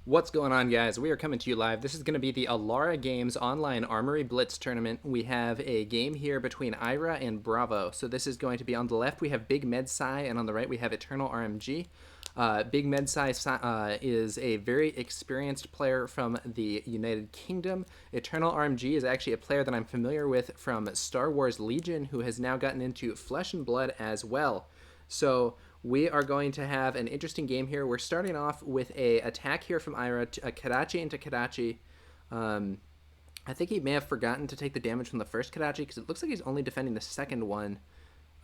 What's going on, guys? We are coming to you live. This is going to be the Alara Games online Armory Blitz tournament. We have a game here between Ira and Bravo. So this is going to be on the left, we have Big Medsai, and on the right, we have Eternal RMG. Big Medsai is a very experienced player from the United Kingdom. Eternal RMG is actually a player that I'm familiar with from Star Wars Legion, who has now gotten into Flesh and Blood as well. So we are going to have an interesting game here. We're starting off with a attack here from Ira, a Kadachi into Kadachi. I think he may have forgotten to take the damage from the first Kadachi because it looks like he's only defending the second one.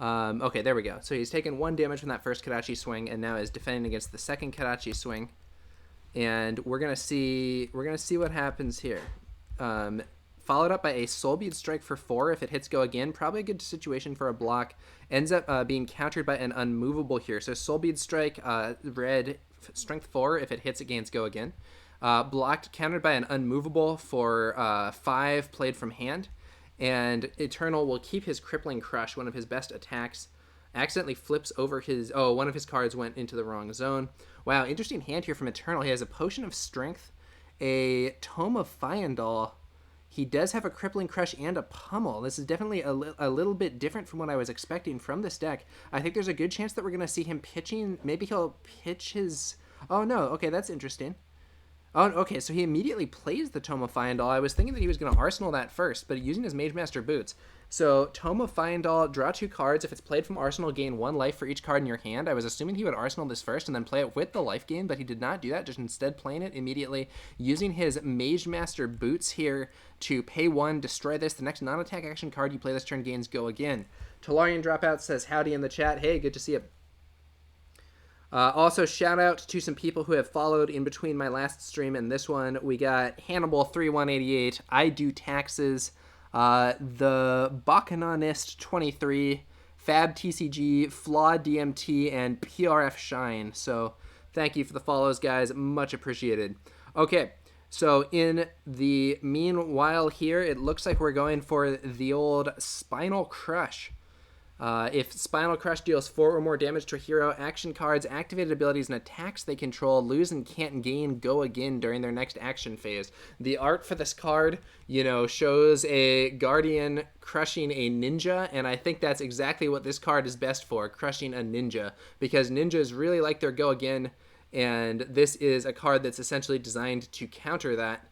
Okay, there we go. So he's taken 1 damage from that first Kadachi swing and now is defending against the second Kadachi swing. And we're gonna see what happens here. Followed up by a Soulbead Strike for 4 if it hits go again. Probably a good situation for a block. Ends up being countered by an Unmovable here. So Soulbead Strike, red, strength 4 if it hits, it gains go again. Blocked, countered by an Unmovable for 5 played from hand. And Eternal will keep his Crippling Crush, one of his best attacks. Accidentally flips over his... Oh, one of his cards went into the wrong zone. Wow, interesting hand here from Eternal. He has a Potion of Strength, a Tome of Fyendal. He does have a Crippling Crush and a Pummel. This is definitely a little bit different from what I was expecting from this deck. I think there's a good chance that we're going to see him pitching. Maybe he'll pitch his... Oh, no. Okay, that's interesting. Oh, okay, so he immediately plays the Tome of Fyendal. I was thinking that he was going to Arsenal that first, but using his Mage Master Boots. So, Tome of Fyendal, draw 2 cards. If it's played from Arsenal, gain 1 life for each card in your hand. I was assuming he would Arsenal this first and then play it with the life gain, but he did not do that, just instead playing it immediately, using his Mage Master Boots here to pay 1, destroy this. The next non-attack action card you play this turn gains go again. Talarian Dropout says howdy in the chat. Hey, good to see you. Also, shout out to some people who have followed in between my last stream and this one. We got Hannibal3188, I Do Taxes, the Bacchanalist 23, Fab TCG, Flaw DMT, and PRF Shine. So thank you for the follows, guys. Much appreciated. Okay, so in the meanwhile here, it looks like we're going for the old Spinal Crush. If Spinal Crush deals 4 or more damage to a hero, action cards, activated abilities, and attacks they control lose and can't gain go again during their next action phase. The art for this card, shows a Guardian crushing a ninja, and I think that's exactly what this card is best for, crushing a ninja, because ninjas really like their go again, and this is a card that's essentially designed to counter that.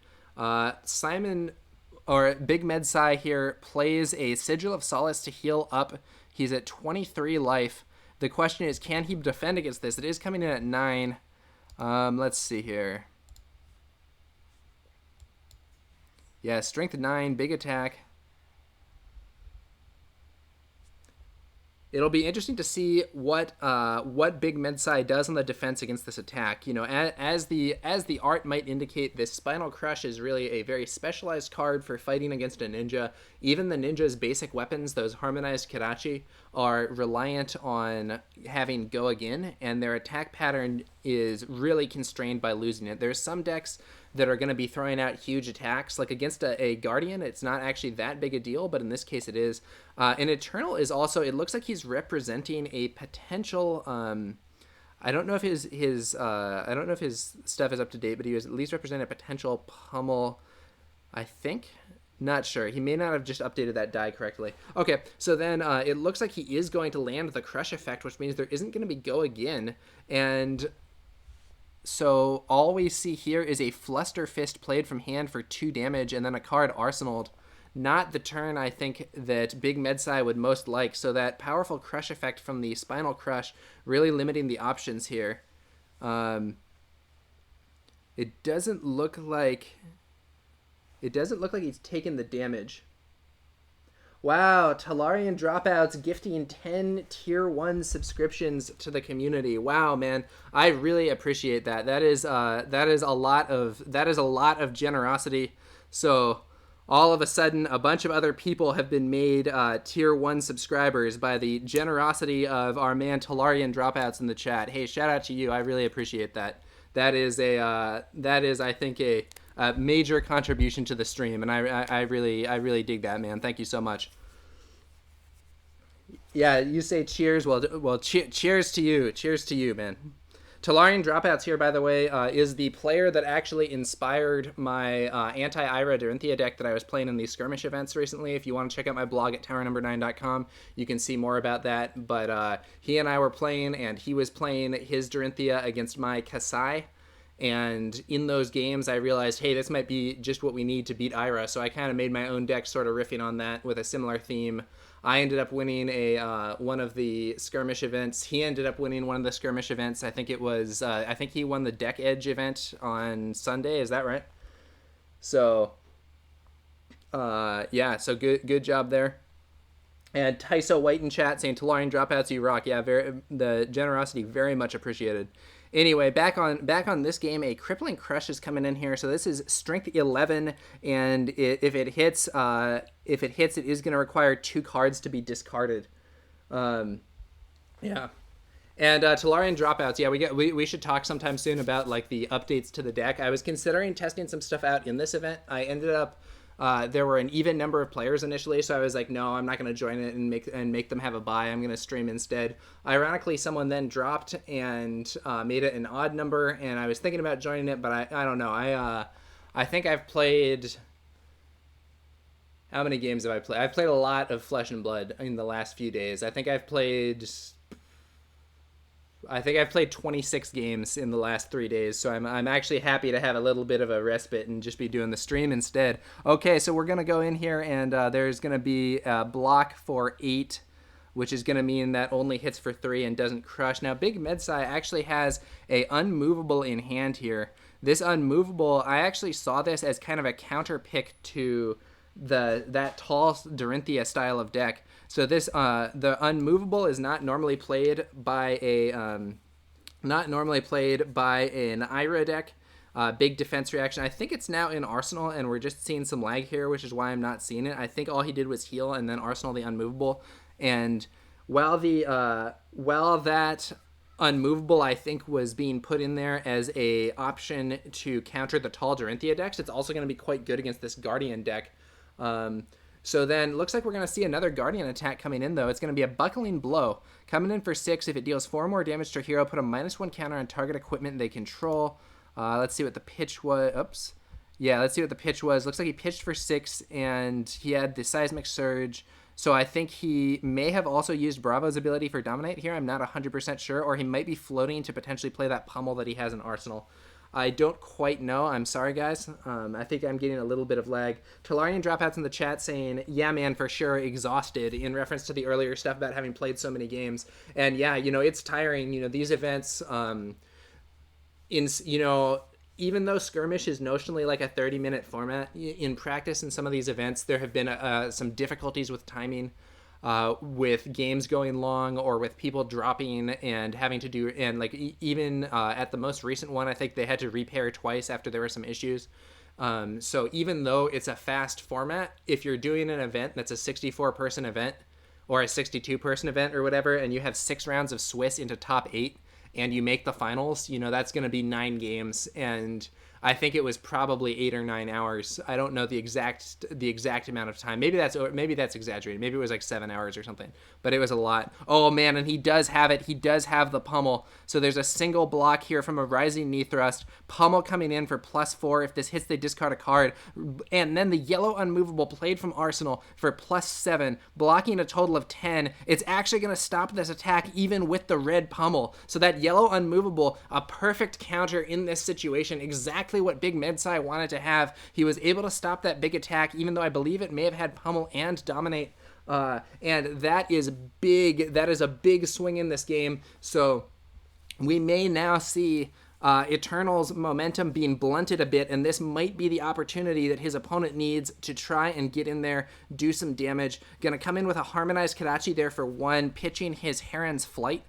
Big Medsai here plays a Sigil of Solace to heal up. He's at 23 life. The question is, can he defend against this? It is coming in at 9. Let's see here. Yeah, strength 9, big attack. It'll be interesting to see what Big Medsai does on the defense against this attack. As the art might indicate, this Spinal Crush is really a very specialized card for fighting against a ninja. Even the ninja's basic weapons, those harmonized Kadachi, are reliant on having go again, and their attack pattern is really constrained by losing it. There's some decks that are going to be throwing out huge attacks. Like against a Guardian, it's not actually that big a deal, but in this case it is. And Eternal is also, it looks like he's representing a potential, I don't know if his stuff is up to date, but he was at least representing a potential Pummel, I think. Not sure. He may not have just updated that die correctly. Okay, so then it looks like he is going to land the Crush effect, which means there isn't going to be go again, and so all we see here is a Fluster Fist played from hand for 2 damage and then a card arsenaled. Not the turn I think that Big Medsai would most like, so that powerful Crush effect from the Spinal Crush really limiting the options here. It doesn't look like he's taken the damage. Wow, Talarian Dropouts gifting 10 Tier 1 subscriptions to the community. Wow, man. I really appreciate that. That is a lot of generosity. So, all of a sudden, a bunch of other people have been made Tier 1 subscribers by the generosity of our man Talarian Dropouts in the chat. Hey, shout out to you. I really appreciate that. That is, I think, a major contribution to the stream, and I really dig that, man. Thank you so much. Yeah, you say cheers. Well, cheers to you. Cheers to you, man. Talarian Dropouts here, by the way, is the player that actually inspired my anti-Ira Dorinthea deck that I was playing in these skirmish events recently. If you want to check out my blog at towernumber9.com, you can see more about that. But he and I were playing, and he was playing his Dorinthea against my Kassai. And in those games, I realized, hey, this might be just what we need to beat Ira. So I kind of made my own deck sort of riffing on that with a similar theme. I ended up winning one of the skirmish events. He ended up winning one of the skirmish events. I think it was, I think he won the Deck Edge event on Sunday. Is that right? So, yeah, so good job there. And Tyso White in chat saying, Talarian Dropouts, you rock. Yeah, the generosity very much appreciated. Anyway, back on this game, a Crippling Crush is coming in here. So this is Strength 11, and if it hits, it is going to require 2 cards to be discarded. Yeah. And Talarian Dropouts, yeah, we should talk sometime soon about like the updates to the deck. I was considering testing some stuff out in this event. I ended up there were an even number of players initially, so I was like, no, I'm not going to join it and make them have a buy. I'm going to stream instead. Ironically, someone then dropped and made it an odd number, and I was thinking about joining it, but I don't know. I think I've played... How many games have I played? I've played a lot of Flesh and Blood in the last few days. I think I've played 26 games in the last 3 days, so I'm actually happy to have a little bit of a respite and just be doing the stream instead. Okay, so we're going to go in here, and there's going to be a block for 8, which is going to mean that only hits for 3 and doesn't crush. Now, Big Medsai actually has a unmovable in hand here. This unmovable, I actually saw this as kind of a counter pick to that tall Dorinthea style of deck. So this the unmovable is not normally played by an Ira deck. Big defense reaction. I think it's now in Arsenal, and we're just seeing some lag here, which is why I'm not seeing it. I think all he did was heal and then Arsenal the unmovable. And while that unmovable, I think, was being put in there as a option to counter the tall Dorinthea decks, it's also going to be quite good against this Guardian deck. So then looks like we're going to see another Guardian attack coming in, though. It's going to be a Buckling Blow. Coming in for 6. If it deals 4 more damage to a hero, put a -1 counter on target equipment they control. Let's see what the pitch was. Oops. Yeah, let's see what the pitch was. Looks like he pitched for 6, and he had the Seismic Surge. So I think he may have also used Bravo's ability for Dominate here. I'm not 100% sure. Or he might be floating to potentially play that Pummel that he has in Arsenal. I don't quite know. I'm sorry, guys. I think I'm getting a little bit of lag. Talarian Dropouts in the chat saying, yeah, man, for sure, exhausted, in reference to the earlier stuff about having played so many games. And yeah, it's tiring. These events, even though Skirmish is notionally like a 30-minute format, in practice in some of these events, there have been some difficulties with timing. With games going long, or with people dropping and having to do, and like even at the most recent one, I think they had to repair twice after there were some issues. So even though it's a fast format, if you're doing an event that's a 64-person event or a 62-person event or whatever, and you have 6 rounds of Swiss into top 8 and you make the finals, that's going to be 9 games, and I think it was probably 8 or 9 hours. I don't know the exact amount of time. Maybe that's exaggerated. Maybe it was like 7 hours or something. But it was a lot. Oh man, and he does have it. He does have the Pummel. So there's a single block here from a Rising Knee Thrust. Pummel coming in for +4. If this hits, they discard a card. And then the yellow unmovable played from Arsenal for +7, blocking a total of 10. It's actually going to stop this attack even with the red Pummel. So that yellow unmovable, a perfect counter in this situation. Exactly what Big Medsai wanted to have. He was able to stop that big attack, even though I believe it may have had Pummel and Dominate. And that is big. That is a big swing in this game. So we may now see Eternal's momentum being blunted a bit, and this might be the opportunity that his opponent needs to try and get in there, do some damage. Gonna come in with a Harmonized Kadachi there for 1, pitching his Heron's Flight.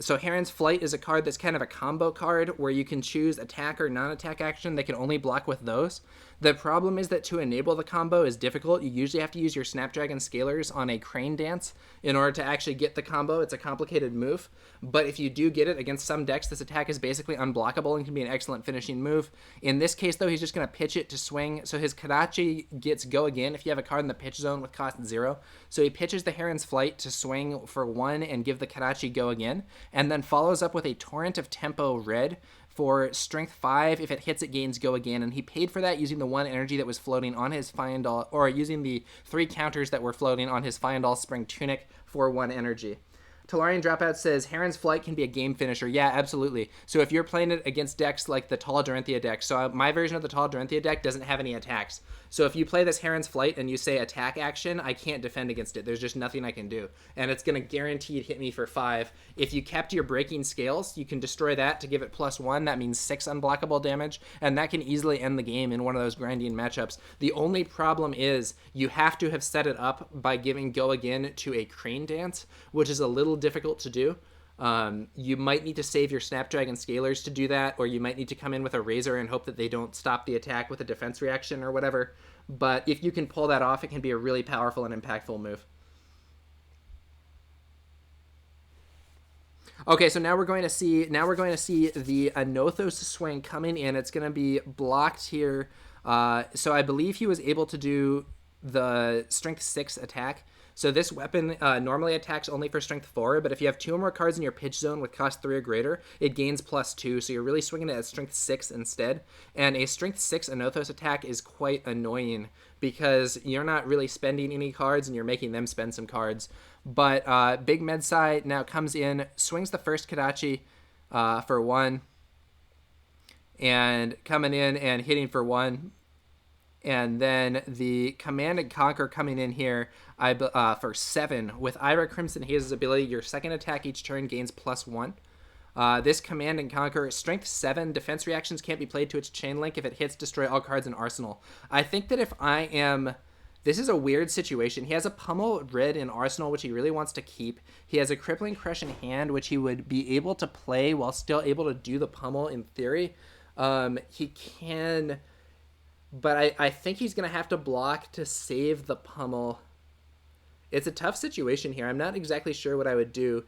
So Heron's Flight is a card that's kind of a combo card where you can choose attack or non-attack action. They can only block with those. The problem is that to enable the combo is difficult. You usually have to use your Snapdragon Scalers on a Crane Dance in order to actually get the combo. It's a complicated move. But if you do get it against some decks, this attack is basically unblockable and can be an excellent finishing move. In this case, though, he's just going to pitch it to swing. So his Kadachi gets Go Again if you have a card in the pitch zone with cost 0. So he pitches the Heron's Flight to swing for 1 and give the Kadachi Go Again. and then follows up with a Torrent of Tempo red for strength 5. If it hits, it gains Go Again, and he paid for that using the 1 energy that was floating on his Fyendal, or using the 3 counters that were floating on his Fyendal Spring Tunic for 1 energy. Talarian Dropout says, Heron's Flight can be a game finisher. Yeah, absolutely. So if you're playing it against decks like the Tall Dorinthea deck, so my version of the Tall Dorinthea deck doesn't have any attacks. So if you play this Heron's Flight and you say attack action, I can't defend against it. There's just nothing I can do. And it's going to guaranteed hit me for 5. If you kept your Breaking Scales, you can destroy that to give it +1. That means 6 unblockable damage, and that can easily end the game in one of those grinding matchups. The only problem is you have to have set it up by giving Go Again to a Crane Dance, which is a little difficult to do. You might need to save your Snapdragon Scalers to do that, or you might need to come in with a Razor and hope that they don't stop the attack with a defense reaction or whatever. But if you can pull that off, it can be a really powerful and impactful move. Okay, so now we're going to see the Anothos swing coming in. It's going to be blocked here. So I believe he was able to do the strength 6 attack. So this weapon normally attacks only for strength 4, but if you have 2 or more cards in your pitch zone with cost 3 or greater, it gains +2, so you're really swinging it at strength 6 instead. And a strength 6 Anothos attack is quite annoying because you're not really spending any cards and you're making them spend some cards. But Big Medsai now comes in, swings the first Kodachi for 1, and coming in and hitting for 1. And then the Command and Conquer coming in here for 7. With Ira Crimson Haze's ability, your second attack each turn gains +1. This Command and Conquer, strength 7, defense reactions can't be played to its chain link. If it hits, destroy all cards in Arsenal. I think that if I am... This is a weird situation. He has a Pummel red in Arsenal, which he really wants to keep. He has a Crippling Crush in hand, which he would be able to play while still able to do the Pummel in theory. He can... But I think he's going to have to block to save the Pummel. It's a tough situation here. I'm not exactly sure what I would do.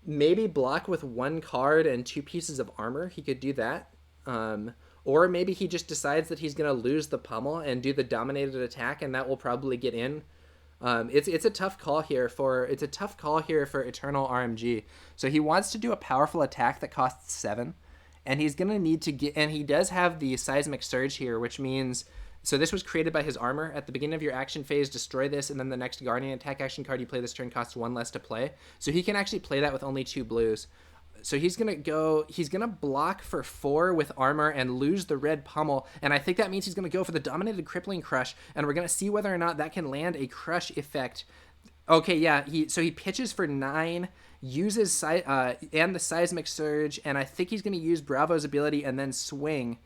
Maybe block with 1 card and 2 pieces of armor. He could do that. Or maybe he just decides that he's going to lose the Pummel and do the dominated attack, and that will probably get in. It's a tough call here for Eternal RMG. So he wants to do a powerful attack that costs 7. And he's going to need to get... And he does have the Seismic Surge here, which means... So this was created by his armor. At the beginning of your action phase, destroy this, and then the next Guardian attack action card you play this turn costs 1 less to play. So he can actually play that with only 2 blues. So he's going to block for 4 with armor and lose the red Pummel. And I think that means he's going to go for the Dominated Crippling Crush. And we're going to see whether or not that can land a Crush effect. Okay, yeah. So he pitches for 9... uses and the Seismic Surge, and I think he's going to use Bravo's ability and then swing.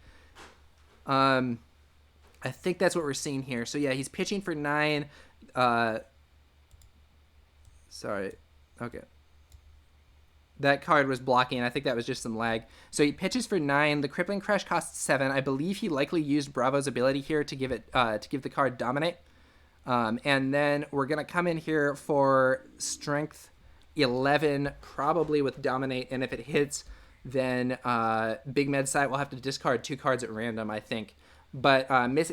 I think that's what we're seeing here. So yeah, he's pitching for 9. Sorry. Okay. That card was blocking. I think that was just some lag. So he pitches for 9. The Crippling Crush costs 7. I believe he likely used Bravo's ability here to give the card Dominate. And then we're going to come in here for Strength 11, probably with Dominate, and if it hits, then Big Medsai will have to discard 2 cards at random, I think. But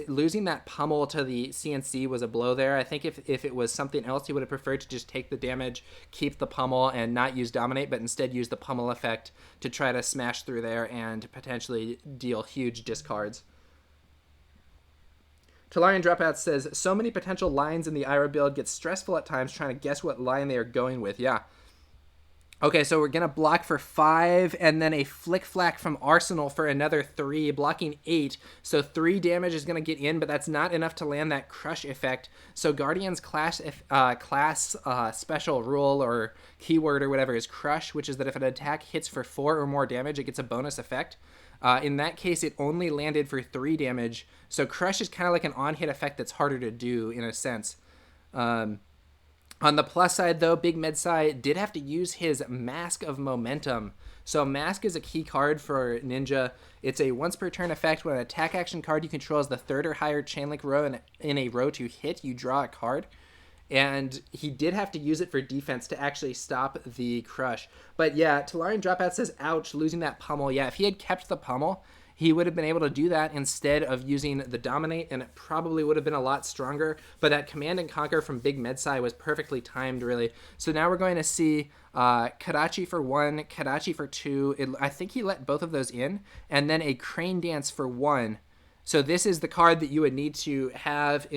losing that Pummel to the CNC was a blow there. I think if it was something else, he would have preferred to just take the damage, keep the Pummel, and not use Dominate, but instead use the Pummel effect to try to smash through there and potentially deal huge discards. Talarian Dropout says, so many potential lines in the Ira build, gets stressful at times trying to guess what line they are going with. Yeah. Okay, so we're going to block for 5, and then a Flick Flack from Arsenal for another 3, blocking 8. So 3 damage is going to get in, but that's not enough to land that Crush effect. So Guardian's class special rule or keyword or whatever is Crush, which is that if an attack hits for 4 or more damage, it gets a bonus effect. In that case, it only landed for 3 damage. So Crush is kind of like an on-hit effect that's harder to do, in a sense. On the plus side, though, Big Medsai did have to use his Mask of Momentum. So Mask is a key card for Ninja. It's a once per turn effect. When an attack action card you control is the 3rd or higher chainlink row in a row to hit, you draw a card. And he did have to use it for defense to actually stop the Crush. But yeah, Talarian Dropout says, ouch, losing that Pummel. Yeah, if he had kept the Pummel, he would have been able to do that instead of using the Dominate, and it probably would have been a lot stronger. But that Command and Conquer from Big Medsai was perfectly timed, really. So now we're going to see Kadachi for 1, Kadachi for 2. I think he let both of those in, and then a Crane Dance for 1. So this is the card that you would need to have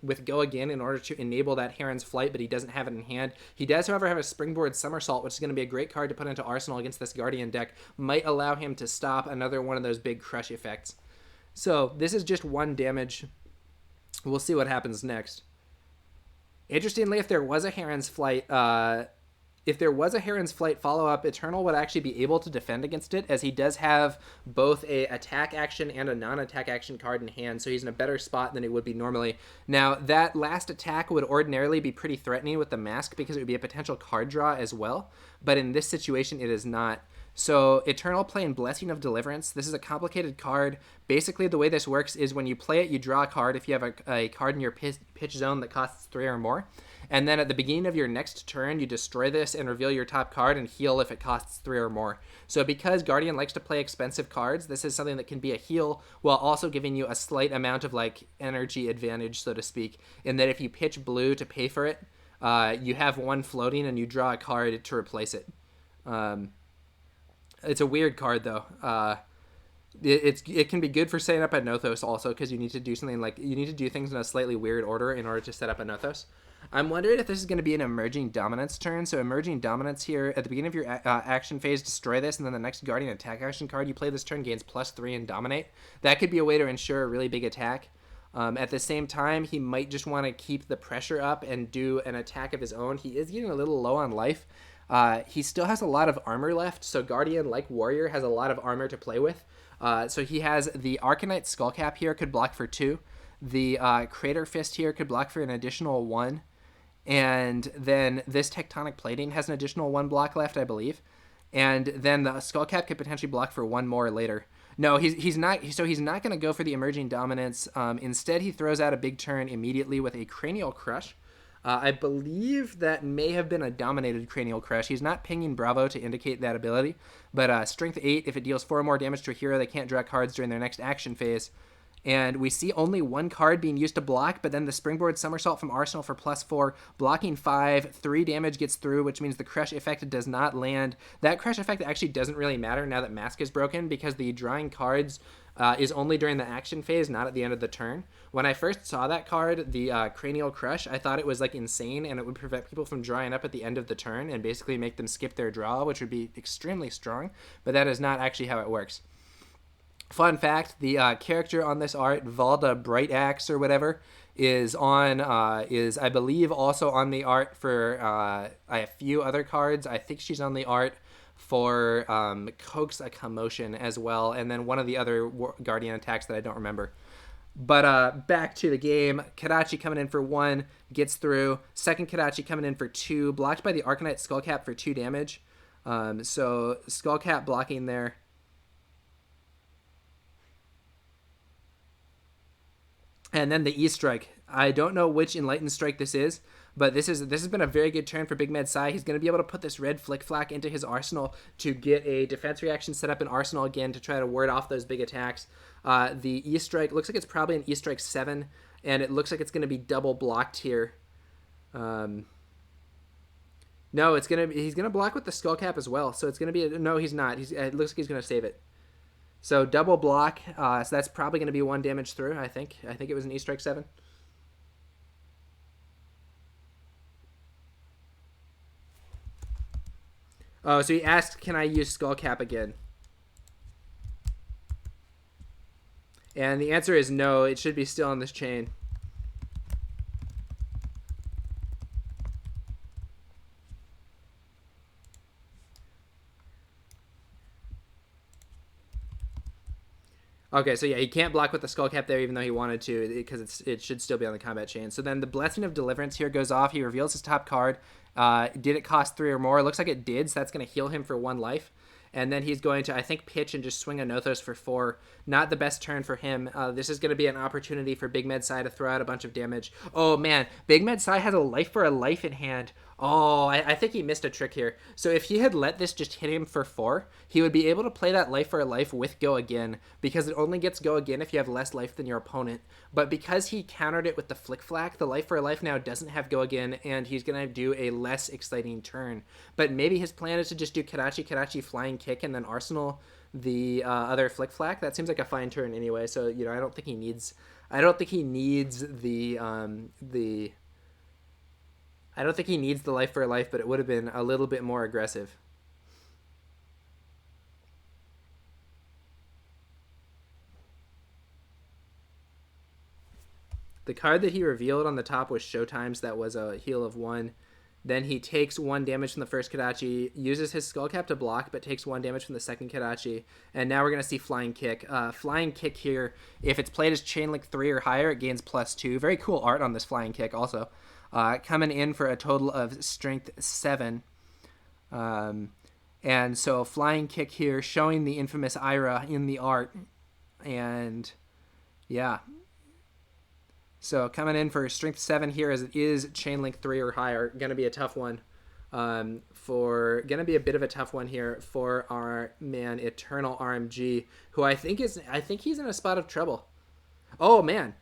with Go Again in order to enable that Heron's Flight, but he doesn't have it in hand. He does, however, have a Springboard Somersault, which is going to be a great card to put into Arsenal against this Guardian deck. Might allow him to stop another one of those big crush effects. So this is just 1 damage. We'll see what happens next. Interestingly, if there was a Heron's Flight... follow-up, Eternal would actually be able to defend against it, as he does have both a attack action and a non-attack action card in hand, so he's in a better spot than he would be normally. Now, that last attack would ordinarily be pretty threatening with the Mask, because it would be a potential card draw as well, but in this situation, it is not. So, Eternal playing Blessing of Deliverance. This is a complicated card. Basically, the way this works is when you play it, you draw a card if you have a card in your pitch zone that costs 3 or more. And then at the beginning of your next turn, you destroy this and reveal your top card and heal if it costs 3 or more. So because Guardian likes to play expensive cards, this is something that can be a heal while also giving you a slight amount of energy advantage, so to speak, in that if you pitch blue to pay for it, you have 1 floating and you draw a card to replace it. It's a weird card, though. It can be good for setting up a Nothos also, because you need to do something you need to do things in a slightly weird order in order to set up a Nothos. I'm wondering if this is going to be an Emerging Dominance turn. So Emerging Dominance here, at the beginning of your action phase, destroy this, and then the next Guardian attack action card you play this turn gains +3 and Dominate. That could be a way to ensure a really big attack. At the same time, he might just want to keep the pressure up and do an attack of his own. He is getting a little low on life. He still has a lot of armor left, so Guardian, like Warrior, has a lot of armor to play with. So he has the Arcanite Skullcap here, could block for 2. The Crater Fist here could block for an additional 1. And then this Tectonic Plating has an additional 1 block left, I believe. And then the Skullcap could potentially block for 1 more later. No, he's not. So he's not going to go for the Emerging Dominance. Instead, he throws out a big turn immediately with a Cranial Crush. I believe that may have been a dominated Cranial Crush. He's not pinging Bravo to indicate that ability. But Strength 8, if it deals 4 or more damage to a hero, they can't draw cards during their next action phase. And we see only 1 card being used to block, but then the Springboard Somersault from Arsenal for +4, blocking 5, 3 damage gets through, which means the Crush effect does not land. That Crush effect actually doesn't really matter now that Mask is broken, because the drawing cards is only during the action phase, not at the end of the turn. When I first saw that card, the Cranial Crush, I thought it was insane, and it would prevent people from drawing up at the end of the turn and basically make them skip their draw, which would be extremely strong, but that is not actually how it works. Fun fact, the character on this art, Valda Bright Axe or whatever, is I believe also on the art for a few other cards. I think she's on the art for Coax a Commotion as well, and then one of the other Guardian attacks that I don't remember. But back to the game, Kadachi coming in for 1, gets through. Second Kadachi coming in for 2, blocked by the Arcanite Skullcap for 2 damage. So Skullcap blocking there. And then the E-Strike. I don't know which Enlightened Strike this is, but this has been a very good turn for Big Medsai. He's going to be able to put this red Flick Flack into his arsenal to get a defense reaction set up in Arsenal again to try to ward off those big attacks. The E-Strike looks like it's probably an E-Strike 7, and it looks like it's going to be double blocked here. No, he's going to block with the Skullcap as well. So it's going to be no, he's not. It looks like he's going to save it. So double block, so that's probably going to be 1 damage through, I think. I think it was an E-Strike 7. Oh, so he asked, can I use Skullcap again? And the answer is no, it should be still on this chain. Okay, so yeah, he can't block with the Skullcap there even though he wanted to, because it should still be on the combat chain. So then the Blessing of Deliverance here goes off. He reveals his top card. Did it cost 3 or more? It looks like it did, so that's going to heal him for 1 life. And then he's going to, I think, pitch and just swing a Nothos for 4. Not the best turn for him. This is going to be an opportunity for Big Medsai to throw out a bunch of damage. Oh, man. Big Medsai has a life for a life in hand. Oh, I think he missed a trick here. So if he had let this just hit him for 4, he would be able to play that life for a life with go again, because it only gets go again if you have less life than your opponent. But because he countered it with the flick flack, the life for a life now doesn't have go again, and he's going to do a less exciting turn. But maybe his plan is to just do Karachi, flying kick, and then Arsenal the other flick flack. That seems like a fine turn anyway, so, I don't think he needs... I don't think he needs the I don't think he needs the life for a life, but it would have been a little bit more aggressive. The card that he revealed on the top was Showtimes. That was a heal of 1. Then he takes 1 damage from the first Kadachi, uses his Skullcap to block, but takes 1 damage from the second Kadachi. And now we're going to see Flying Kick. Flying Kick here, if it's played as Chain Link 3 or higher, it gains +2. Very cool art on this Flying Kick also. Coming in for a total of Strength 7. And so Flying Kick here, showing the infamous Ira in the art. And yeah. So coming in for Strength 7 here, as it is Chain Link 3 or higher. Going to be a tough one. Going to be a bit of a tough one here for our man Eternal RMG, who I think he's in a spot of trouble. Oh man.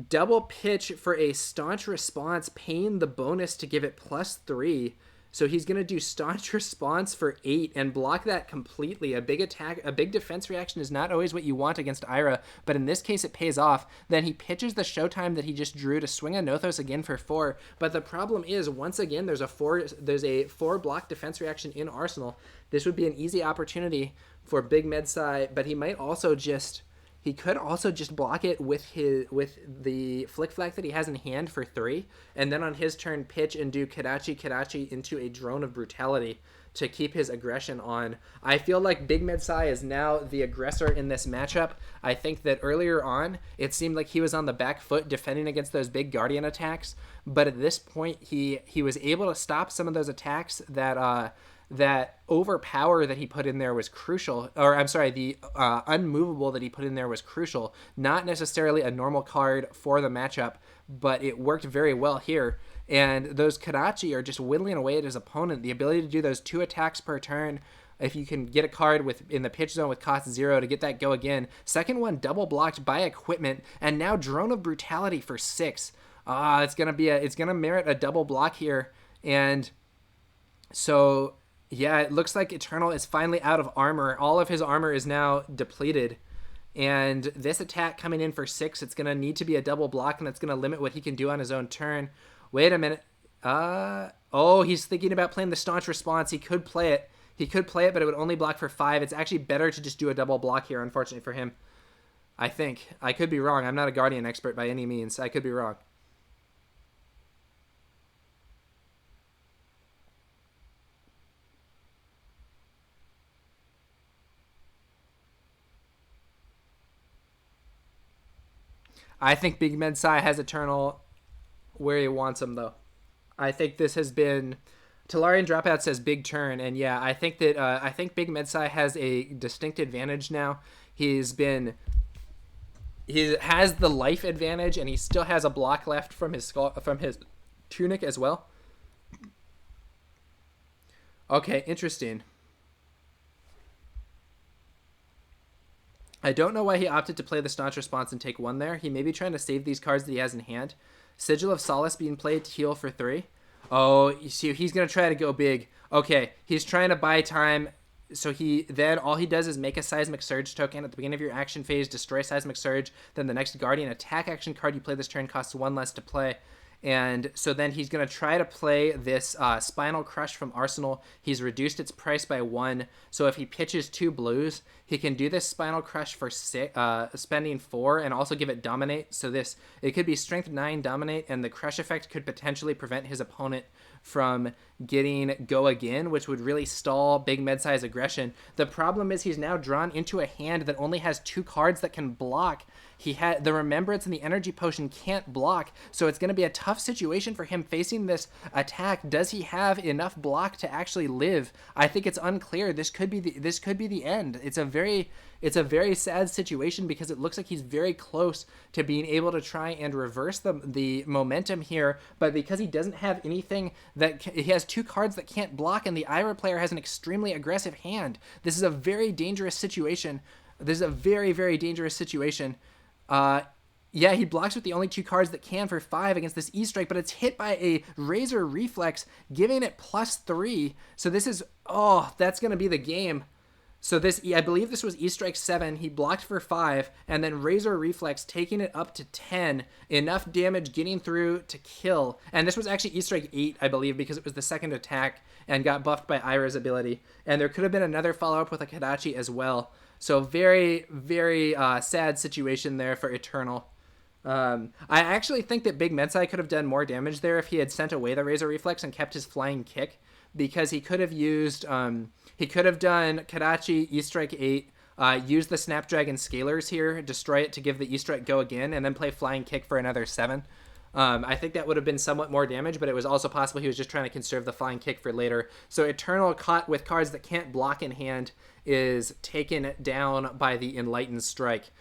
Double pitch for a staunch response, paying the bonus to give it +3. So he's going to do staunch response for 8 and block that completely. A big attack, a big defense reaction is not always what you want against Ira, but in this case it pays off. Then he pitches the Showtime that he just drew to swing a Nothos again for 4. But the problem is, once again, there's a 4 block defense reaction in Arsenal. This would be an easy opportunity for Big Medsai, but he might also just... He could also just block it with the flick flack that he has in hand for 3, and then on his turn pitch and do Kadachi into a Drone of Brutality to keep his aggression on. I feel like Big Medsai is now the aggressor in this matchup. I think that earlier on, it seemed like he was on the back foot defending against those big Guardian attacks, but at this point, he was able to stop some of those attacks that overpower that he put in there was crucial, or I'm sorry, the unmovable that he put in there was crucial. Not necessarily a normal card for the matchup, but it worked very well here. And those Kadachi are just whittling away at his opponent. The ability to do those 2 attacks per turn, if you can get a card in the pitch zone with cost 0 to get that go again. Second one double blocked by equipment, and now Drone of Brutality for 6. It's gonna merit a double block here, and so. Yeah, it looks like Eternal is finally out of armor. All of his armor is now depleted. And this attack coming in for 6, it's going to need to be a double block, and it's going to limit what he can do on his own turn. Wait a minute. He's thinking about playing the Staunch Response. He could play it, but it would only block for 5. It's actually better to just do a double block here, unfortunately for him. I think. I could be wrong. I'm not a Guardian expert by any means. I could be wrong. I think Big Medsai has Eternal where he wants him, though. I think this has been... Talarian Dropout says big turn, and yeah, I think Big Medsai has a distinct advantage now. He has the life advantage, and he still has a block left from his tunic as well. Okay, interesting. I don't know why he opted to play the Staunch Response and take 1 there. He may be trying to save these cards that he has in hand. Sigil of Solace being played to heal for 3. Oh, you see, he's going to try to go big. Okay, he's trying to buy time. So all he does is make a Seismic Surge token at the beginning of your action phase, destroy Seismic Surge, then the next Guardian attack action card you play this turn costs 1 less to play. And so then he's going to try to play this Spinal Crush from Arsenal. He's reduced its price by 1. So if he pitches 2 blues, he can do this Spinal Crush for spending 4 and also give it Dominate. So it could be Strength 9 Dominate, and the Crush effect could potentially prevent his opponent from getting Go Again, which would really stall Big Med-Size aggression. The problem is he's now drawn into a hand that only has 2 cards that can block. He had the Remembrance and the Energy Potion can't block, so it's going to be a tough situation for him facing this attack. Does he have enough block to actually live? I think it's unclear. This could be the end. It's a very sad situation because it looks like he's very close to being able to try and reverse the momentum here, but because he doesn't have anything he has 2 cards that can't block, and the Ira player has an extremely aggressive hand. This is a very dangerous situation. This is a very, very dangerous situation. Yeah, he blocks with the only 2 cards that can for 5 against this E-Strike, but it's hit by a Razor Reflex, giving it +3. So this is, that's going to be the game. So this, I believe this was E-Strike 7. He blocked for 5, and then Razor Reflex taking it up to 10. Enough damage getting through to kill. And this was actually E-Strike 8, I believe, because it was the second attack and got buffed by Ira's ability. And there could have been another follow-up with a Kadachi as well. So very, very sad situation there for Eternal. I actually think that Big Mensai could have done more damage there if he had sent away the Razor Reflex and kept his flying kick, because he could have used, he could have done Kadachi, E-Strike 8, use the Snapdragon Scalers here, destroy it to give the E-Strike Go Again, and then play flying kick for another 7. I think that would have been somewhat more damage, but it was also possible he was just trying to conserve the flying kick for later. So Eternal, caught with cards that can't block in hand, is taken down by the Enlightened Strike.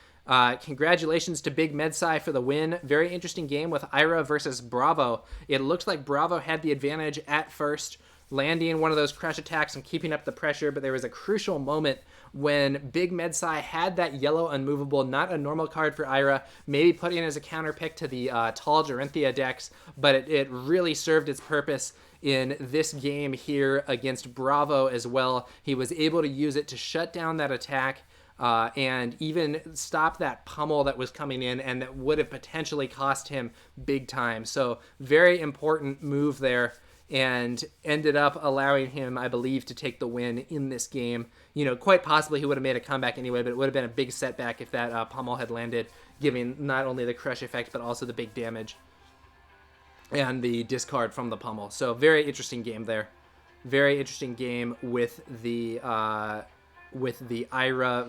Congratulations to Big Medsai for the win. Very interesting game with Ira versus Bravo. It looks like Bravo had the advantage at first, landing one of those crush attacks and keeping up the pressure, but there was a crucial moment when Big Medsai had that yellow unmovable, not a normal card for Ira, maybe putting it as a counter pick to the tall Dorinthea decks, but it really served its purpose in this game here against Bravo as well. He was able to use it to shut down that attack, and even stop that pummel that was coming in and that would have potentially cost him big time. So very important move there, and ended up allowing him, I believe, to take the win in this game. You know, quite possibly he would have made a comeback anyway, but it would have been a big setback if that pummel had landed, giving not only the crush effect, but also the big damage and the discard from the pummel. So very interesting game there. Very interesting game with the Ira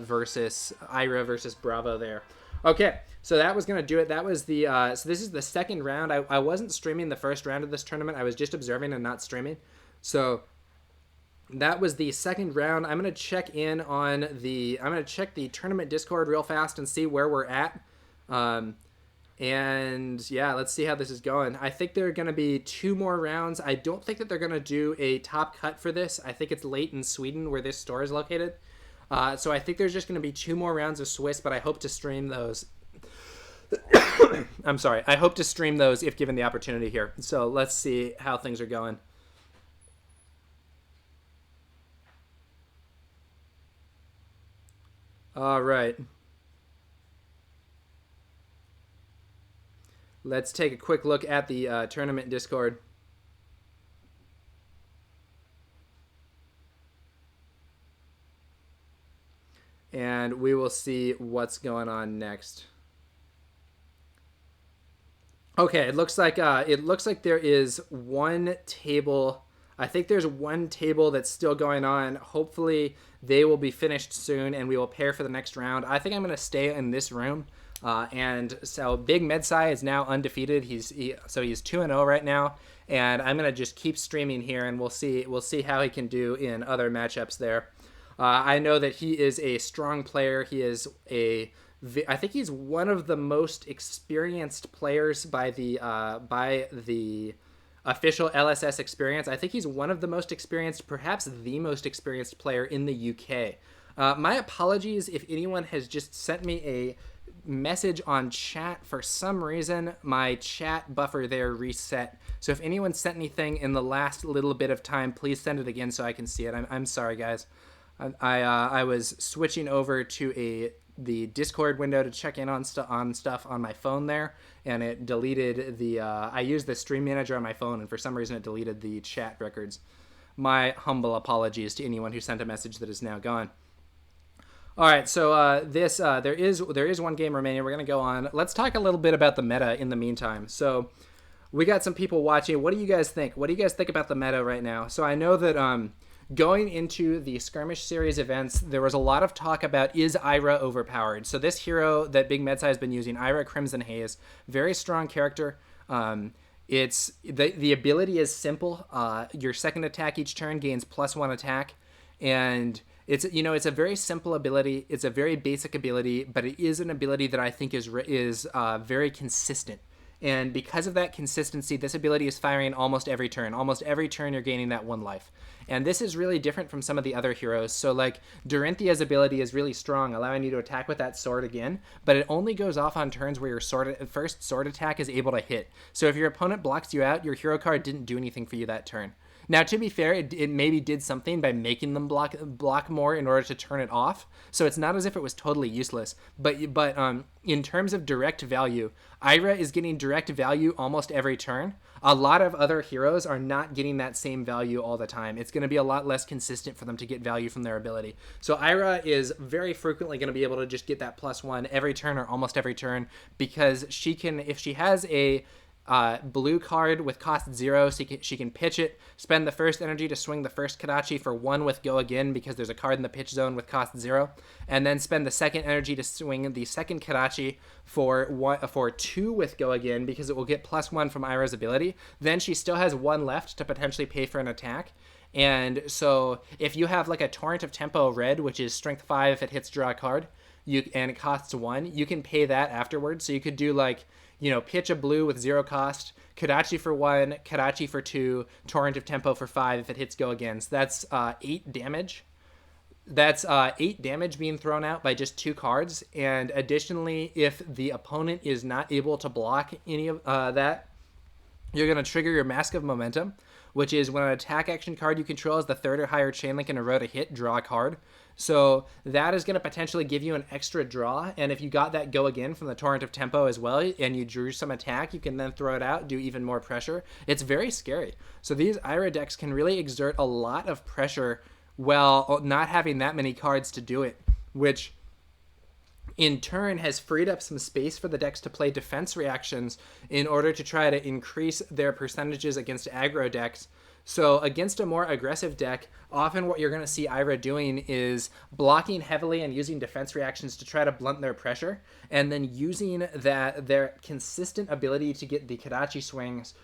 versus Bravo there. Okay, so that was gonna do it. That was the so this is the second round. I wasn't streaming the first round of this tournament. I was just observing and not streaming. So that was the second round. I'm gonna check the tournament Discord real fast and see where we're at. And yeah, let's see how this is going. I think there are going to be 2 more rounds. I don't think that they're going to do a top cut for this. I think it's late in Sweden where this store is located. So I think there's just going to be 2 more rounds of Swiss, but I hope to stream those. I'm sorry. I hope to stream those if given the opportunity here. So let's see how things are going. All right. Let's take a quick look at the tournament Discord. And we will see what's going on next. Okay, it looks like there is one table. I think there's one table that's still going on. Hopefully they will be finished soon and we will pair for the next round. I think I'm going to stay in this room. And so Big Medsai is now undefeated. He's 2-0 right now, and I'm gonna just keep streaming here, and we'll see how he can do in other matchups there. I know that he is a strong player. I think he's one of the most experienced players by the official LSS experience. I think he's one of the most experienced, perhaps the most experienced player in the UK. My apologies if anyone has just sent me a message on chat. For some reason my chat buffer there reset, so if anyone sent anything in the last little bit of time, please send it again so I can see it. I'm sorry guys. I was switching over to the Discord window to check in on stuff on my phone there, and it deleted I used the stream manager on my phone, and for some reason it deleted the chat records. My humble apologies to anyone who sent a message that is now gone. All right, so there is one game remaining. We're going to go on. Let's talk a little bit about the meta in the meantime. So we got some people watching. What do you guys think? What do you guys think about the meta right now? So I know that going into the skirmish series events, there was a lot of talk about, is Ira overpowered? So this hero that Big Medsai has been using, Ira Crimson Haze, very strong character. It's the ability is simple. Your second attack each turn gains +1 attack, and it's it's a very simple ability. It's a very basic ability, but it is an ability that I think is very consistent. And because of that consistency, this ability is firing almost every turn. Almost every turn, you're gaining that 1 life. And this is really different from some of the other heroes. So, like, Dorinthea's ability is really strong, allowing you to attack with that sword again, but it only goes off on turns where your first sword attack is able to hit. So if your opponent blocks you out, your hero card didn't do anything for you that turn. Now, to be fair, it maybe did something by making them block more in order to turn it off. So it's not as if it was totally useless. But in terms of direct value, Ira is getting direct value almost every turn. A lot of other heroes are not getting that same value all the time. It's going to be a lot less consistent for them to get value from their ability. So Ira is very frequently going to be able to just get that +1 every turn or almost every turn, because she can, if she has a blue card with cost 0, so she can pitch it, spend the first energy to swing the first Kadachi for 1 with go again, because there's a card in the pitch zone with cost 0, and then spend the second energy to swing the second Kadachi for 2 with go again, because it will get +1 from Ira's ability. Then she still has 1 left to potentially pay for an attack. And so if you have like a Torrent of Tempo red, which is strength 5 if it hits draw a card, and it costs 1, you can pay that afterwards. So you could do like, pitch a blue with 0 cost, Kadachi for 1, Kadachi for 2, Torrent of Tempo for 5 if it hits go again. So that's 8 damage. That's 8 damage being thrown out by just 2 cards. And additionally, if the opponent is not able to block any of that, you're going to trigger your Mask of Momentum, which is when an attack action card you control has the 3rd or higher chain link in a row to hit, draw a card. So that is going to potentially give you an extra draw, and if you got that go again from the Torrent of Tempo as well, and you drew some attack, you can then throw it out, do even more pressure. It's very scary. So these Ira decks can really exert a lot of pressure while not having that many cards to do it, which in turn has freed up some space for the decks to play defense reactions in order to try to increase their percentages against aggro decks. So against a more aggressive deck, often what you're going to see Ira doing is blocking heavily and using defense reactions to try to blunt their pressure, and then using their consistent ability to get the Kadachi swings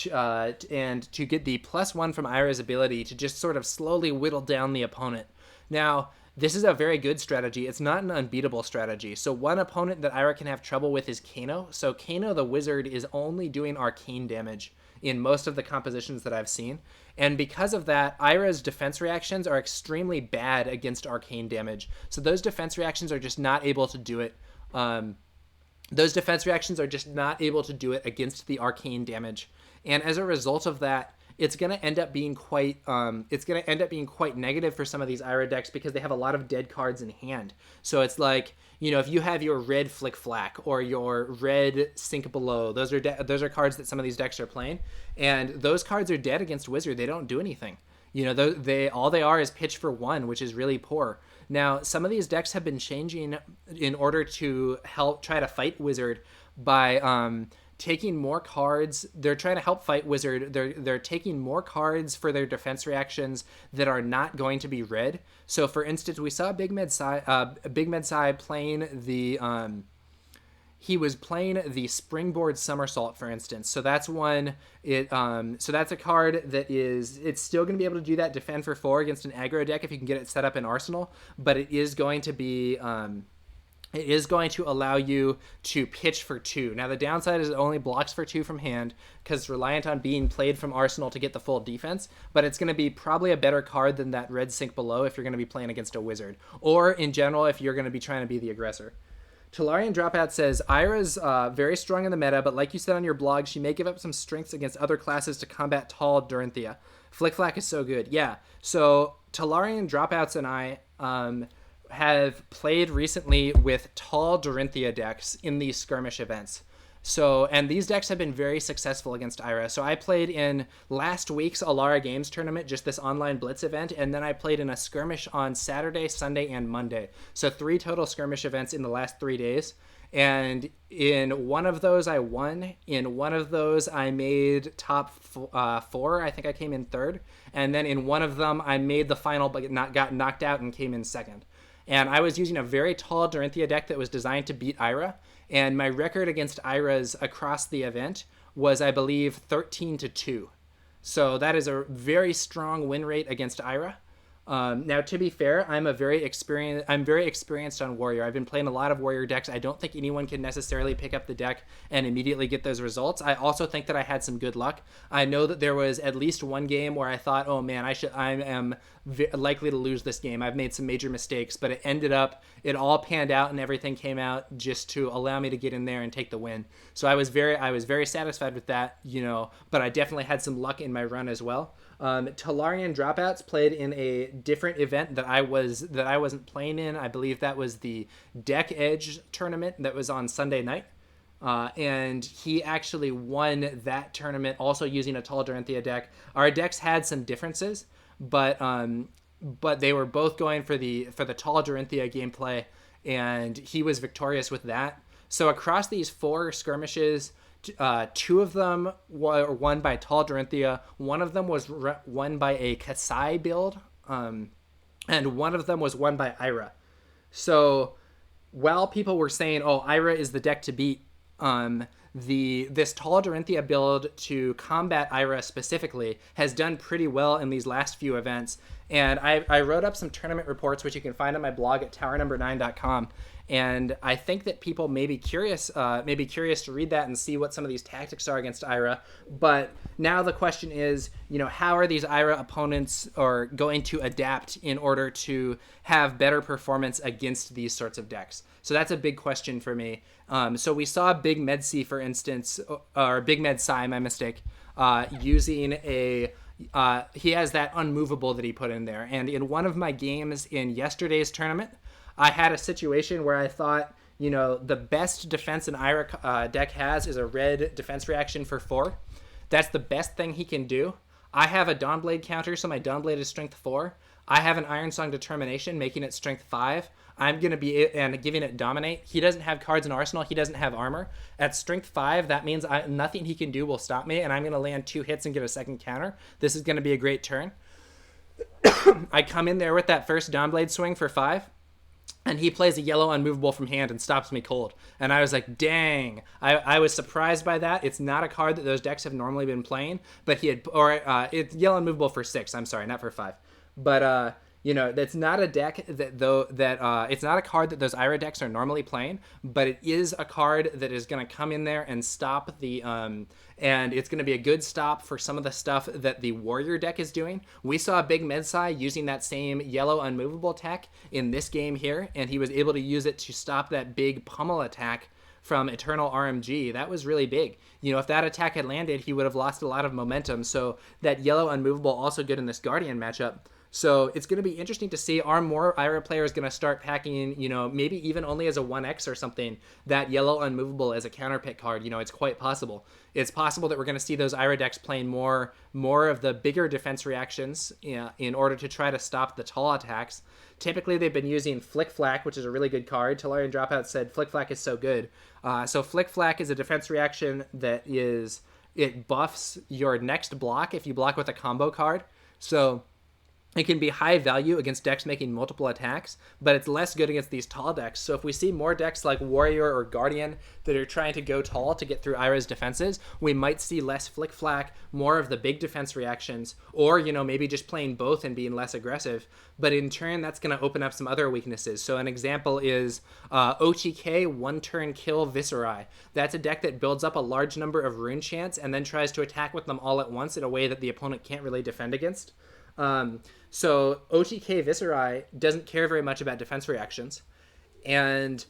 and to get the +1 from Ira's ability to just sort of slowly whittle down the opponent. Now, this is a very good strategy. It's not an unbeatable strategy. So one opponent that Ira can have trouble with is Kano. So Kano the Wizard is only doing arcane damage in most of the compositions that I've seen. And because of that, Ira's defense reactions are extremely bad against arcane damage. So those defense reactions are just not able to do it. Those defense reactions are just not able to do it against the arcane damage. And as a result of that, it's going to end up being quite negative for some of these Ira decks, because they have a lot of dead cards in hand. So it's like, if you have your red Flick Flack or your red Sink Below, those are cards that some of these decks are playing, and those cards are dead against Wizard. They don't do anything. All they are is pitch for 1, which is really poor. Now, some of these decks have been changing in order to help try to fight Wizard by taking more cards. They're trying to help fight Wizard. They're taking more cards for their defense reactions that are not going to be red. So for instance, we saw Big Medsai playing the he was playing the Springboard Somersault, for instance. So that's one. So that's a card that it's still going to be able to do that defend for 4 against an aggro deck if you can get it set up in Arsenal, but it is going to be it is going to allow you to pitch for 2. Now, the downside is it only blocks for 2 from hand, because it's reliant on being played from Arsenal to get the full defense, but it's going to be probably a better card than that red Sink Below if you're going to be playing against a Wizard, or in general if you're going to be trying to be the aggressor. Talarian Dropout says, Ira's very strong in the meta, but like you said on your blog, she may give up some strengths against other classes to combat tall Dorinthea. Flick Flack is so good. Yeah, so Talarian Dropouts and I have played recently with tall Dorinthea decks in these skirmish events. So, and these decks have been very successful against Ira. So I played in last week's Alara Games tournament, just this online Blitz event, and then I played in a skirmish on Saturday, Sunday, and Monday. So 3 total skirmish events in the last 3 days. And in one of those, I won. In one of those, I made top 4. I think I came in 3rd. And then in one of them, I made the final, but got knocked out and came in 2nd. And I was using a very tall Dorinthea deck that was designed to beat Ira. And my record against Ira's across the event was, I believe, 13-2. So that is a very strong win rate against Ira. Now, to be fair, I'm very experienced on Warrior. I've been playing a lot of Warrior decks. I don't think anyone can necessarily pick up the deck and immediately get those results. I also think that I had some good luck. I know that there was at least one game where I thought, oh man, I am likely to lose this game. I've made some major mistakes, but it all panned out and everything came out just to allow me to get in there and take the win. So I was very satisfied with that, but I definitely had some luck in my run as well. Talarian Dropouts played in a different event that I wasn't playing in. I believe that was the Deck Edge tournament that was on Sunday night. And he actually won that tournament also using a tall Dorinthea deck. Our decks had some differences, but they were both going for the tall Dorinthea gameplay, and he was victorious with that. So across these 4 skirmishes, 2 of them were won by tall Dorinthea. One of them was won by a Kassai build, and one of them was won by Ira. So while people were saying, "Oh, Ira is the deck to beat," this tall Dorinthea build to combat Ira specifically has done pretty well in these last few events. And I wrote up some tournament reports, which you can find on my blog at towernumber9.com. And I think that people may be curious to read that and see what some of these tactics are against Ira. But now the question is, how are these Ira opponents going to adapt in order to have better performance against these sorts of decks? So that's a big question for me. So we saw Big Medsai, for instance, or Big Medsai, my mistake, using he has that unmovable that he put in there. And in one of my games in yesterday's tournament, I had a situation where I thought, the best defense an Ira deck has is a red defense reaction for 4. That's the best thing he can do. I have a Dawnblade counter, so my Dawnblade is strength 4. I have an Iron Song Determination, making it strength 5. I'm going to be and giving it Dominate. He doesn't have cards in Arsenal. He doesn't have armor. At strength 5, that means nothing he can do will stop me, and I'm going to land 2 hits and get a second counter. This is going to be a great turn. I come in there with that first Dawnblade swing for 5. And he plays a yellow unmovable from hand and stops me cold. And I was like, dang. I was surprised by that. It's not a card that those decks have normally been playing. But it's yellow unmovable for 6. I'm sorry, not for 5. But, that's not a deck it's not a card that those Ira decks are normally playing. But it is a card that is going to come in there and stop and it's going to be a good stop for some of the stuff that the Warrior deck is doing. We saw Big Medsai using that same yellow unmovable tech in this game here, and he was able to use it to stop that big pummel attack from Eternal RMG. That was really big. If that attack had landed, he would have lost a lot of momentum. So that yellow unmovable also good in this Guardian matchup. So it's going to be interesting to see, are more Ira players going to start packing, maybe even only as a 1X or something, that yellow unmovable as a counterpick card. It's quite possible. It's possible that we're going to see those Ira decks playing more of the bigger defense reactions in order to try to stop the tall attacks. Typically, they've been using Flick Flack, which is a really good card. Talarian Dropout said Flick Flack is so good. So Flick Flack is a defense reaction it buffs your next block if you block with a combo card. So it can be high value against decks making multiple attacks, but it's less good against these tall decks. So if we see more decks like Warrior or Guardian that are trying to go tall to get through Ira's defenses, we might see less Flick Flack, more of the big defense reactions, or, maybe just playing both and being less aggressive. But in turn, that's going to open up some other weaknesses. So an example is OTK one-turn kill Viserai. That's a deck that builds up a large number of rune chants and then tries to attack with them all at once in a way that the opponent can't really defend against. So OTK Viserai doesn't care very much about defense reactions, and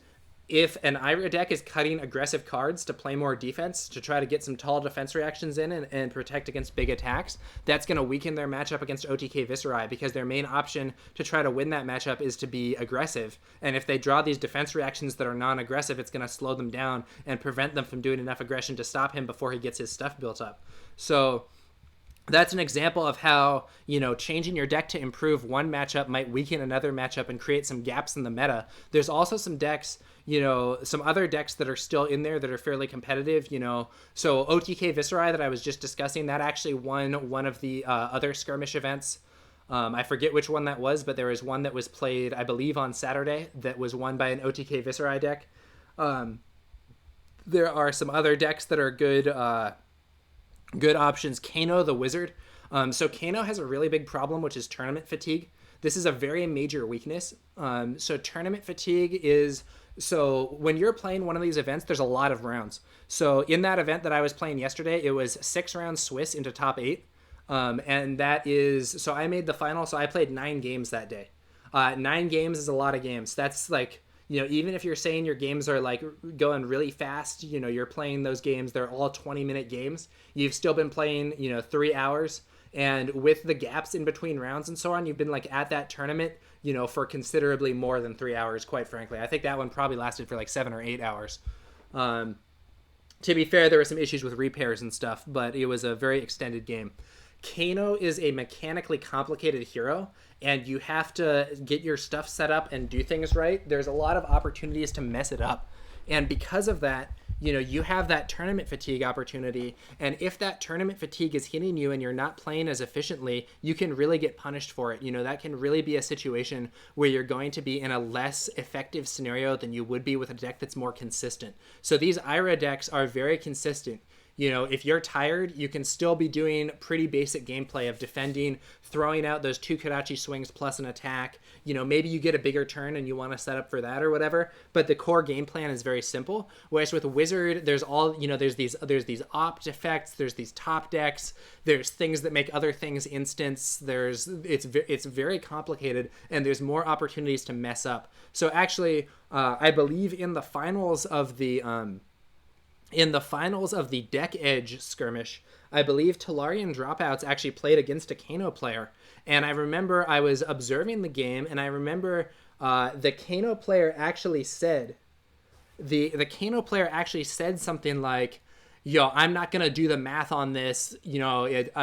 if an Ira deck is cutting aggressive cards to play more defense, to try to get some tall defense reactions in and protect against big attacks, that's going to weaken their matchup against OTK Viserai, because their main option to try to win that matchup is to be aggressive. And if they draw these defense reactions that are non-aggressive, it's going to slow them down and prevent them from doing enough aggression to stop him before he gets his stuff built up. So that's an example of how, changing your deck to improve one matchup might weaken another matchup and create some gaps in the meta. There's also some decks, some other decks that are still in there that are fairly competitive, So OTK Viserai that I was just discussing, that actually won one of the other skirmish events. I forget which one that was, but there was one that was played, I believe, on Saturday that was won by an OTK Viserai deck. There are some other decks that are good options. Kano the Wizard. So Kano has a really big problem, which is tournament fatigue. This is a very major weakness. So tournament fatigue is... So when you're playing one of these events, there's a lot of rounds. So in that event that I was playing yesterday, it was 6 rounds Swiss into top 8. And that is... So I made the final, so I played 9 games that day. 9 games is a lot of games. That's like... even if you're saying your games are like going really fast, you're playing those games, they're all 20-minute games. You've still been playing, 3 hours. And with the gaps in between rounds and so on, you've been like at that tournament, for considerably more than 3 hours, quite frankly. I think that one probably lasted for like 7 or 8 hours. To be fair, there were some issues with repairs and stuff, but it was a very extended game. Kano is a mechanically complicated hero, and you have to get your stuff set up and do things right. There's a lot of opportunities to mess it up. And because of that, you have that tournament fatigue opportunity. And if that tournament fatigue is hitting you and you're not playing as efficiently, you can really get punished for it. That can really be a situation where you're going to be in a less effective scenario than you would be with a deck that's more consistent. So these Ira decks are very consistent. If you're tired, you can still be doing pretty basic gameplay of defending, throwing out those 2 Kadachi swings plus an attack. Maybe you get a bigger turn and you want to set up for that or whatever, but the core game plan is very simple. Whereas with Wizard, there's all, there's these opt effects, there's these top decks, there's things that make other things instants, it's very complicated, and there's more opportunities to mess up. So actually, I believe in the finals of the Deck Edge skirmish, I believe Talarian Dropouts actually played against a Kano player. And I remember I was observing the game, and I remember the Kano player actually said, the Kano player actually said something like, I'm not going to do the math on this. It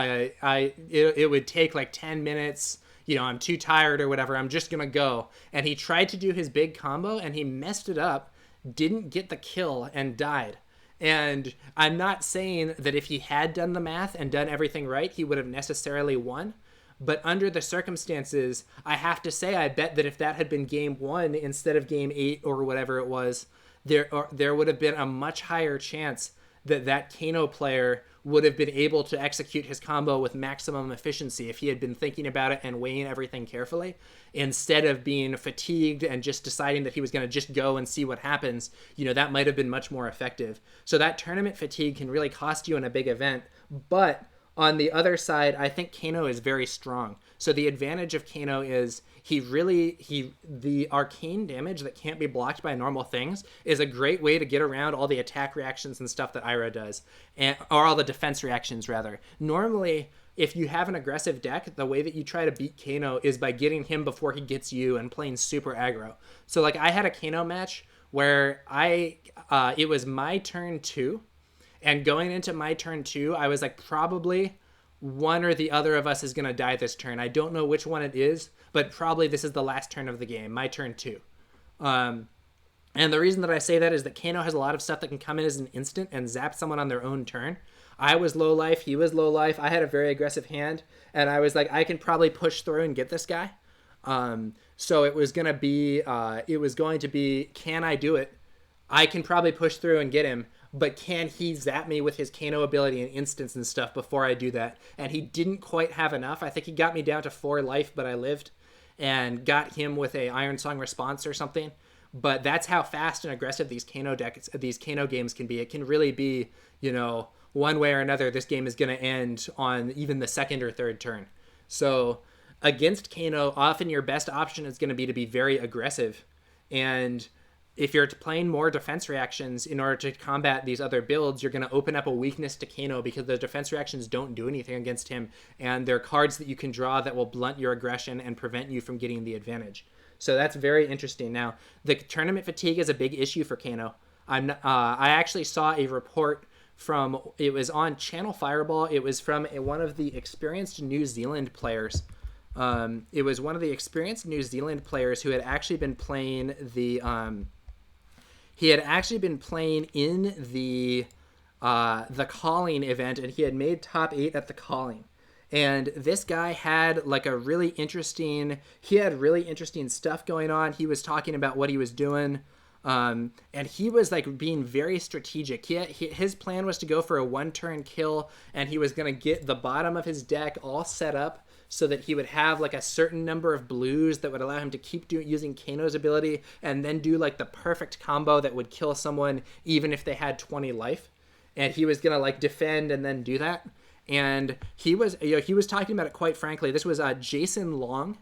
would take like 10 minutes. I'm too tired or whatever. I'm just going to go. And he tried to do his big combo, and he messed it up, didn't get the kill, and died. And I'm not saying that if he had done the math and done everything right, he would have necessarily won. But under the circumstances, I have to say, I bet that if that had been game 1 instead of game 8 or whatever it was, there would have been a much higher chance that Kano player would have been able to execute his combo with maximum efficiency if he had been thinking about it and weighing everything carefully, instead of being fatigued and just deciding that he was going to just go and see what happens. That might have been much more effective. So that tournament fatigue can really cost you in a big event. But on the other side, I think Kano is very strong. So the advantage of Kano is the arcane damage that can't be blocked by normal things is a great way to get around all the attack reactions and stuff that Ira does, or all the defense reactions rather. Normally, if you have an aggressive deck, the way that you try to beat Kano is by getting him before he gets you and playing super aggro. So like I had a Kano match where it was my turn 2, and going into my turn 2, I was like, probably one or the other of us is going to die this turn. I don't know which one it is, but probably this is the last turn of the game, my turn 2. And the reason that I say that is that Kano has a lot of stuff that can come in as an instant and zap someone on their own turn. I was low life, he was low life, I had a very aggressive hand, and I was like, I can probably push through and get this guy. So it was going to be, can I do it? I can probably push through and get him, but can he zap me with his Kano ability and instants and stuff before I do that? And he didn't quite have enough. I think he got me down to 4 life, but I lived, and got him with a Iron Song response or something. But that's how fast and aggressive these Kano games can be. It can really be, one way or another, this game is going to end on even the second or third turn. So against Kano, often your best option is going to be very aggressive. And if you're playing more defense reactions in order to combat these other builds, you're going to open up a weakness to Kano because the defense reactions don't do anything against him, and they're cards that you can draw that will blunt your aggression and prevent you from getting the advantage. So that's very interesting. Now, the tournament fatigue is a big issue for Kano. I actually saw a report from, it was on Channel Fireball. It was from one of the experienced New Zealand players. It was one of the experienced New Zealand players who had actually been playing the he had actually been playing in the calling event, and he had made top 8 at the calling. And this guy had like a really interesting, he had really interesting stuff going on. He was talking about what he was doing. And he was like being very strategic. His plan was to go for a 1-turn kill, and he was going to get the bottom of his deck all set up so that he would have like a certain number of blues that would allow him to keep using Kano's ability, and then do like the perfect combo that would kill someone even if they had 20 life. And he was going to like defend and then do that. And he was talking about it quite frankly. This was Jason Long.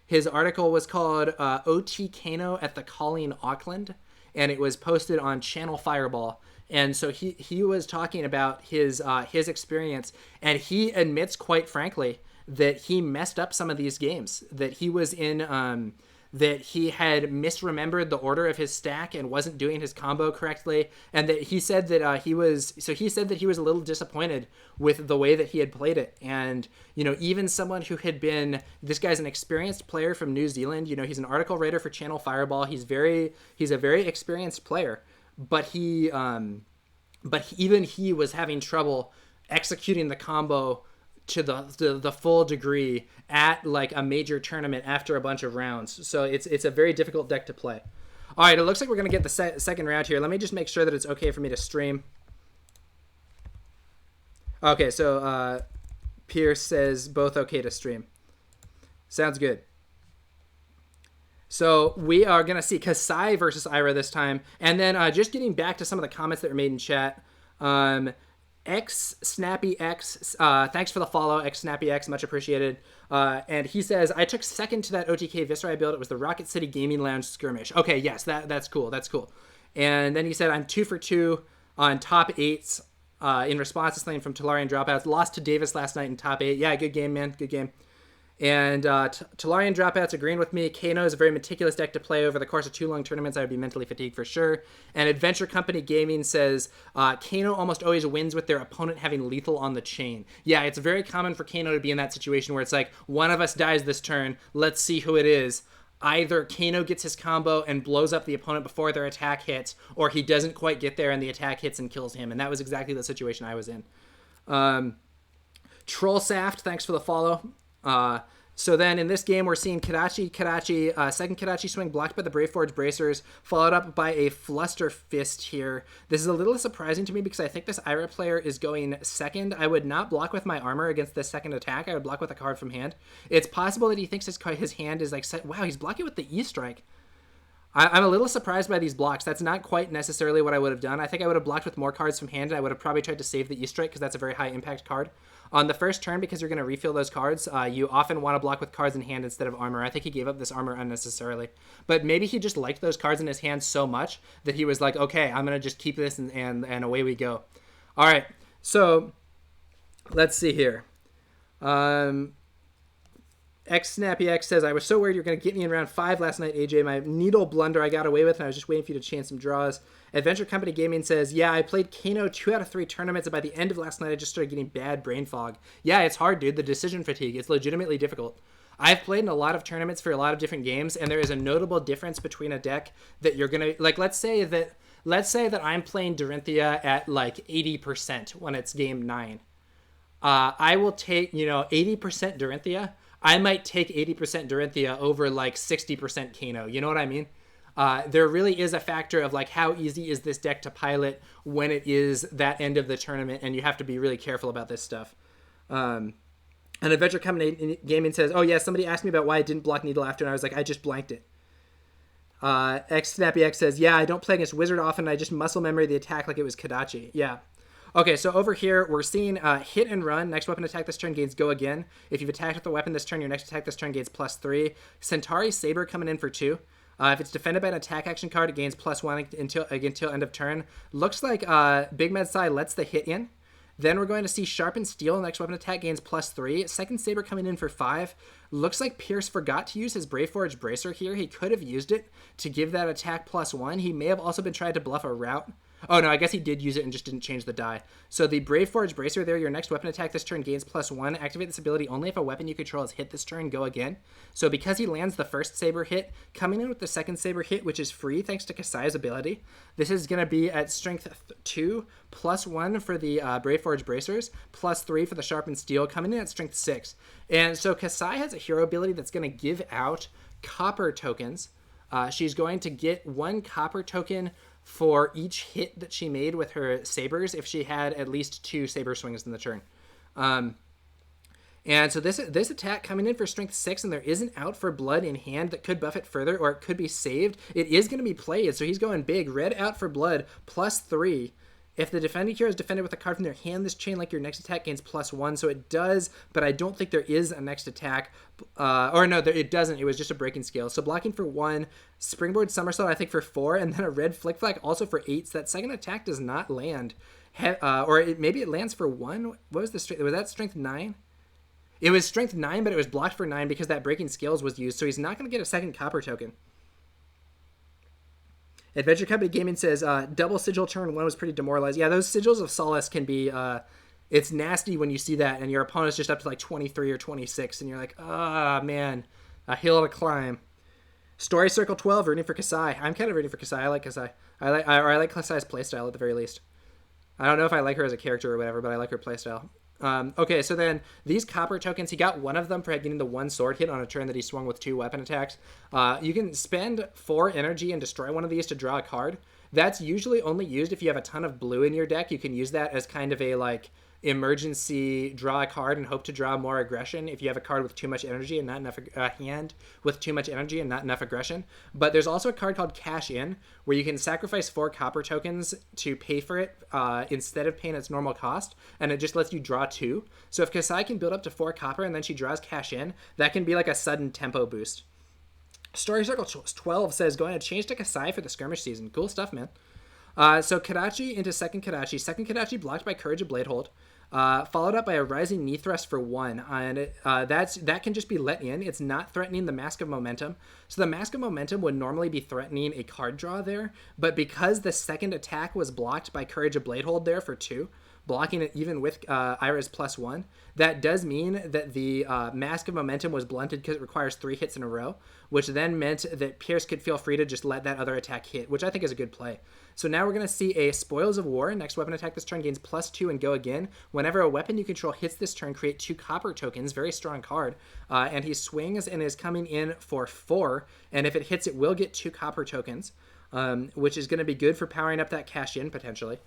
His article was called OT Kano at the Calling Auckland, and it was posted on Channel Fireball. And so he was talking about his experience, and he admits quite frankly that he messed up some of these games, that he was in that he had misremembered the order of his stack and wasn't doing his combo correctly, and that he said that he was a little disappointed with the way that he had played it. And even someone who had been, this guy's an experienced player from New Zealand, he's an article writer for Channel Fireball, he's a very experienced player, but even he was having trouble executing the combo to the full degree at like a major tournament after a bunch of rounds. So it's a very difficult deck to play. All right, it looks like we're going to get the second round here. Let me just make sure that it's okay for me to stream. Okay, so Pierce says both okay to stream. Sounds good. So we are going to see Kassai versus Ira this time. And then just getting back to some of the comments that were made in chat. X Snappy X, thanks for the follow, X Snappy X, much appreciated. And he says, I took second to that OTK Viscera build. It was the Rocket City Gaming Lounge skirmish. Okay, yes, that's cool. That's cool. And then he said, I'm 2 for 2 on top 8s in response to something from Talarian Dropouts. Lost to Davis last night in top 8. Yeah, good game, man. Good game. And Talarian Dropouts agreeing with me. Kano is a very meticulous deck to play. Over the course of 2 long tournaments, I would be mentally fatigued for sure. And Adventure Company Gaming says, Kano almost always wins with their opponent having lethal on the chain. Yeah, it's very common for Kano to be in that situation where it's like, one of us dies this turn, let's see who it is. Either Kano gets his combo and blows up the opponent before their attack hits, or he doesn't quite get there and the attack hits and kills him. And that was exactly the situation I was in. Troll Saft, thanks for the follow. So then in this game, we're seeing second Kadachi swing blocked by the Brave Forge Bracers, followed up by a Fluster Fist here. This is a little surprising to me because I think this Ira player is going second. I would not block with my armor against the second attack. I would block with a card from hand. It's possible that he thinks his hand is like set. Wow, he's blocking with the E-Strike. I'm a little surprised by these blocks. That's not quite necessarily what I would have done. I think I would have blocked with more cards from hand, and I would have probably tried to save the E-Strike because that's a very high impact card. On the first turn, because you're going to refill those cards, you often want to block with cards in hand instead of armor. I think he gave up this armor unnecessarily. But maybe he just liked those cards in his hand so much that he was like, okay, I'm going to just keep this, and away we go. All right, so let's see here. XSnappyX says, I was so worried you're going to get me in round 5 last night, AJ. My needle blunder I got away with, and I was just waiting for you to chance some draws. Adventure Company Gaming says, yeah, I played Kano 2 out of 3 tournaments, and by the end of last night, I just started getting bad brain fog. Yeah, it's hard, dude. The decision fatigue. It's legitimately difficult. I've played in a lot of tournaments for a lot of different games, and there is a notable difference between a deck that you're going to... Like, let's say that I'm playing Dorinthea at, like, 80% when it's game 9. I will take, 80% Dorinthea. I might take 80% Dorinthea over, like, 60% Kano. You know what I mean? There really is a factor of like how easy is this deck to pilot when it is that end of the tournament, and you have to be really careful about this stuff. And Adventure Company Gaming says, oh yeah, somebody asked me about why I didn't block Needle After, and I was like, I just blanked it. XSnappyX says, yeah, I don't play against Wizard often, I just muscle memory the attack like it was Kadachi. Yeah. Okay, so over here, we're seeing hit and run. Next weapon attack this turn gains go again. If you've attacked with the weapon this turn, your next attack this turn gains +3. Centauri Saber coming in for 2. If it's defended by an attack action card, it gains +1 until end of turn. Looks like Big Med Sai lets the hit in. Then we're going to see Sharpened Steel. Next weapon attack gains +3. Second Saber coming in for 5. Looks like Pierce forgot to use his Braveforge Bracer here. He could have used it to give that attack +1. He may have also been trying to bluff a route. Oh, no, I guess he did use it and just didn't change the die. So the Braveforge Bracer there, your next weapon attack this turn gains +1. Activate this ability only if a weapon you control is hit this turn. Go again. So because he lands the first Saber hit, coming in with the second Saber hit, which is free thanks to Kassai's ability, this is going to be at strength 2, +1 for the Braveforge Bracers, +3 for the Sharpened Steel, coming in at strength 6. And so Kassai has a hero ability that's going to give out copper tokens. She's going to get 1 copper token for each hit that she made with her sabers if she had at least 2 saber swings in the turn. And so this attack coming in for strength 6, and there is an out for blood in hand that could buff it further, or it could be saved. It is going to be played, so he's going big. Red out for blood, +3. If the defending hero is defended with a card from their hand, this chain like your next attack gains +1. So it does, but I don't think there is a next attack. It doesn't. It was just a breaking scale. So blocking for 1, springboard somersault I think for 4, and then a red flick flag also for 8. So that second attack does not land. Maybe it lands for 1. What was the strength? Was that strength 9? It was strength 9, but it was blocked for 9 because that breaking scales was used. So he's not going to get a second copper token. Adventure Company Gaming says, double sigil turn 1 was pretty demoralized. Yeah, those sigils of solace can be, it's nasty when you see that and your opponent's just up to like 23 or 26 and you're like, man, a hill to climb. Story Circle 12, rooting for Kassai. I'm kind of rooting for Kassai. I like Kassai. I like Kassai's playstyle at the very least. I don't know if I like her as a character or whatever, but I like her playstyle. Okay, so then these copper tokens, he got 1 of them for getting the 1 sword hit on a turn that he swung with 2 weapon attacks. You can spend 4 energy and destroy one of these to draw a card. That's usually only used if you have a ton of blue in your deck. You can use that as kind of a emergency draw a card and hope to draw more aggression if you have a card with too much energy and not enough hand with too much energy and not enough aggression. But there's also a card called Cash In where you can sacrifice 4 copper tokens to pay for it instead of paying its normal cost, and it just lets you draw 2. So if Kassai can build up to 4 copper and then she draws Cash In, that can be like a sudden tempo boost. Story Circle 12 says going to change to Kassai for the skirmish season. Cool stuff, man. So Kadachi into second Kadachi. Second Kadachi blocked by Courage of Bladehold. Followed up by a Rising Knee Thrust for 1. And that can just be let in. It's not threatening the Mask of Momentum. So the Mask of Momentum would normally be threatening a card draw there. But because the second attack was blocked by Courage of Bladehold there for 2, blocking it even with Ira's +1, that does mean that the Mask of Momentum was blunted because it requires 3 hits in a row, which then meant that Pierce could feel free to just let that other attack hit, which I think is a good play. So now we're going to see a Spoils of War. Next weapon attack this turn gains +2 and go again. Whenever a weapon you control hits this turn, create 2 copper tokens. Very strong card. And he swings and is coming in for 4. And if it hits, it will get 2 copper tokens, which is going to be good for powering up that Cash In potentially.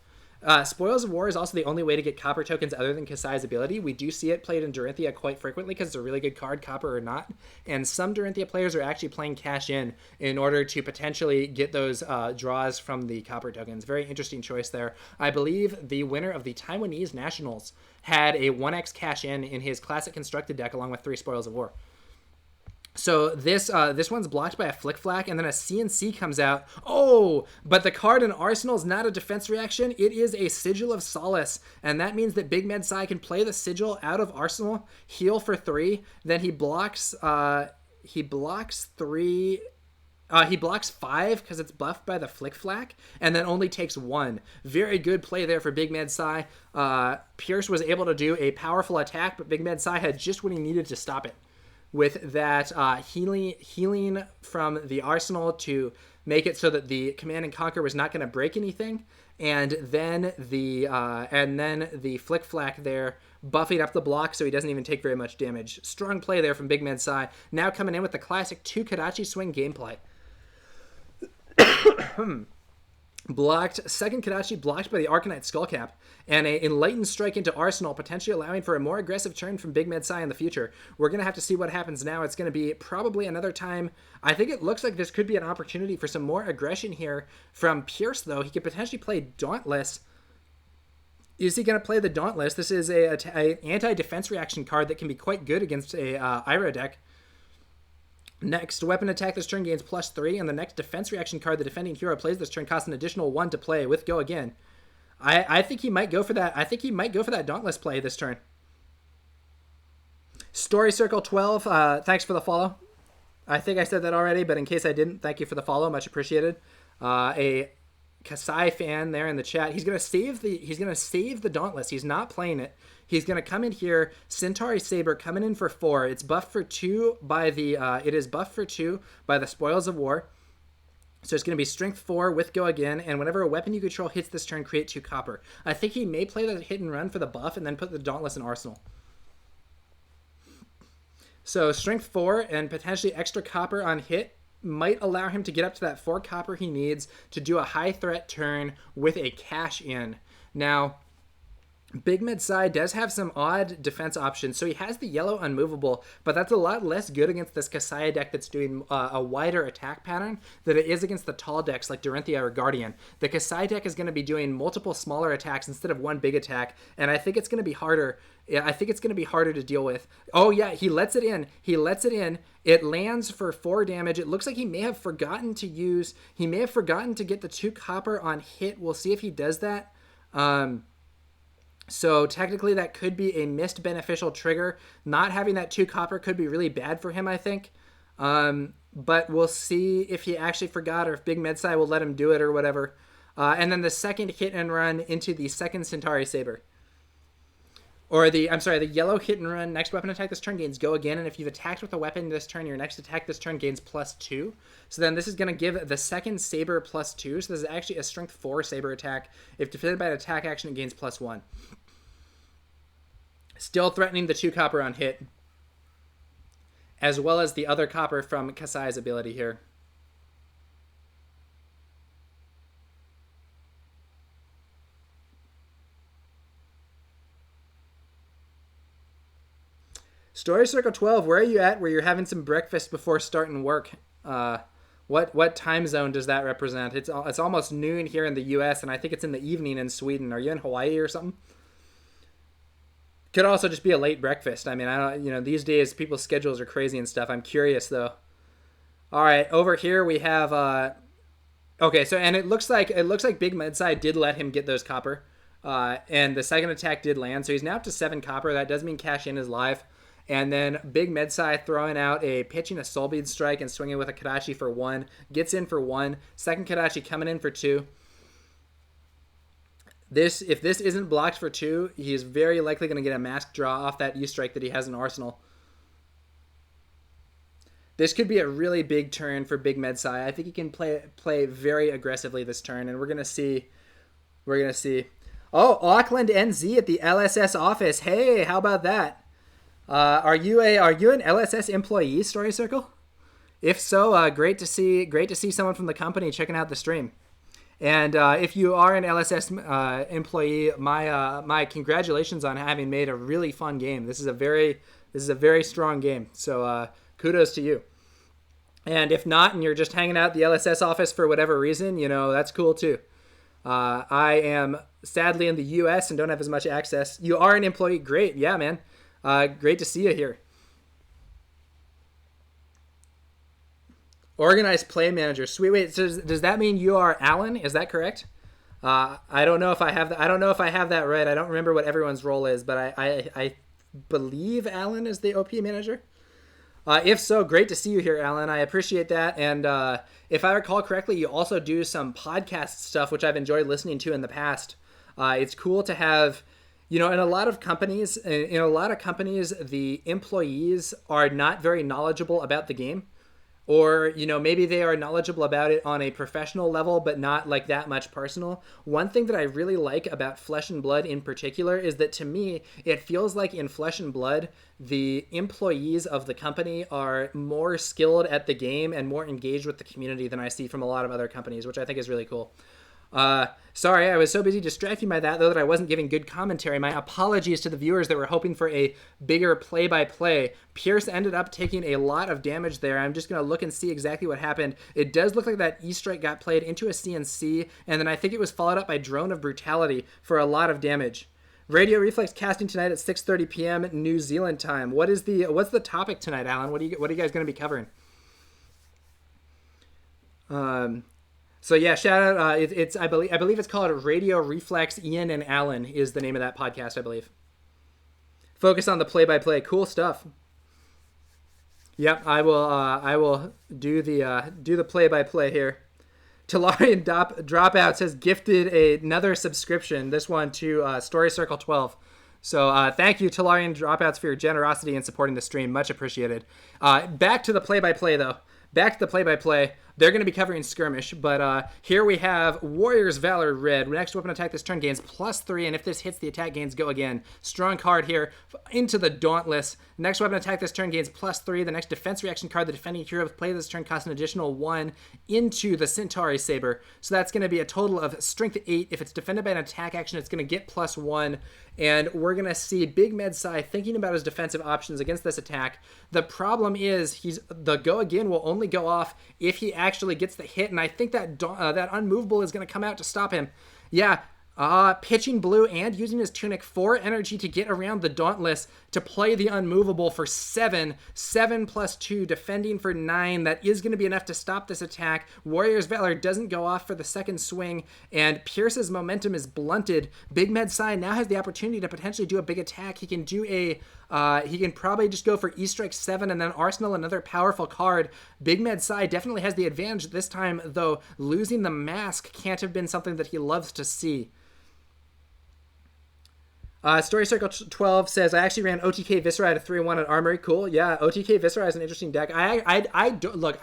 Spoils of War is also the only way to get copper tokens other than Kassai's ability. We do see it played in Dorinthea quite frequently because it's a really good card, copper or not. And some Dorinthea players are actually playing Cash in order to potentially get those draws from the copper tokens. Very interesting choice there. I believe the winner of the Taiwanese Nationals had a 1x Cash in his classic constructed deck along with 3 Spoils of War. So this one's blocked by a Flick Flack, and then a CNC comes out. Oh, but the card in Arsenal is not a defense reaction. It is a Sigil of Solace, and that means that Big Med Sai can play the Sigil out of Arsenal, heal for 3, then he blocks 3. He blocks 5 because it's buffed by the Flick Flack, and then only takes 1. Very good play there for Big Med Sai. Pierce was able to do a powerful attack, but Big Med Sai had just what he needed to stop it, with that healing from the Arsenal to make it so that the Command and Conquer was not going to break anything, and then the Flick Flack there buffing up the block so he doesn't even take very much damage. Strong play there from Big Med Sai. Now coming in with the classic 2 Kadachi swing gameplay. Blocked, second Kadachi blocked by the Arcanite Skullcap, and an Enlightened Strike into Arsenal, potentially allowing for a more aggressive turn from Big Med Sai in the future. We're going to have to see what happens now. It's going to be probably another time. I think it looks like this could be an opportunity for some more aggression here from Pierce, though. He could potentially play Dauntless. Is he going to play the Dauntless? This is an anti-defense reaction card that can be quite good against a Ira deck. Next weapon attack this turn gains +3, and the next defense reaction card the defending hero plays this turn costs an additional 1 to play with go again. I think he might go for that. I think he might go for that Dauntless play this turn. Story Circle 12, thanks for the follow. I think I said that already, but in case I didn't, thank you for the follow, much appreciated. A Kassai fan there in the chat. He's gonna save the Dauntless. He's not playing it. He's gonna come in here. Centauri Saber coming in for 4. It's buffed for 2 by the. It is buffed for 2 by the Spoils of War. So it's going to be Strength 4 with Go Again, and whenever a weapon you control hits this turn, create 2 copper. I think he may play the hit and run for the buff and then put the Dauntless in Arsenal. So Strength 4 and potentially extra copper on hit might allow him to get up to that 4 copper he needs to do a high threat turn with a cash in. Now, Big Med Sai does have some odd defense options, so he has the yellow unmovable, but that's a lot less good against this Kassai deck that's doing a wider attack pattern than it is against the tall decks like Dorinthea or Guardian. The Kassai deck is going to be doing multiple smaller attacks instead of one big attack, and I think it's going to be harder. I think it's going to be harder to deal with. Oh yeah, he lets it in. It lands for 4 damage. It looks like he may have forgotten to get the 2 copper on hit. We'll see if he does that. So technically that could be a missed beneficial trigger. Not having that 2 copper could be really bad for him, I think. But we'll see if he actually forgot or if Big Med Sai will let him do it or whatever. And then the second hit and run into the second Centauri Saber. Or the yellow hit and run. Next weapon attack this turn gains Go Again. And if you've attacked with a weapon this turn, your next attack this turn gains +2. So then this is going to give the second Saber +2. So this is actually a Strength 4 Saber attack. If defeated by an attack action, it gains +1. Still threatening the 2 copper on hit. As well as the other copper from Kassai's ability here. Story Circle 12, where are you at where you're having some breakfast before starting work? What time zone does that represent? It's almost noon here in the US, and I think it's in the evening in Sweden. Are you in Hawaii or something? Could also just be a late breakfast. I mean, I don't, these days people's schedules are crazy and stuff. I'm curious though. All right, over here we have okay, so and it looks like Big Med Sai did let him get those copper. And the second attack did land, so he's now up to 7 copper. That does mean cash in is live. And then Big Med Sai throwing out pitching a Soulbead Strike and swinging with a Kadachi for 1. Gets in for 1. Second Kadachi coming in for 2. If this isn't blocked for 2, he is very likely going to get a mask draw off that E-Strike that he has in Arsenal. This could be a really big turn for Big Med Sai. I think he can play very aggressively this turn, and we're going to see. Oh, Auckland NZ at the LSS office. Hey, how about that? Are you an LSS employee, Story Circle? If so, great to see someone from the company checking out the stream. And if you are an LSS employee, my congratulations on having made a really fun game. This is a very strong game. So kudos to you. And if not, and you're just hanging out at the LSS office for whatever reason, that's cool too. I am sadly in the US and don't have as much access. You are an employee. Great. Yeah, man. Great to see you here. Organized play manager. Sweet. Wait, so does that mean you are Alan? Is that correct? I don't know if I have that. I don't know if I have that right. I don't remember what everyone's role is, but I believe Alan is the OP manager. If so, great to see you here, Alan. I appreciate that. And if I recall correctly, you also do some podcast stuff, which I've enjoyed listening to in the past. It's cool to have. In a lot of companies, the employees are not very knowledgeable about the game. Or, maybe they are knowledgeable about it on a professional level, but not like that much personal. One thing that I really like about Flesh and Blood in particular is that to me, it feels like in Flesh and Blood, the employees of the company are more skilled at the game and more engaged with the community than I see from a lot of other companies, which I think is really cool. Sorry, I was so busy distracting by that, though, that I wasn't giving good commentary. My apologies to the viewers that were hoping for a bigger play-by-play. Pierce ended up taking a lot of damage there. I'm just going to look and see exactly what happened. It does look like that E-Strike got played into a CNC, and then I think it was followed up by Drone of Brutality for a lot of damage. Radio Reflex casting tonight at 6:30 p.m. New Zealand time. What's the topic tonight, Alan? What are you guys going to be covering? So yeah, shout out. It's I believe it's called Radio Reflex. Ian and Alan is the name of that podcast, I believe. Focus on the play-by-play. Cool stuff. Yep, I will do the play-by-play here. Talarian Dropout says gifted another subscription. This one to Story Circle 12. So thank you, Talarian Dropouts, for your generosity in supporting the stream. Much appreciated. Back to the play-by-play, though. Back to the play-by-play. They're going to be covering Skirmish, but here we have Warrior's Valor Red. Next weapon attack this turn gains +3, and if this hits, the attack gains go again. Strong card here into the Dauntless. Next weapon attack this turn gains +3. The next defense reaction card the defending hero play this turn costs an additional 1 into the Centauri Saber. So that's going to be a total of strength 8. If it's defended by an attack action, it's going to get +1. And we're going to see Big Medsai thinking about his defensive options against this attack. The problem is the go again will only go off if he actually gets the hit, and I think that that unmovable is going to come out to stop him. Yeah, pitching blue and using his tunic for energy to get around the Dauntless to play the unmovable for 7 plus 2, defending for 9. That is going to be enough to stop this attack. Warrior's Valor doesn't go off for the second swing, and Pierce's momentum is blunted. Big Medsai now has the opportunity to potentially do a big attack. He can do he can probably just go for E-Strike 7 and then Arsenal another powerful card. Big Medsai definitely has the advantage this time, though losing the mask can't have been something that he loves to see. Story Circle 12 says, I actually ran OTK Viscera at a 3-1 at Armory. Cool. Yeah, OTK Viscera is an interesting deck. I don't like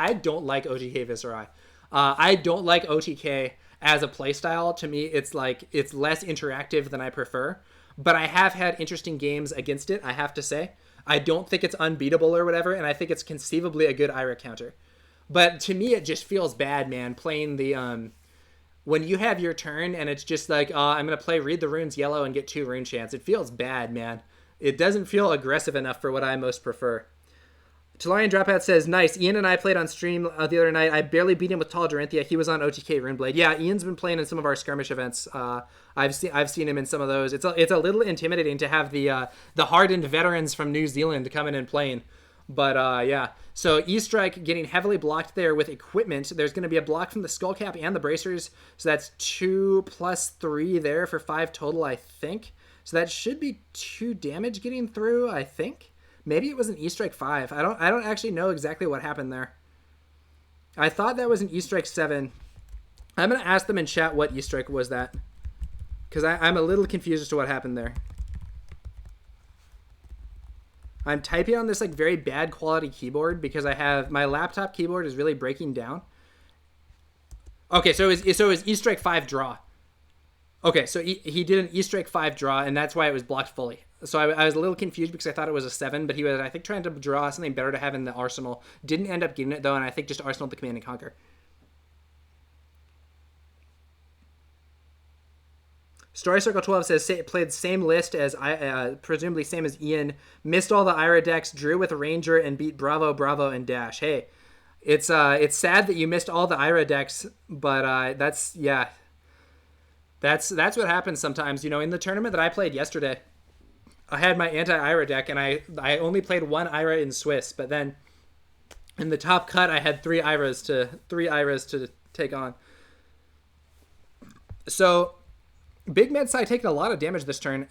OTK Viscera. I don't like OTK as a playstyle. To me, it's less interactive than I prefer. But I have had interesting games against it, I have to say. I don't think it's unbeatable or whatever, and I think it's conceivably a good Ira counter. But to me, it just feels bad, man, playing the... when you have your turn and it's just like, I'm going to play Read the Runes yellow and get 2 rune chance. It feels bad, man. It doesn't feel aggressive enough for what I most prefer. Talarian Dropout says, nice. Ian and I played on stream the other night. I barely beat him with Tall Dorinthea. He was on OTK Runeblade. Yeah, Ian's been playing in some of our skirmish events. I've seen him in some of those. It's a little intimidating to have the hardened veterans from New Zealand come in and playing. But yeah, so E-Strike getting heavily blocked there with equipment. There's going to be a block from the Skullcap and the Bracers. So that's 2 plus 3 there for 5 total, I think. So that should be 2 damage getting through, I think. Maybe it was an E-Strike 5. I don't actually know exactly what happened there. I thought that was an E-Strike 7. I'm going to ask them in chat what E-Strike was that. Because I'm a little confused as to what happened there. I'm typing on this very bad quality keyboard because my laptop keyboard is really breaking down. Okay, so it was E-Strike 5 draw. Okay, so he did an E-Strike 5 draw, and that's why it was blocked fully. So I was a little confused because I thought it was a 7, but he was, I think, trying to draw something better to have in the arsenal. Didn't end up getting it, though, and I think just arsenaled the Command and Conquer. Story Circle 12 says, played the same list as, presumably same as Ian, missed all the Ira decks, drew with Ranger, and beat Bravo, Bravo, and Dash. Hey, it's sad that you missed all the Ira decks, but that's what happens sometimes. In the tournament that I played yesterday, I had my anti-Ira deck, and I only played 1 Ira in Swiss, but then in the top cut, I had 3 Iras to take on. So Big Medsai taking a lot of damage this turn.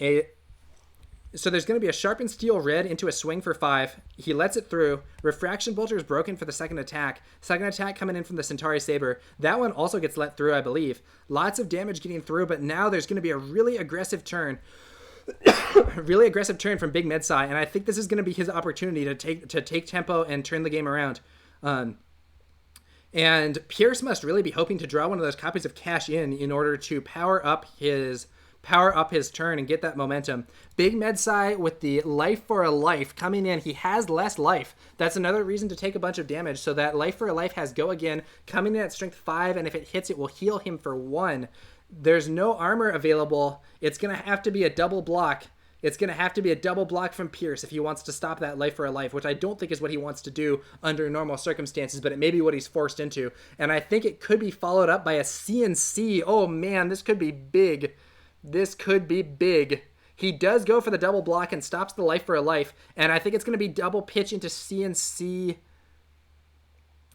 So there's going to be a Sharpened Steel Red into a swing for 5. He lets it through. Refraction Bolter is broken for the second attack. Second attack coming in from the Centauri Saber. That one also gets let through, I believe. Lots of damage getting through, but now there's going to be a really aggressive turn. Really aggressive turn from Big Medsai, and I think this is going to be his opportunity to take tempo and turn the game around. And Pierce must really be hoping to draw one of those copies of Cash in order to power up his turn and get that momentum. Big Medsai with the Life for a Life coming in. He has less life. That's another reason to take a bunch of damage. So that Life for a Life has Go Again coming in at strength 5, and if it hits, it will heal him for 1. There's no armor available. It's going to have to be a double block. It's going to have to be a double block from Pierce if he wants to stop that Life for a Life, which I don't think is what he wants to do under normal circumstances, but it may be what he's forced into. And I think it could be followed up by a CNC. Oh man, this could be big. This could be big. He does go for the double block and stops the Life for a Life, and I think it's going to be double pitch into CNC.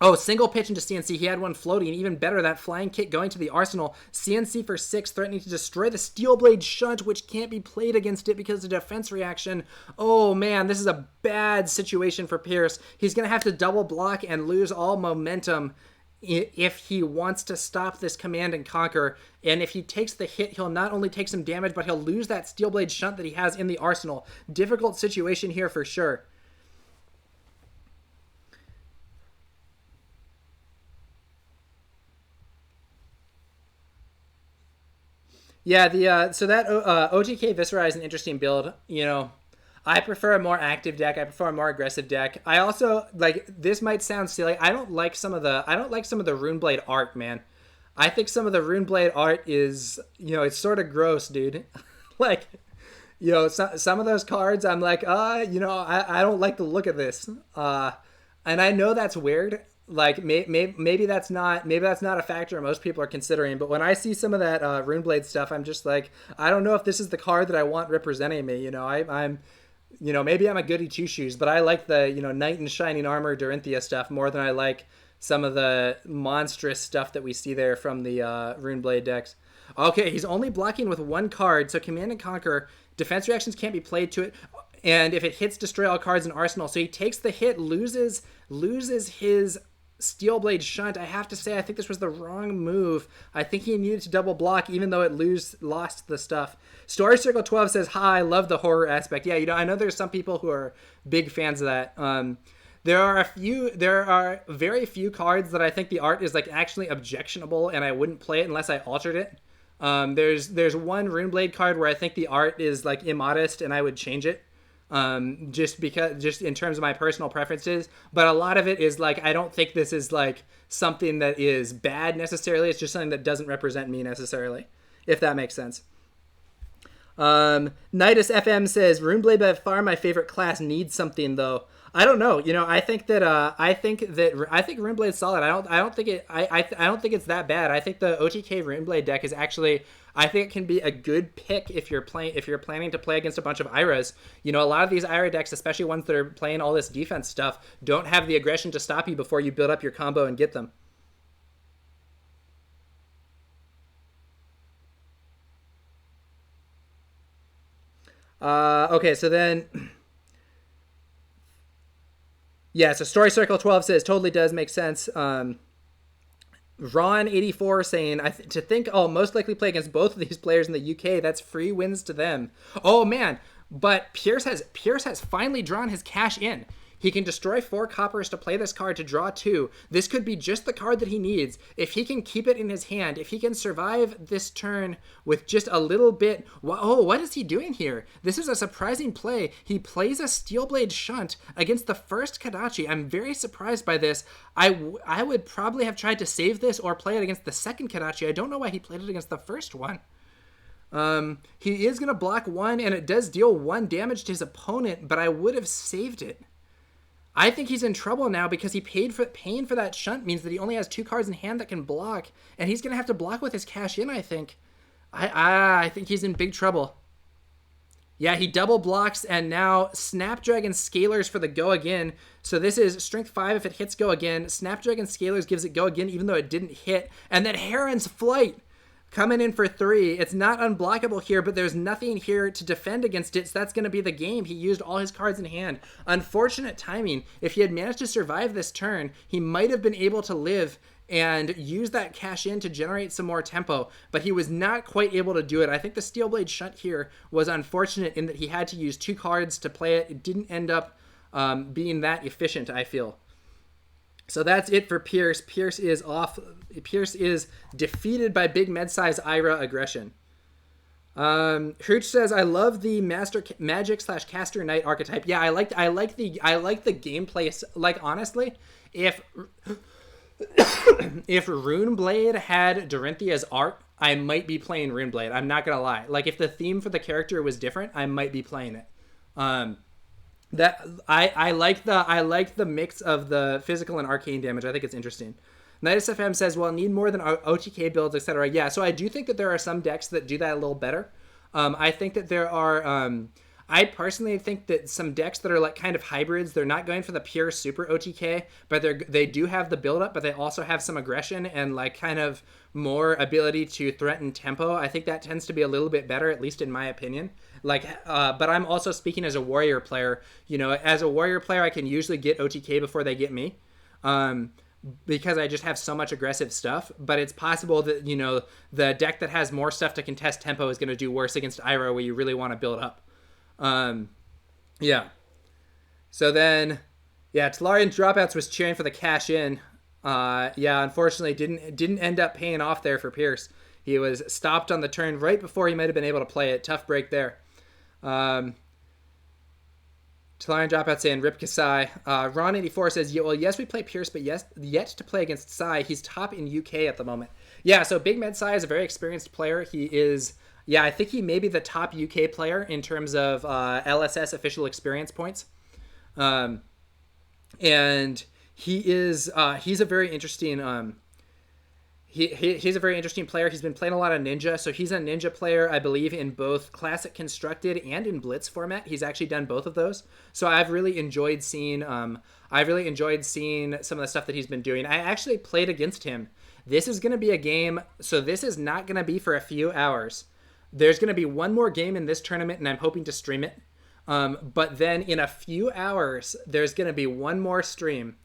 Oh, single pitch into CNC. He had one floating. Even better, that flying kick going to the arsenal. CNC for 6, threatening to destroy the Steel Blade Shunt, which can't be played against it because of defense reaction. Oh, man, this is a bad situation for Pierce. He's going to have to double block and lose all momentum if he wants to stop this Command and Conquer. And if he takes the hit, he'll not only take some damage, but he'll lose that Steel Blade Shunt that he has in the arsenal. Difficult situation here for sure. Yeah, the so that OTK Viscera is an interesting build. I prefer a more active deck. I prefer a more aggressive deck. I also like, this might sound silly. I don't like some of the Runeblade art, man. I think some of the Runeblade art is, it's sort of gross, dude. Like, some of those cards, I'm like, I don't like the look of this. And I know that's weird. Like, maybe that's not a factor most people are considering. But when I see some of that Runeblade stuff, I'm just like, I don't know if this is the card that I want representing me. I'm maybe I'm a goody two shoes, but I like the Knight in Shining Armor Dorinthea stuff more than I like some of the monstrous stuff that we see there from the Runeblade decks. Okay, he's only blocking with one card, so Command and Conquer, defense reactions can't be played to it, and if it hits, destroy all cards in Arsenal. So he takes the hit, loses his Steel Blade Shunt. I have to say, I think this was the wrong move. I think he needed to double block, even though it lost the stuff. Story Circle 12 says, "Hi, I love the horror aspect." Yeah, I know there's some people who are big fans of that. There are very few cards that I think the art is like actually objectionable, and I wouldn't play it unless I altered it. There's one Runeblade card where I think the art is like immodest, and I would change it. Just in terms of my personal preferences, but a lot of it is like, I don't think this is like something that is bad necessarily. It's just something that doesn't represent me necessarily, if that makes sense. Nidus FM says, Runeblade by far my favorite class, needs something though. I don't know. I think Runeblade's solid. I don't think it's that bad. I think the OTK Runeblade deck is actually, I think it can be a good pick if you're planning to play against a bunch of Iras. A lot of these Ira decks, especially ones that are playing all this defense stuff, don't have the aggression to stop you before you build up your combo and get them. Okay, so then, yeah, so Story Circle 12 says, totally does make sense. Ron84 saying, to think I'll most likely play against both of these players in the UK, that's free wins to them. Oh man, but Pierce has finally drawn his cash in. He can destroy 4 coppers to play this card to draw 2. This could be just the card that he needs. If he can keep it in his hand, if he can survive this turn with just a little bit... Oh, what is he doing here? This is a surprising play. He plays a Steel Blade Shunt against the first Kadachi. I'm very surprised by this. I would probably have tried to save this or play it against the second Kadachi. I don't know why he played it against the first one. He is going to block 1, and it does deal 1 damage to his opponent, but I would have saved it. I think he's in trouble now because paying for that Shunt means that he only has 2 cards in hand that can block, and he's going to have to block with his cash in, I think. I think he's in big trouble. Yeah, he double blocks, and now Snapdragon Scalers for the go again. So this is Strength 5 if it hits go again. Snapdragon Scalers gives it go again even though it didn't hit. And then Heron's Flight coming in for 3. It's not unblockable here, but there's nothing here to defend against it, so that's going to be the game. He used all his cards in hand. Unfortunate timing. If he had managed to survive this turn, he might have been able to live and use that cash in to generate some more tempo, but he was not quite able to do it. I think the Steel Blade Shunt here was unfortunate in that he had to use 2 cards to play it. It didn't end up being that efficient, I feel. So that's it for Pierce. Pierce is off. Pierce is defeated by big med-size Ira aggression. Hooch says, I love the Master Magic / Caster Knight archetype. Yeah, I like the gameplay. Like, honestly, if Runeblade had Dorinthea's art, I might be playing Runeblade. I'm not gonna lie. Like, if the theme for the character was different, I might be playing it. That I like the mix of the physical and arcane damage. I think it's interesting. Nidus FM says, well, need more than OTK builds, etc. Yeah, so I do think that there are some decks that do that a little better. I think that there are I personally think that some decks that are like kind of hybrids, they're not going for the pure super OTK, but they do have the build up, but they also have some aggression and like kind of more ability to threaten tempo. I think that tends to be a little bit better, at least in my opinion. Like, but I'm also speaking as a warrior player. You know, as a warrior player, I can usually get OTK before they get me. Because I just have so much aggressive stuff, but it's possible that, you know, the deck that has more stuff to contest tempo is going to do worse against Ira, where you really want to build up. Yeah. So then, yeah, Talarian Dropouts was cheering for the cash in. Yeah, unfortunately didn't end up paying off there for Pierce. He was stopped on the turn right before he might have been able to play it. Tough break there. Talarian Dropout saying Rip Kassai. Ron84 says, well, yes, we play Pierce, but yes, yet to play against Sai. He's top in UK at the moment. Yeah, so Big Med Sai is a very experienced player. He is, yeah, I think he may be the top UK player in terms of LSS official experience points. And he is, he's a very interesting, he's a very interesting player. He's been playing a lot of Ninja, so he's a Ninja player, I believe, in both Classic Constructed and in Blitz format. He's actually done both of those. So I've really enjoyed seeing some of the stuff that he's been doing. I actually played against him. This is going to be a game, so this is not going to be for a few hours. There's going to be one more game in this tournament, and I'm hoping to stream it. But then in a few hours, there's going to be one more stream.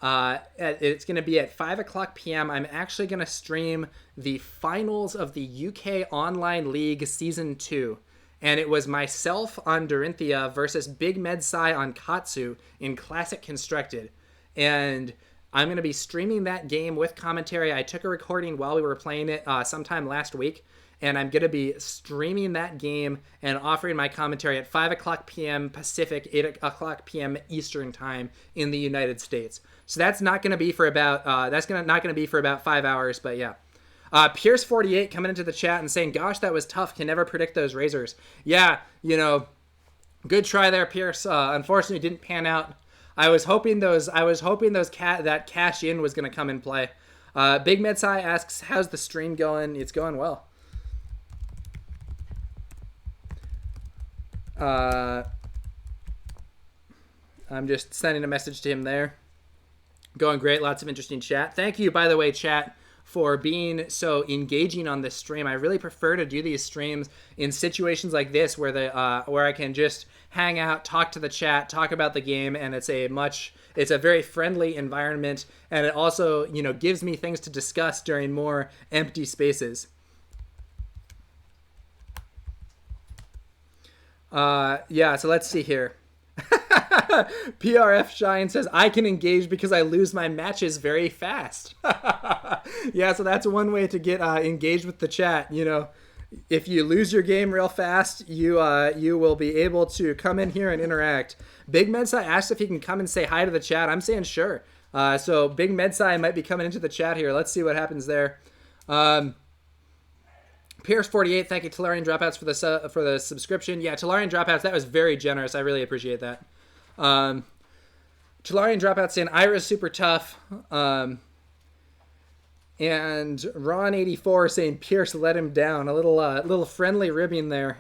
It's going to be at 5 o'clock p.m. I'm actually going to stream the finals of the UK Online League Season 2. And it was myself on Dorinthea versus Big Med Sai on Katsu in Classic Constructed. And I'm going to be streaming that game with commentary. I took a recording while we were playing it sometime last week. And I'm going to be streaming that game and offering my commentary at 5 o'clock p.m. Pacific, 8 o'clock p.m. Eastern time in the United States. So that's not going to be for about not going to be for about 5 hours, but yeah. Pierce48 coming into the chat and saying, "Gosh, that was tough. Can never predict those razors." Yeah, you know, good try there, Pierce. Unfortunately, didn't pan out. I was hoping that cash in was going to come in play. Big Medsai asks, "How's the stream going?" It's going well. I'm just sending a message to him there. Going great. Lots of interesting chat. Thank you, by the way, chat, for being so engaging on this stream. I really prefer to do these streams in situations like this where where I can just hang out, talk to the chat, talk about the game, and it's a very friendly environment, and it also, you know, gives me things to discuss during more empty spaces. Yeah, so let's see here. PRF Shine says, "I can engage because I lose my matches very fast." Yeah, so that's one way to get engaged with the chat. You know, if you lose your game real fast, you will be able to come in here and interact. Big Medsai asked if he can come and say hi to the chat. I'm saying sure. So Big Medsai might be coming into the chat here. Let's see what happens there. Pierce48, thank you, Talarian Dropouts, for the subscription. Yeah, Talarian Dropouts, that was very generous. I really appreciate that. Talarian Dropouts saying Ira's super tough. And Ron84 saying Pierce let him down. A little friendly ribbing there.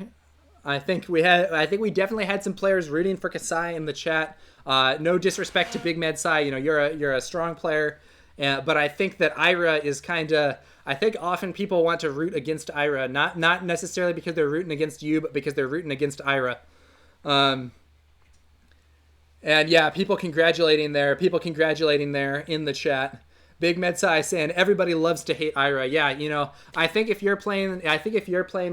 I think we definitely had some players rooting for Kassai in the chat. No disrespect to Big Med Sai, you know, you're a strong player. But I think that Ira is I think often people want to root against Ira, not necessarily because they're rooting against you, but because they're rooting against Ira. And yeah, people congratulating there in the chat. Big Medsai saying everybody loves to hate Ira. Yeah, you know, I think if you're playing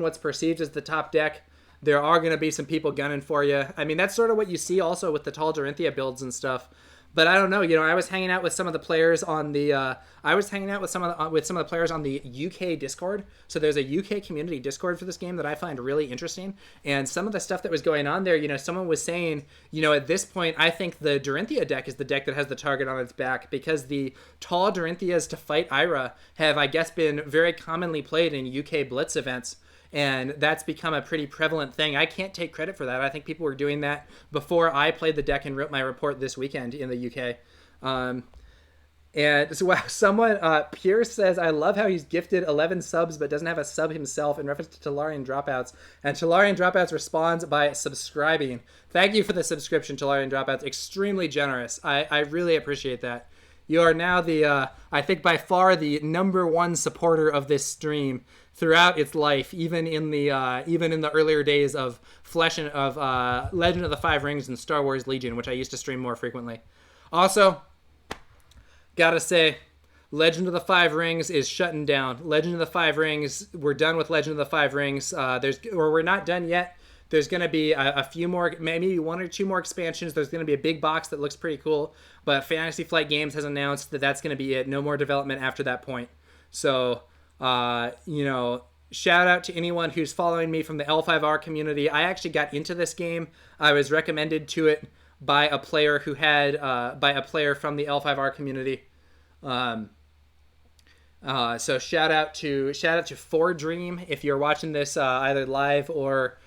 what's perceived as the top deck, there are going to be some people gunning for you. I mean, that's sort of what you see also with the Tall Dorinthea builds and stuff. But I don't know, you know, I was hanging out with some of the players on the players on the UK Discord. So there's a UK community Discord for this game that I find really interesting. And some of the stuff that was going on there, you know, someone was saying, you know, at this point, I think the Dorinthea deck is the deck that has the target on its back, because the tall Dorintheas to fight Ira have, I guess, been very commonly played in UK Blitz events. And that's become a pretty prevalent thing. I can't take credit for that. I think people were doing that before I played the deck and wrote my report this weekend in the UK. And so, wow, someone, Pierce says, I love how he's gifted 11 subs but doesn't have a sub himself in reference to Talarian Dropouts. And Talarian Dropouts responds by subscribing. Thank you for the subscription, Talarian Dropouts. Extremely generous. I really appreciate that. You are now the, I think by far the #1 supporter of this stream throughout its life, even in the earlier days of Legend of the Five Rings and Star Wars Legion, which I used to stream more frequently. Also, gotta say, Legend of the Five Rings is shutting down. Legend of the Five Rings, we're done with Legend of the Five Rings. We're not done yet. There's going to be a few more, maybe 1 or 2 more expansions. There's going to be a big box that looks pretty cool. But Fantasy Flight Games has announced that that's going to be it. No more development after that point. So, shout out to anyone who's following me from the L5R community. I actually got into this game. I was recommended to it by a player from the L5R community. So shout out to For Dream if you're watching this either live or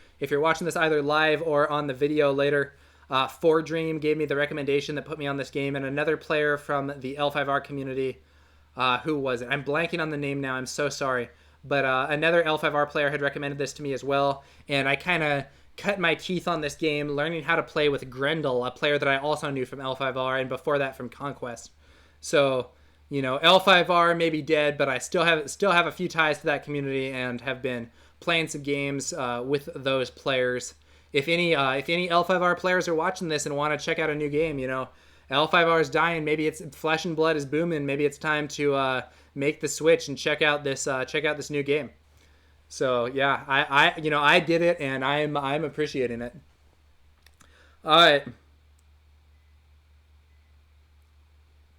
on the video later. For Dream gave me the recommendation that put me on this game, and another player from the L5R community. Who was it? I'm blanking on the name now. I'm so sorry. But another L5R player had recommended this to me as well, and I kind of cut my teeth on this game learning how to play with Grendel, a player that I also knew from L5R, and before that from Conquest. So, L5R may be dead, but I still have a few ties to that community and have been playing some games with those players. If any L5R players are watching this and want to check out a new game, L5R is dying. Maybe it's Flesh and Blood is booming. Maybe it's time to make the switch and check out this new game. So yeah, I did it, and I'm appreciating it. All right.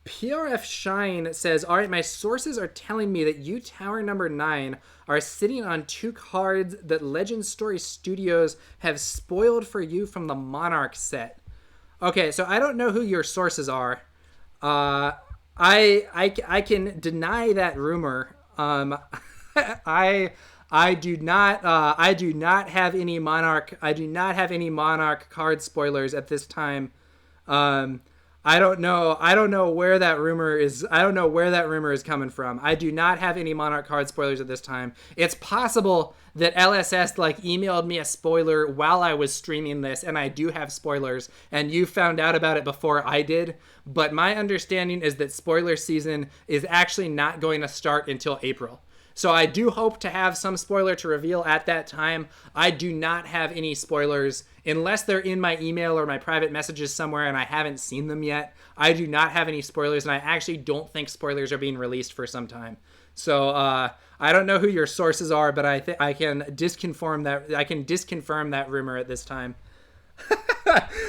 PRF Shine says, all right, my sources are telling me that you Tower number 9 are sitting on 2 cards that Legend Story Studios have spoiled for you from the Monarch set. Okay, so I don't know who your sources are. I can deny that rumor. I do not have any Monarch. I do not have any Monarch card spoilers at this time. I don't know where that rumor is. I don't know where that rumor is coming from. I do not have any Monarch card spoilers at this time. It's possible that LSS emailed me a spoiler while I was streaming this, and I do have spoilers, and you found out about it before I did. But my understanding is that spoiler season is actually not going to start until April. So I do hope to have some spoiler to reveal at that time. I do not have any spoilers unless they're in my email or my private messages somewhere and I haven't seen them yet. I do not have any spoilers, and I actually don't think spoilers are being released for some time. So I don't know who your sources are, but I can disconfirm that rumor at this time.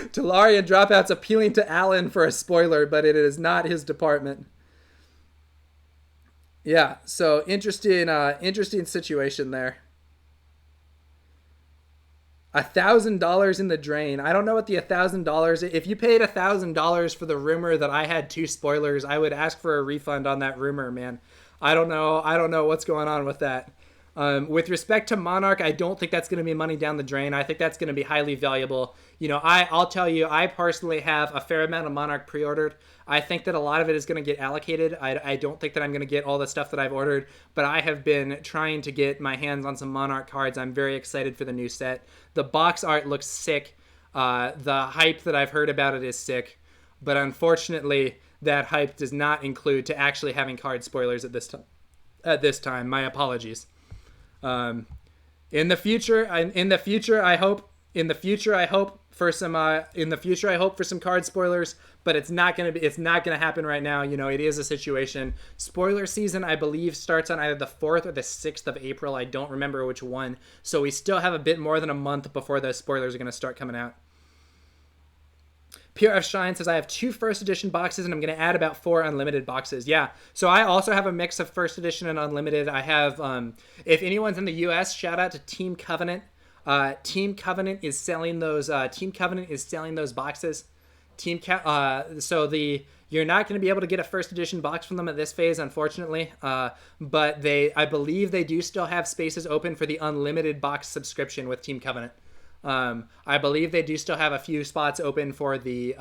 Talarian Dropout's appealing to Alan for a spoiler, but it is not his department. Yeah, so interesting situation there. $1,000 in the drain. I don't know what the $1,000. If you paid $1,000 for the rumor that I had 2 spoilers, I would ask for a refund on that rumor, man. I don't know what's going on with that. With respect to Monarch, I don't think that's going to be money down the drain. I think that's going to be highly valuable. I'll tell you, I personally have a fair amount of Monarch pre-ordered. I think that a lot of it is going to get allocated. I don't think that I'm going to get all the stuff that I've ordered, but I have been trying to get my hands on some Monarch cards. I'm very excited for the new set. The box art looks sick. The hype that I've heard about it is sick, but unfortunately, that hype does not include to actually having card spoilers at this time. My apologies. In the future, I hope for some card spoilers, but it's not going to happen right now. It is a situation. Spoiler season, I believe, starts on either the 4th or the 6th of April. I don't remember which one. So we still have a bit more than a month before those spoilers are going to start coming out. PRF Shine says, I have 2 first edition boxes and I'm going to add about 4 unlimited boxes. Yeah, so I also have a mix of first edition and unlimited. I have, if anyone's in the US, shout out to Team Covenant. Team Covenant is selling those boxes. You're not going to be able to get a first edition box from them at this phase, unfortunately. But I believe they do still have spaces open for the unlimited box subscription with Team Covenant. I believe they do still have a few spots open for the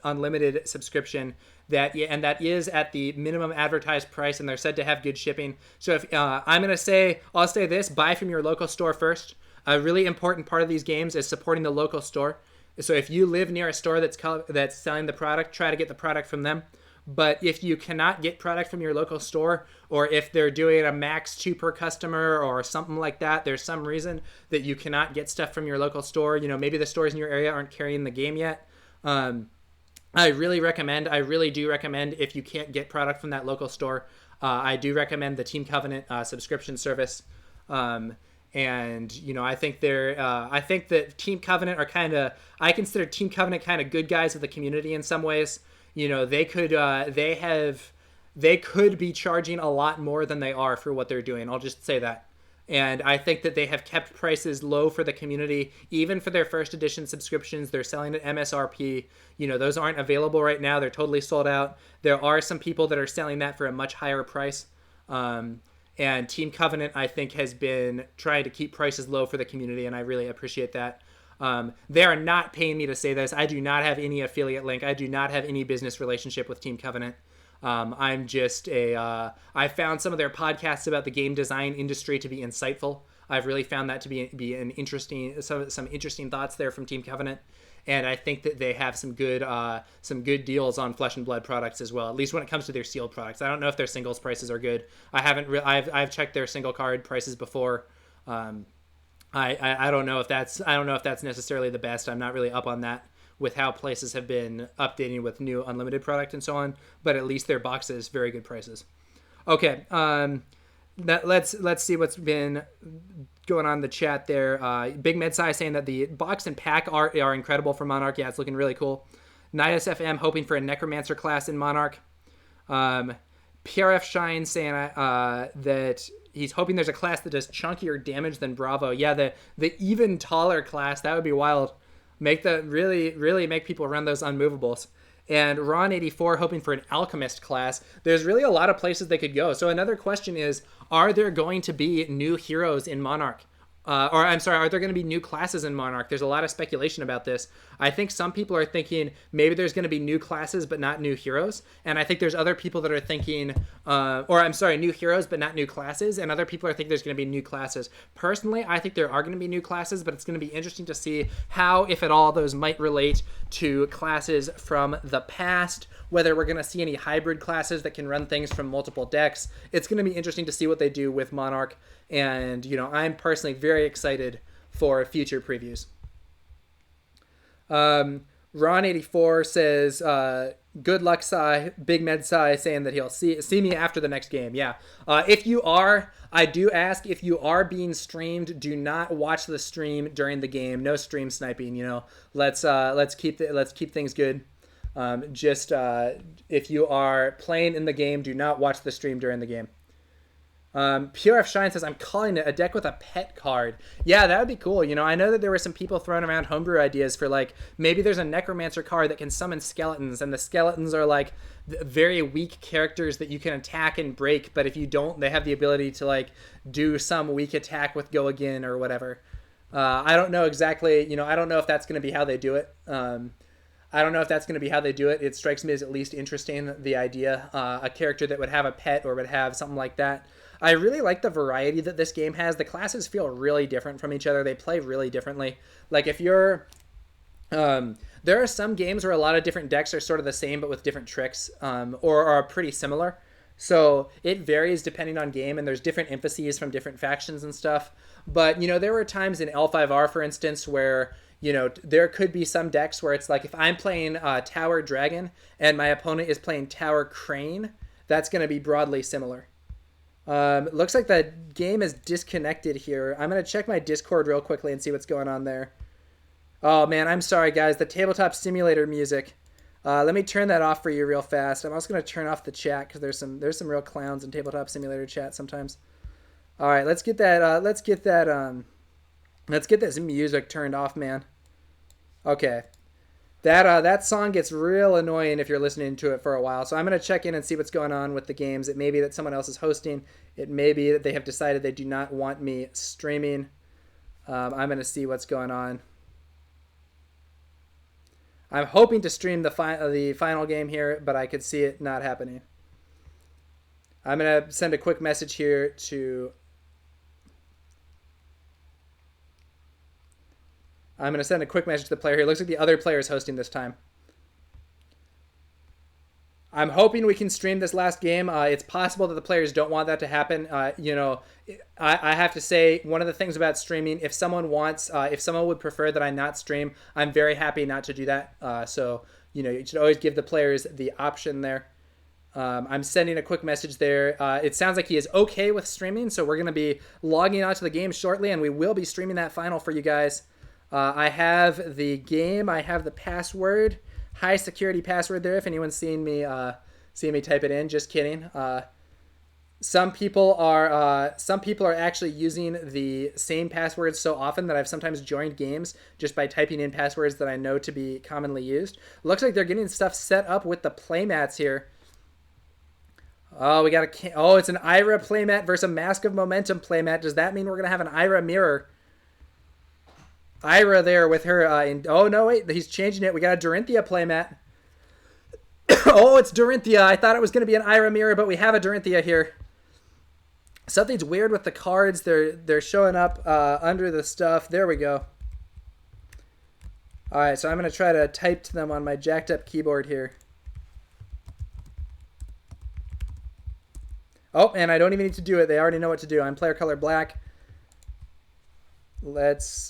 unlimited subscription and that is at the minimum advertised price, and they're said to have good shipping. So if I'll say this: buy from your local store first. A really important part of these games is supporting the local store. So if you live near a store that's selling the product, try to get the product from them. But if you cannot get product from your local store, or if they're doing a max 2 per customer or something like that, there's some reason that you cannot get stuff from your local store. Maybe the stores in your area aren't carrying the game yet. I really do recommend, if you can't get product from that local store, I do recommend the Team Covenant subscription service. I think I think that Team Covenant I consider Team Covenant kind of good guys of the community in some ways. They could be charging a lot more than they are for what they're doing. I'll just say that. And I think that they have kept prices low for the community, even for their first edition subscriptions. They're selling at MSRP. Those aren't available right now. They're totally sold out. There are some people that are selling that for a much higher price. And Team Covenant, I think, has been trying to keep prices low for the community, and I really appreciate that. They are not paying me to say this. I do not have any affiliate link. I do not have any business relationship with Team Covenant. I'm just I found some of their podcasts about the game design industry to be insightful. I've really found that to be an interesting, some interesting thoughts there from Team Covenant. And I think that they have some good deals on Flesh and Blood products as well, at least when it comes to their sealed products. I don't know if their singles prices are good. I've checked their single card prices before. I don't know if that's necessarily the best. I'm not really up on that with how places have been updating with new unlimited product and so on, but at least their boxes, very good prices. Okay, let's see what's been going on in the chat there. Big Medsai saying that the box and pack are incredible for Monarch. Yeah, it's looking really cool. Nidus FM hoping for a Necromancer class in Monarch. PRF Shine saying that he's hoping there's a class that does chunkier damage than Bravo. Yeah, the even taller class, that would be wild. Really make people run those unmovables. And Ron84 hoping for an Alchemist class. There's really a lot of places they could go. So another question is, are there going to be new heroes in Monarch? Are there going to be new classes in Monarch? There's a lot of speculation about this. I think some people are thinking maybe there's going to be new classes but not new heroes. And I think there's other people that are thinking, new heroes but not new classes. And other people are thinking there's going to be new classes. Personally, I think there are going to be new classes, but it's going to be interesting to see how, if at all, those might relate to classes from the past, whether we're going to see any hybrid classes that can run things from multiple decks. It's going to be interesting to see what they do with Monarch. And, I'm personally very excited for future previews. Ron84 says, good luck, Sai. Big Med Sai saying that he'll see me after the next game. Yeah. I do ask, if you are being streamed, do not watch the stream during the game. No stream sniping, let's keep things good. If you are playing in the game, do not watch the stream during the game. PRF Shine says, I'm calling it a deck with a pet card. Yeah, that would be cool. I know that there were some people throwing around homebrew ideas for, maybe there's a Necromancer card that can summon skeletons, and the skeletons are, very weak characters that you can attack and break, but if you don't, they have the ability to, do some weak attack with Go Again or whatever. I don't know exactly, I don't know if that's going to be how they do it. It strikes me as at least interesting, the idea. A character that would have a pet or would have something like that. I really like the variety that this game has. The classes feel really different from each other. They play really differently. If you're... there are some games where a lot of different decks are sort of the same but with different tricks, or are pretty similar. So it varies depending on game, and there's different emphases from different factions and stuff. But, there were times in L5R, for instance, where... there could be some decks where it's if I'm playing Tower Dragon and my opponent is playing Tower Crane, that's going to be broadly similar. Looks like the game is disconnected here. I'm going to check my Discord real quickly and see what's going on there. Oh, man, I'm sorry, guys. The Tabletop Simulator music. Let me turn that off for you real fast. I'm also going to turn off the chat because there's some real clowns in Tabletop Simulator chat sometimes. All right, let's get this music turned off, man. Okay. That song gets real annoying if you're listening to it for a while. So I'm going to check in and see what's going on with the games. It may be that someone else is hosting. It may be that they have decided they do not want me streaming. I'm going to see what's going on. I'm hoping to stream the final game here, but I could see it not happening. I'm going to send a quick message here to... I'm going to send a quick message to the player here. It looks like the other player is hosting this time. I'm hoping we can stream this last game. It's possible that the players don't want that to happen. You know, I have to say, one of the things about streaming, if someone would prefer that I not stream, I'm very happy not to do that. So, you know, you should always give the players the option there. I'm sending a quick message there. It sounds like he is okay with streaming, so we're going to be logging onto the game shortly, and we will be streaming that final for you guys. I have the game. I have the password. High security password there if anyone's seen me type it in. Just kidding. Some people are actually using the same passwords so often that I've sometimes joined games just by typing in passwords that I know to be commonly used. Looks like they're getting stuff set up with the playmats here. Oh, it's an Ira playmat versus a Mask of Momentum playmat. Does that mean we're gonna have an Ira mirror? Ira there with her. Oh, no, wait. He's changing it. We got a Dorinthea playmat. Oh, it's Dorinthea. I thought it was going to be an Ira mirror, but we have a Dorinthea here. Something's weird with the cards. They're showing up under the stuff. There we go. All right, so I'm going to try to type to them on my jacked up keyboard here. Oh, and I don't even need to do it. They already know what to do. I'm player color black. Let's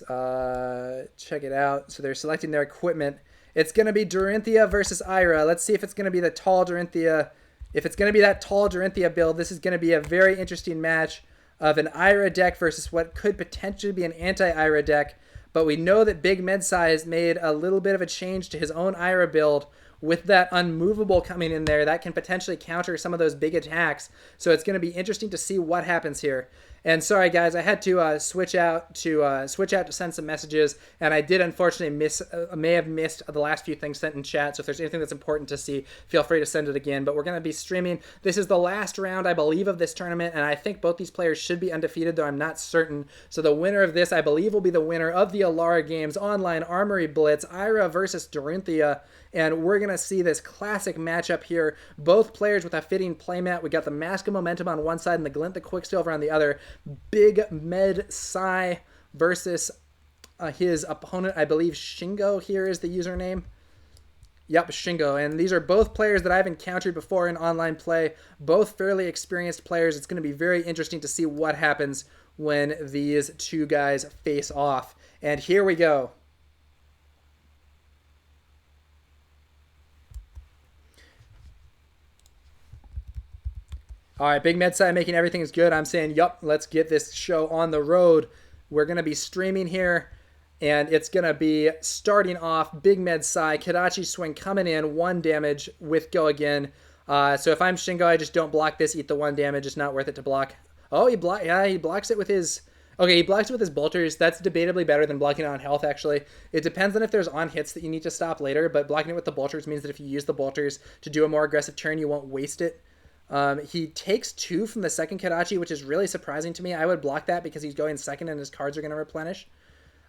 check it out. So they're selecting their equipment. It's going to be Dorinthea versus Ira. Let's see if it's going to be the tall Dorinthea. If it's going to be that tall Dorinthea build, this is going to be a very interesting match of an Ira deck versus what could potentially be an anti-Ira deck. But we know that Big Medsize made a little bit of a change to his own Ira build with that unmovable coming in there. That can potentially counter some of those big attacks. So it's going to be interesting to see what happens here. And sorry, guys, I had to switch out to send some messages, and I did unfortunately may have missed the last few things sent in chat. So if there's anything that's important to see, feel free to send it again. But we're going to be streaming. This is the last round, I believe, of this tournament, and I think both these players should be undefeated, though I'm not certain. So the winner of this, I believe, will be the winner of the Alara Games Online Armory Blitz, Ira versus Dorinthea. And we're going to see this classic matchup here. Both players with a fitting playmat. We got the Mask of Momentum on one side and the Glint the Quicksilver on the other. Big Medsize versus his opponent. I believe Shingo here is the username. Yep, Shingo. And these are both players that I've encountered before in online play. Both fairly experienced players. It's going to be very interesting to see what happens when these two guys face off. And here we go. All right, Big Medsize making everything is good. I'm saying, yup, let's get this show on the road. We're going to be streaming here, and it's going to be starting off Big Medsize, Kadachi Swing coming in, 1 damage with Go Again. So if I'm Shingo, I just don't block this, eat the 1 damage. It's not worth it to block. Oh, he blocks it with his... Okay, he blocks it with his bolters. That's debatably better than blocking it on health, actually. It depends on if there's on hits that you need to stop later, but blocking it with the bolters means that if you use the bolters to do a more aggressive turn, you won't waste it. He takes 2 from the second Kadachi, which is really surprising to me. I would block that because he's going second and his cards are going to replenish.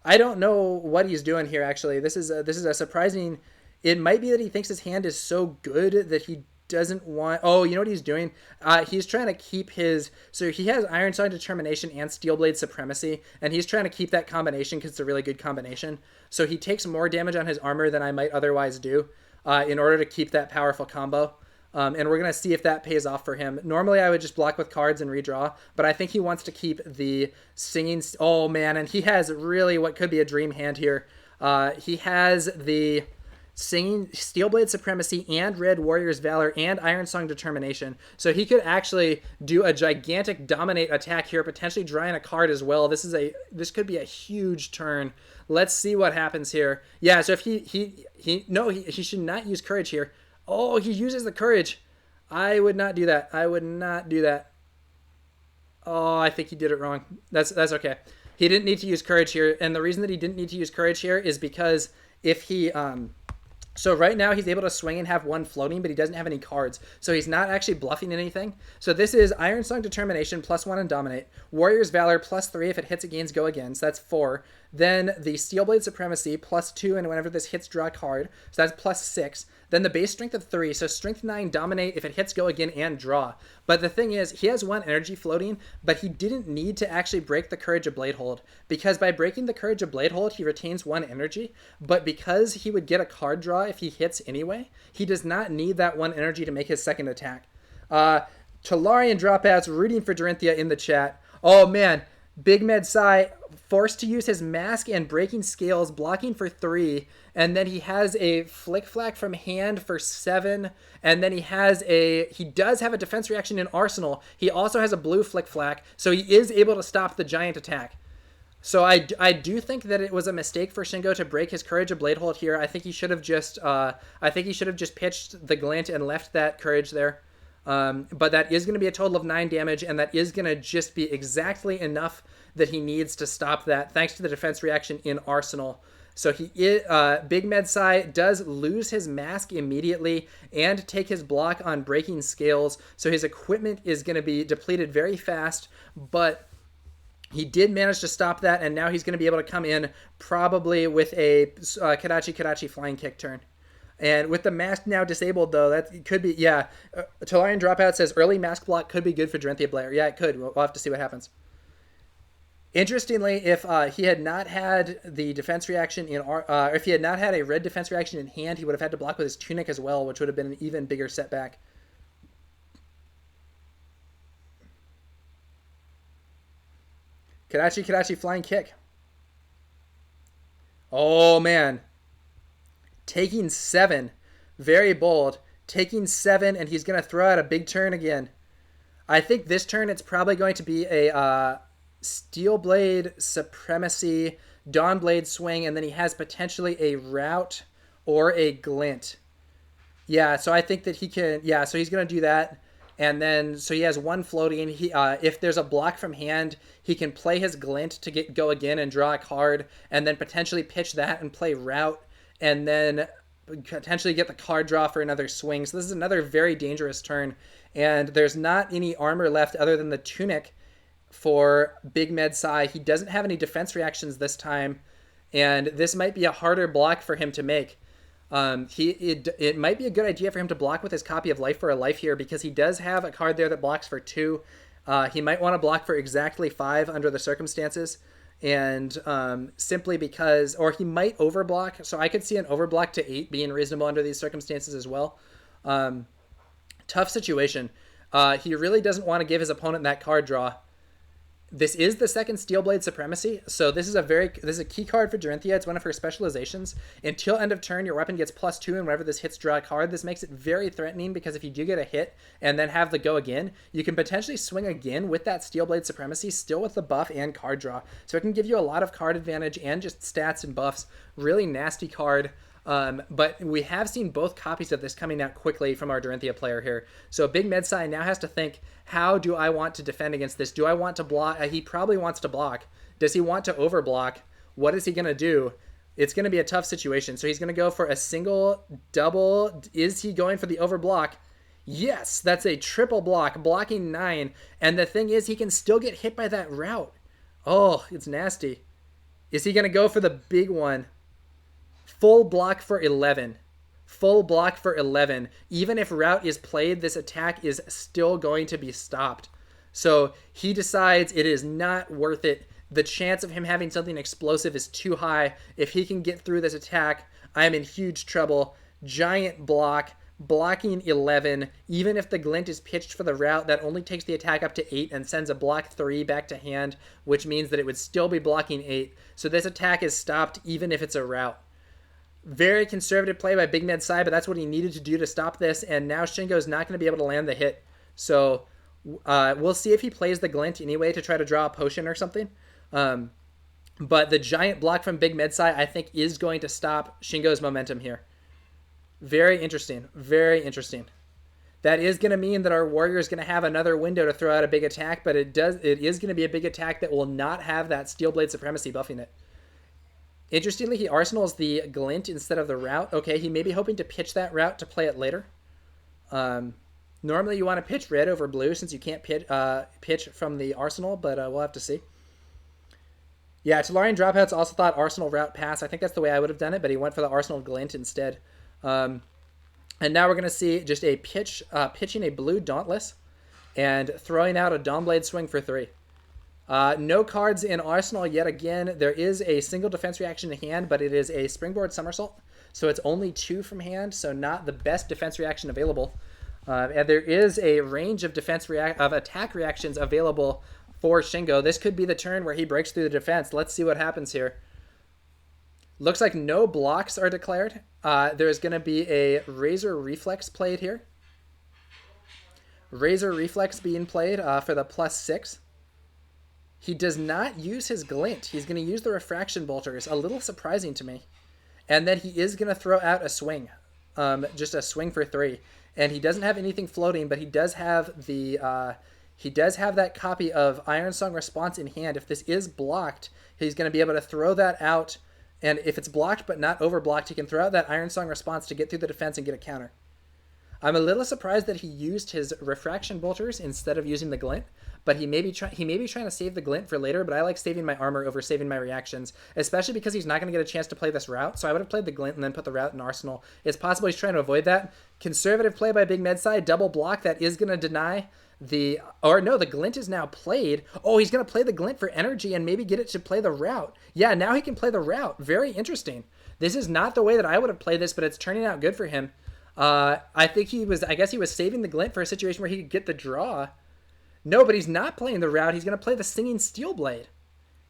I don't know what he's doing here, actually. This is a surprising... It might be that he thinks his hand is so good that he doesn't want... Oh, you know what he's doing? He's trying to keep his... So he has Ironside Determination and Steelblade Supremacy, and he's trying to keep that combination because it's a really good combination. So he takes more damage on his armor than I might otherwise do in order to keep that powerful combo. And we're going to see if that pays off for him. Normally, I would just block with cards and redraw, but I think he wants to keep the singing... Oh, man, and he has really what could be a dream hand here. He has the singing Steelblade Supremacy and Red Warrior's Valor and Iron Song Determination. So he could actually do a gigantic dominate attack here, potentially drawing a card as well. This could be a huge turn. Let's see what happens here. Yeah, so if he should not use Courage here. Oh, he uses the Courage. I would not do that. I would not do that. Oh, I think he did it wrong. That's okay. He didn't need to use Courage here, and the reason that he didn't need to use Courage here is because if he So right now he's able to swing and have one floating, but he doesn't have any cards. So he's not actually bluffing anything. So this is Iron Song Determination, +1 and Dominate. Warrior's Valor, +3 if it hits, it gains Go Again. So that's 4. Then the Steelblade Supremacy, +2, and whenever this hits, draw a card. So that's +6. Then the base strength of 3. So strength 9, Dominate if it hits, Go Again, and draw. But the thing is, he has 1 energy floating, but he didn't need to actually break the Courage of Bladehold. Because by breaking the Courage of Bladehold, he retains 1 energy. But because he would get a card draw if he hits anyway, he does not need that 1 energy to make his second attack. Talarian Dropouts rooting for Dorinthea in the chat. Oh man, Big Med Sai forced to use his Mask and Breaking Scales, blocking for 3, and then he has a Flick Flack from hand for 7, and then he does have a defense reaction in Arsenal. He also has a blue Flick Flack, so he is able to stop the giant attack. So I do think that it was a mistake for Shingo to break his Courage of Bladehold here. I think he should have just pitched the Glint and left that Courage there. But that is going to be a total of 9 damage, and that is going to just be exactly enough that he needs to stop that, thanks to the defense reaction in Arsenal. So Big Med Sai does lose his Mask immediately and take his block on Breaking Scales. So his equipment is going to be depleted very fast, but he did manage to stop that, and now he's going to be able to come in probably with a Kadachi Flying Kick turn. And with the Mask now disabled, though, that could be, yeah. Talarian Dropout says early Mask block could be good for Dorinthea Blair. Yeah, it could. We'll have to see what happens. Interestingly, if he had not had the defense reaction if he had not had a red defense reaction in hand, he would have had to block with his Tunic as well, which would have been an even bigger setback. Kadachi Flying Kick. Oh, man. Taking 7. Very bold. Taking 7, and he's going to throw out a big turn again. I think this turn it's probably going to be a Steelblade Supremacy, Dawnblade Swing, and then he has potentially a Rout or a Glint. Yeah, so I think that he can... Yeah, so he's going to do that. And then, so he has 1 floating. If there's a block from hand, he can play his Glint to Go Again and draw a card, and then potentially pitch that and play Rout, and then potentially get the card draw for another swing. So this is another very dangerous turn, and there's not any armor left other than the Tunic for Big Med Sai. He doesn't have any defense reactions this time, and this might be a harder block for him to make. It might be a good idea for him to block with his copy of Life for a Life here, because he does have a card there that blocks for 2. He might want to block for exactly 5 under the circumstances, and simply because, or he might overblock. So I could see an overblock to 8 being reasonable under these circumstances as well. Tough situation. He really doesn't want to give his opponent that card draw. This is the second Steelblade Supremacy, so this is a key card for Dorinthea. It's one of her specializations. Until end of turn, your weapon gets +2, and whenever this hits, draw a card. This makes it very threatening, because if you do get a hit and then have the Go Again, you can potentially swing again with that Steelblade Supremacy, still with the buff and card draw. So it can give you a lot of card advantage and just stats and buffs. Really nasty card. But we have seen both copies of this coming out quickly from our Dorinthea player here. So Big Med Sai now has to think, how do I want to defend against this? Do I want to block? He probably wants to block. Does he want to overblock? What is he going to do? It's going to be a tough situation. So he's going to go for a single, double. Is he going for the overblock? Yes, that's a triple block, blocking 9. And the thing is, he can still get hit by that Rout. Oh, it's nasty. Is he going to go for the big one? Full block for 11. Full block for 11. Even if Rout is played, this attack is still going to be stopped. So he decides it is not worth it. The chance of him having something explosive is too high. If he can get through this attack, I am in huge trouble. Giant block, blocking 11. Even if the Glint is pitched for the Rout, that only takes the attack up to 8 and sends a block 3 back to hand, which means that it would still be blocking 8. So this attack is stopped even if it's a Rout. Very conservative play by Big Med Sai, but that's what he needed to do to stop this, and now Shingo's not going to be able to land the hit. So we'll see if he plays the Glint anyway to try to draw a potion or something. But the giant block from Big Med Sai, I think, is going to stop Shingo's momentum here. Very interesting. Very interesting. That is going to mean that our warrior is going to have another window to throw out a big attack, but it is going to be a big attack that will not have that Steelblade Supremacy buffing it. Interestingly, he arsenals the Glint instead of the Route. Okay, he may be hoping to pitch that Route to play it later. Normally you want to pitch red over blue since you can't pitch from the arsenal, but we'll have to see. Yeah, Tolarian Dropouts also thought Arsenal Route pass. I think that's the way I would have done it, but he went for the Arsenal Glint instead. And now we're going to see just a pitching a blue Dauntless and throwing out a Dawnblade Swing for 3. No cards in Arsenal yet again. There is a single defense reaction in hand, but it is a Springboard Somersault, so it's only 2 from hand, so not the best defense reaction available. And there is a range of attack reactions available for Shingo. This could be the turn where he breaks through the defense. Let's see what happens here. Looks like no blocks are declared. There's going to be a Razor Reflex played here. Razor Reflex being played for the +6. He does not use his Glint. He's going to use the Refraction Bolters. A little surprising to me. And then he is going to throw out a swing. Just a swing for 3. And he doesn't have anything floating, but he does have the... he does have that copy of Iron Song Response in hand. If this is blocked, he's going to be able to throw that out. And if it's blocked but not overblocked, he can throw out that Iron Song Response to get through the defense and get a counter. I'm a little surprised that he used his Refraction Bolters instead of using the Glint, but he may be trying to save the Glint for later, but I like saving my armor over saving my reactions, especially because he's not going to get a chance to play this Route, so I would have played the Glint and then put the Route in Arsenal. It's possible he's trying to avoid that. Conservative play by Big Medsai, double block, that is going to deny the... Or no, the Glint is now played. Oh, he's going to play the Glint for energy and maybe get it to play the Route. Yeah, now he can play the Route. Very interesting. This is not the way that I would have played this, but it's turning out good for him. I guess he was saving the Glint for a situation where he could get the draw. No, but he's not playing the Route. He's going to play the Singing Steelblade.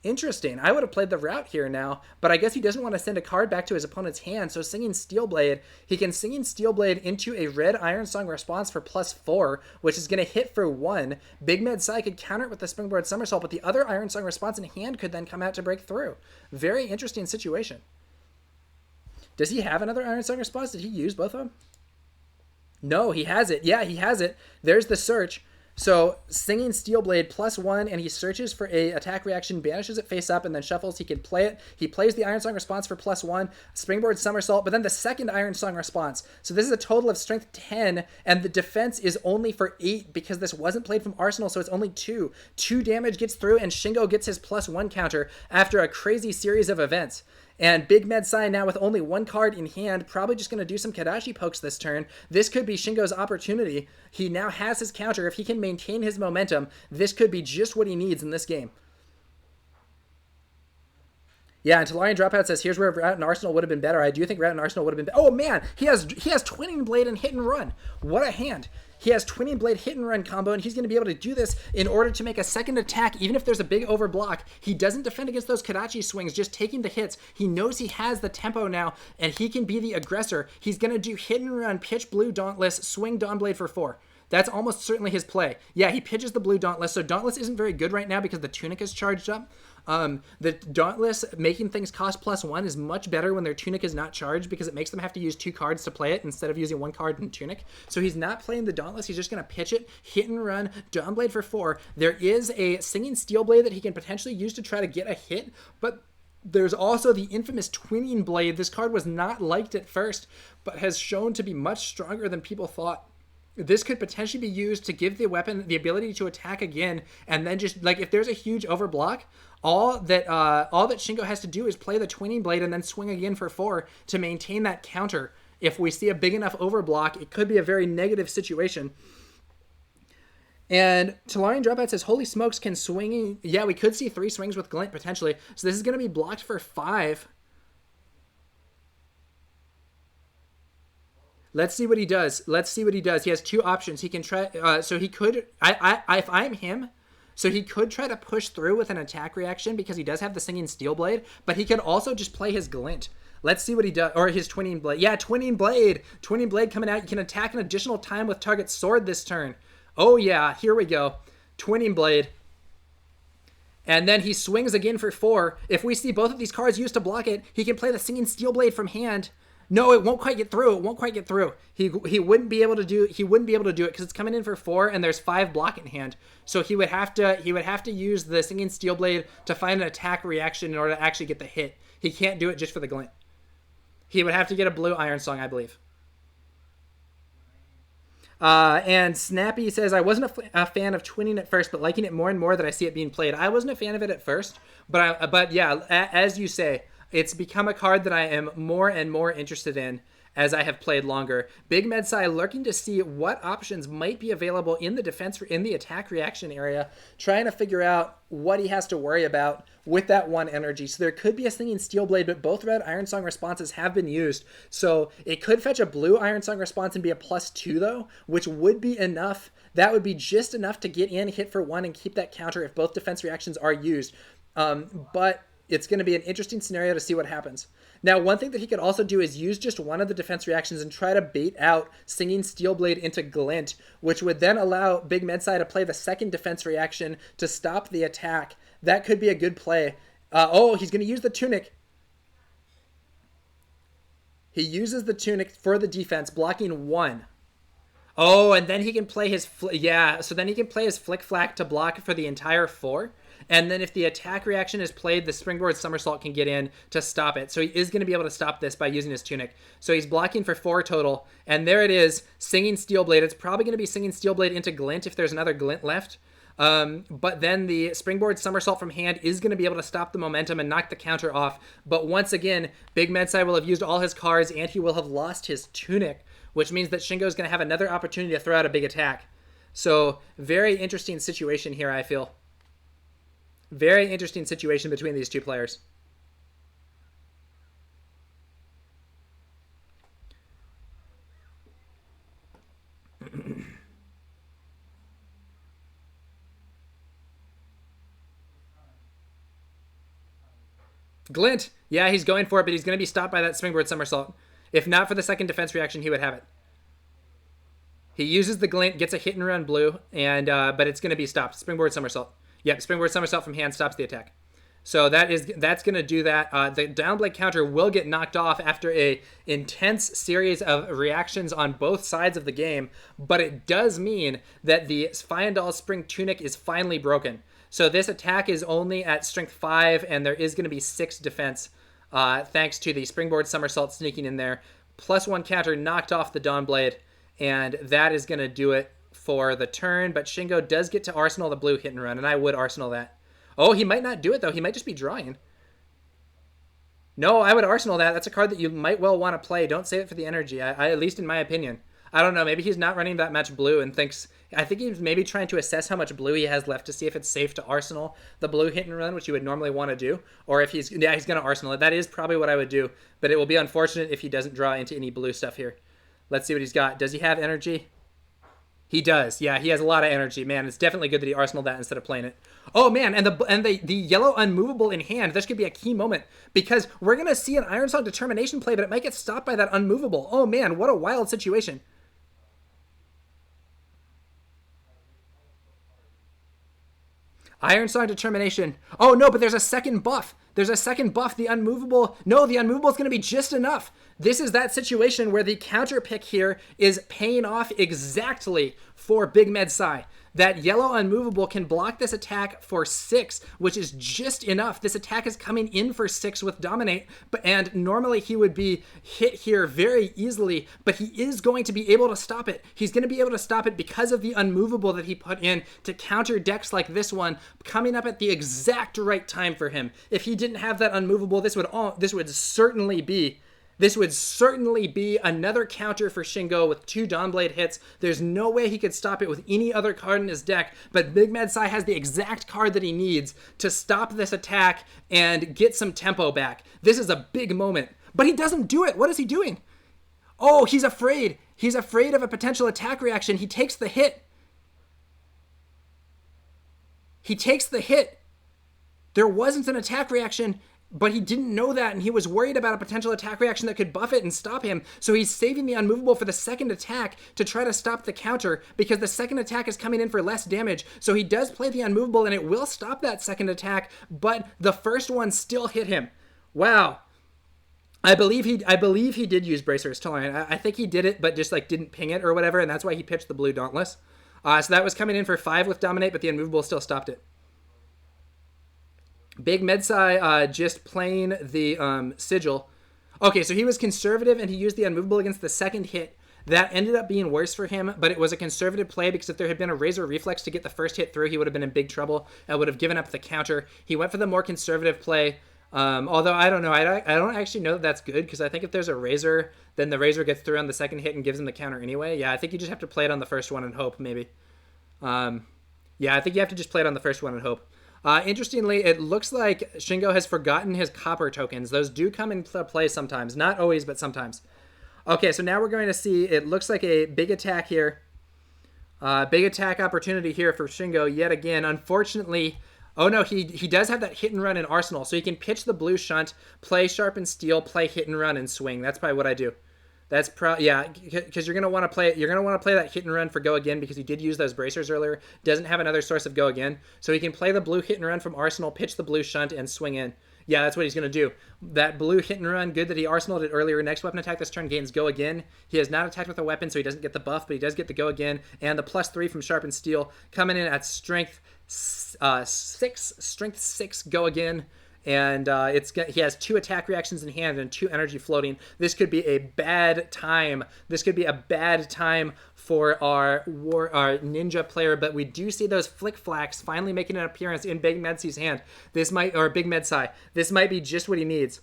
Interesting. I would have played the Route here now, but I guess he doesn't want to send a card back to his opponent's hand, so Singing Steelblade, he can Singing Steelblade into a red Iron Song Response for +4, which is going to hit for 1. Big Medsai could counter it with the Springboard Somersault, but the other Iron Song Response in hand could then come out to break through. Very interesting situation. Does he have another Iron Song Response? Did he use both of them? No, he has it. Yeah, he has it. There's the search. So Singing Steelblade +1, and he searches for a attack reaction, banishes it face up, and then shuffles. He can play it. He plays the Iron Song Response for +1, Springboard Somersault, but then the second Iron Song Response. So this is a total of strength 10, and the defense is only for 8 because this wasn't played from Arsenal, so it's only 2. 2 damage gets through, and Shingo gets his +1 counter after a crazy series of events. And Big Medsai now with only 1 card in hand, probably just going to do some Kadashi pokes this turn. This could be Shingo's opportunity. He now has his counter. If he can maintain his momentum, this could be just what he needs in this game. Yeah, and Tolarian Dropout says, here's where Route and Arsenal would have been better. I do think Route and Arsenal would have been better. Oh man, he has Twinning Blade and Hit and Run. What a hand. He has Twinning Blade Hit and Run combo, and he's going to be able to do this in order to make a second attack, even if there's a big overblock. He doesn't defend against those Kadachi swings, just taking the hits. He knows he has the tempo now, and he can be the aggressor. He's going to do Hit and Run, pitch Blue Dauntless, swing Dawnblade for 4. That's almost certainly his play. Yeah, he pitches the Blue Dauntless, so Dauntless isn't very good right now because the Tunic is charged up. The Dauntless making things cost +1 is much better when their Tunic is not charged because it makes them have to use 2 cards to play it instead of using 1 card in Tunic. So he's not playing the Dauntless. He's just going to pitch it, Hit and Run, Dawnblade for 4. There is a Singing Steelblade that he can potentially use to try to get a hit, but there's also the infamous Twinning Blade. This card was not liked at first, but has shown to be much stronger than people thought. This could potentially be used to give the weapon the ability to attack again, and then just, like, if there's a huge overblock, all that Shingo has to do is play the Twinning Blade and then swing again for 4 to maintain that counter. If we see a big enough overblock, it could be a very negative situation. And Tolarian Dropout says, holy smokes, can swinging... Yeah, we could see 3 swings with Glint, potentially. So this is going to be blocked for 5. Let's see what he does. He has 2 options. He can try... so he could... if I'm him... So he could try to push through with an attack reaction because he does have the Singing Steelblade, but he could also just play his Glint. Let's see what he does. Or his Twinning Blade. Yeah, Twinning Blade. Twinning Blade coming out. You can attack an additional time with target sword this turn. Oh yeah, here we go. Twinning Blade. And then he swings again for 4. If we see both of these cards used to block it, he can play the Singing Steelblade from hand. No, it won't quite get through. It won't quite get through. He wouldn't be able to do it because it's coming in for 4 and there's 5 block in hand. So he would have to use the Singing Steelblade to find an attack reaction in order to actually get the hit. He can't do it just for the glint. He would have to get a blue Iron Song, I believe. And Snappy says, I wasn't a fan of twinning at first, but liking it more and more that I see it being played. I wasn't a fan of it at first, but yeah, as you say, it's become a card that I am more and more interested in as I have played longer. Big Medsai lurking to see what options might be available in the attack reaction area, trying to figure out what he has to worry about with that 1 energy. So there could be a Singing Steelblade, but both red Iron Song responses have been used. So it could fetch a blue Iron Song response and be a +2 though, which would be enough. That would be just enough to get in, hit for 1, and keep that counter if both defense reactions are used. But it's going to be an interesting scenario to see what happens. Now, one thing that he could also do is use just one of the defense reactions and try to bait out Singing Steelblade into Glint, which would then allow Big Medsai to play the second defense reaction to stop the attack. That could be a good play. He's going to use the Tunic. He uses the Tunic for the defense, blocking 1. Oh, and then he can play his... so then he can play his Flick Flack to block for the entire 4. And then if the attack reaction is played, the Springboard Somersault can get in to stop it. So he is going to be able to stop this by using his Tunic. So he's blocking for 4 total. And there it is, Singing Steelblade. It's probably going to be Singing Steelblade into Glint if there's another Glint left. But then the Springboard Somersault from hand is going to be able to stop the momentum and knock the counter off. But once again, Big Medsai will have used all his cards and he will have lost his Tunic, which means that Shingo is going to have another opportunity to throw out a big attack. So very interesting situation here, I feel. Very interesting situation between these two players. Glint. Yeah, he's going for it, but he's going to be stopped by that Springboard Somersault. If not for the second defense reaction, he would have it. He uses the Glint, gets a hit and run blue, and but it's going to be stopped. Springboard Somersault. Yep, Springboard Somersault from hand stops the attack. So that's going to do that. The downblade counter will get knocked off after a intense series of reactions on both sides of the game, but it does mean that the Fyendal Spring Tunic is finally broken. So this attack is only at strength 5, and there is going to be 6 defense thanks to the Springboard Somersault sneaking in there. +1 counter knocked off the Dawnblade, and that is going to do it for the turn, but Shingo does get to Arsenal the blue hit and run, and I would Arsenal that. Oh, he might not do it, though. He might just be drawing. No, I would Arsenal that. That's a card that you might well want to play. Don't save it for the energy, at least in my opinion. I don't know. Maybe he's not running that much blue and thinks... I think he's maybe trying to assess how much blue he has left to see if it's safe to Arsenal the blue hit and run, which you would normally want to do. Or if he's going to Arsenal it. That is probably what I would do, but it will be unfortunate if he doesn't draw into any blue stuff here. Let's see what he's got. Does he have energy? He does. Yeah, he has a lot of energy. Man, it's definitely good that he Arsenaled that instead of playing it. Oh, man, and the yellow unmovable in hand, this could be a key moment because we're going to see an Iron Song Determination play, but it might get stopped by that unmovable. Oh, man, what a wild situation. Iron Song Determination. Oh, no, but there's a second buff. There's a second buff. The unmovable... No, the unmovable is going to be just enough. This is that situation where the counter pick here is paying off exactly for Big Medsai. That yellow unmovable can block this attack for 6, which is just enough. This attack is coming in for 6 with Dominate, and normally he would be hit here very easily, but he is going to be able to stop it. He's going to be able to stop it because of the unmovable that he put in to counter decks like this one, coming up at the exact right time for him. If he didn't have that unmovable, this would certainly be another counter for Shingo with 2 Dawnblade hits. There's no way he could stop it with any other card in his deck, but Big Medsai has the exact card that he needs to stop this attack and get some tempo back. This is a big moment, but he doesn't do it. What is he doing? Oh, he's afraid. He's afraid of a potential attack reaction. He takes the hit. There wasn't an attack reaction, but he didn't know that, and he was worried about a potential attack reaction that could buff it and stop him. So he's saving the unmovable for the second attack to try to stop the counter because the second attack is coming in for less damage. So he does play the unmovable, and it will stop that second attack, but the first one still hit him. Wow. I believe he did use Bracer's Tolerant. I think he did it, but just like didn't ping it or whatever, and that's why he pitched the blue Dauntless. So that was coming in for 5 with Dominate, but the Unmovable still stopped it. Big Medsai just playing the Sigil. Okay, so he was conservative and he used the Unmovable against the second hit. That ended up being worse for him, but it was a conservative play because if there had been a Razor Reflex to get the first hit through, he would have been in big trouble and would have given up the counter. He went for the more conservative play, although I don't know. I don't actually know that that's good because I think if there's a Razor, then the Razor gets through on the second hit and gives him the counter anyway. Yeah, I think you just have to play it on the first one and hope, maybe. Yeah, I think you have to just play it on the first one and hope. Interestingly, it looks like Shingo has forgotten his copper tokens. Those do come into play sometimes. Not always, but sometimes. Okay, so now we're going to see, it looks like a big attack here. Big attack opportunity here for Shingo yet again. Unfortunately, oh no, he does have that hit and run in Arsenal. So he can pitch the blue shunt, play Sharpened Steel, play hit and run, and swing. That's probably what I do. That's yeah, because you're gonna want to play it. You're gonna want to play that hit and run for go again because he did use those bracers earlier. Doesn't have another source of go again, so he can play the blue hit and run from Arsenal, pitch the blue shunt, and swing in. Yeah, that's what he's gonna do. That blue hit and run, good that he arsenaled it earlier. Next weapon attack this turn gains go again. He has not attacked with a weapon, so he doesn't get the buff, but he does get the go again. And the +3 from Sharpened Steel coming in at strength 6 go again. And he has 2 attack reactions in hand and 2 energy floating. This could be a bad time. This could be a bad time for our ninja player, but we do see those flick flacks finally making an appearance in Big Medsai's hand. Big Medsai. This might be just what he needs.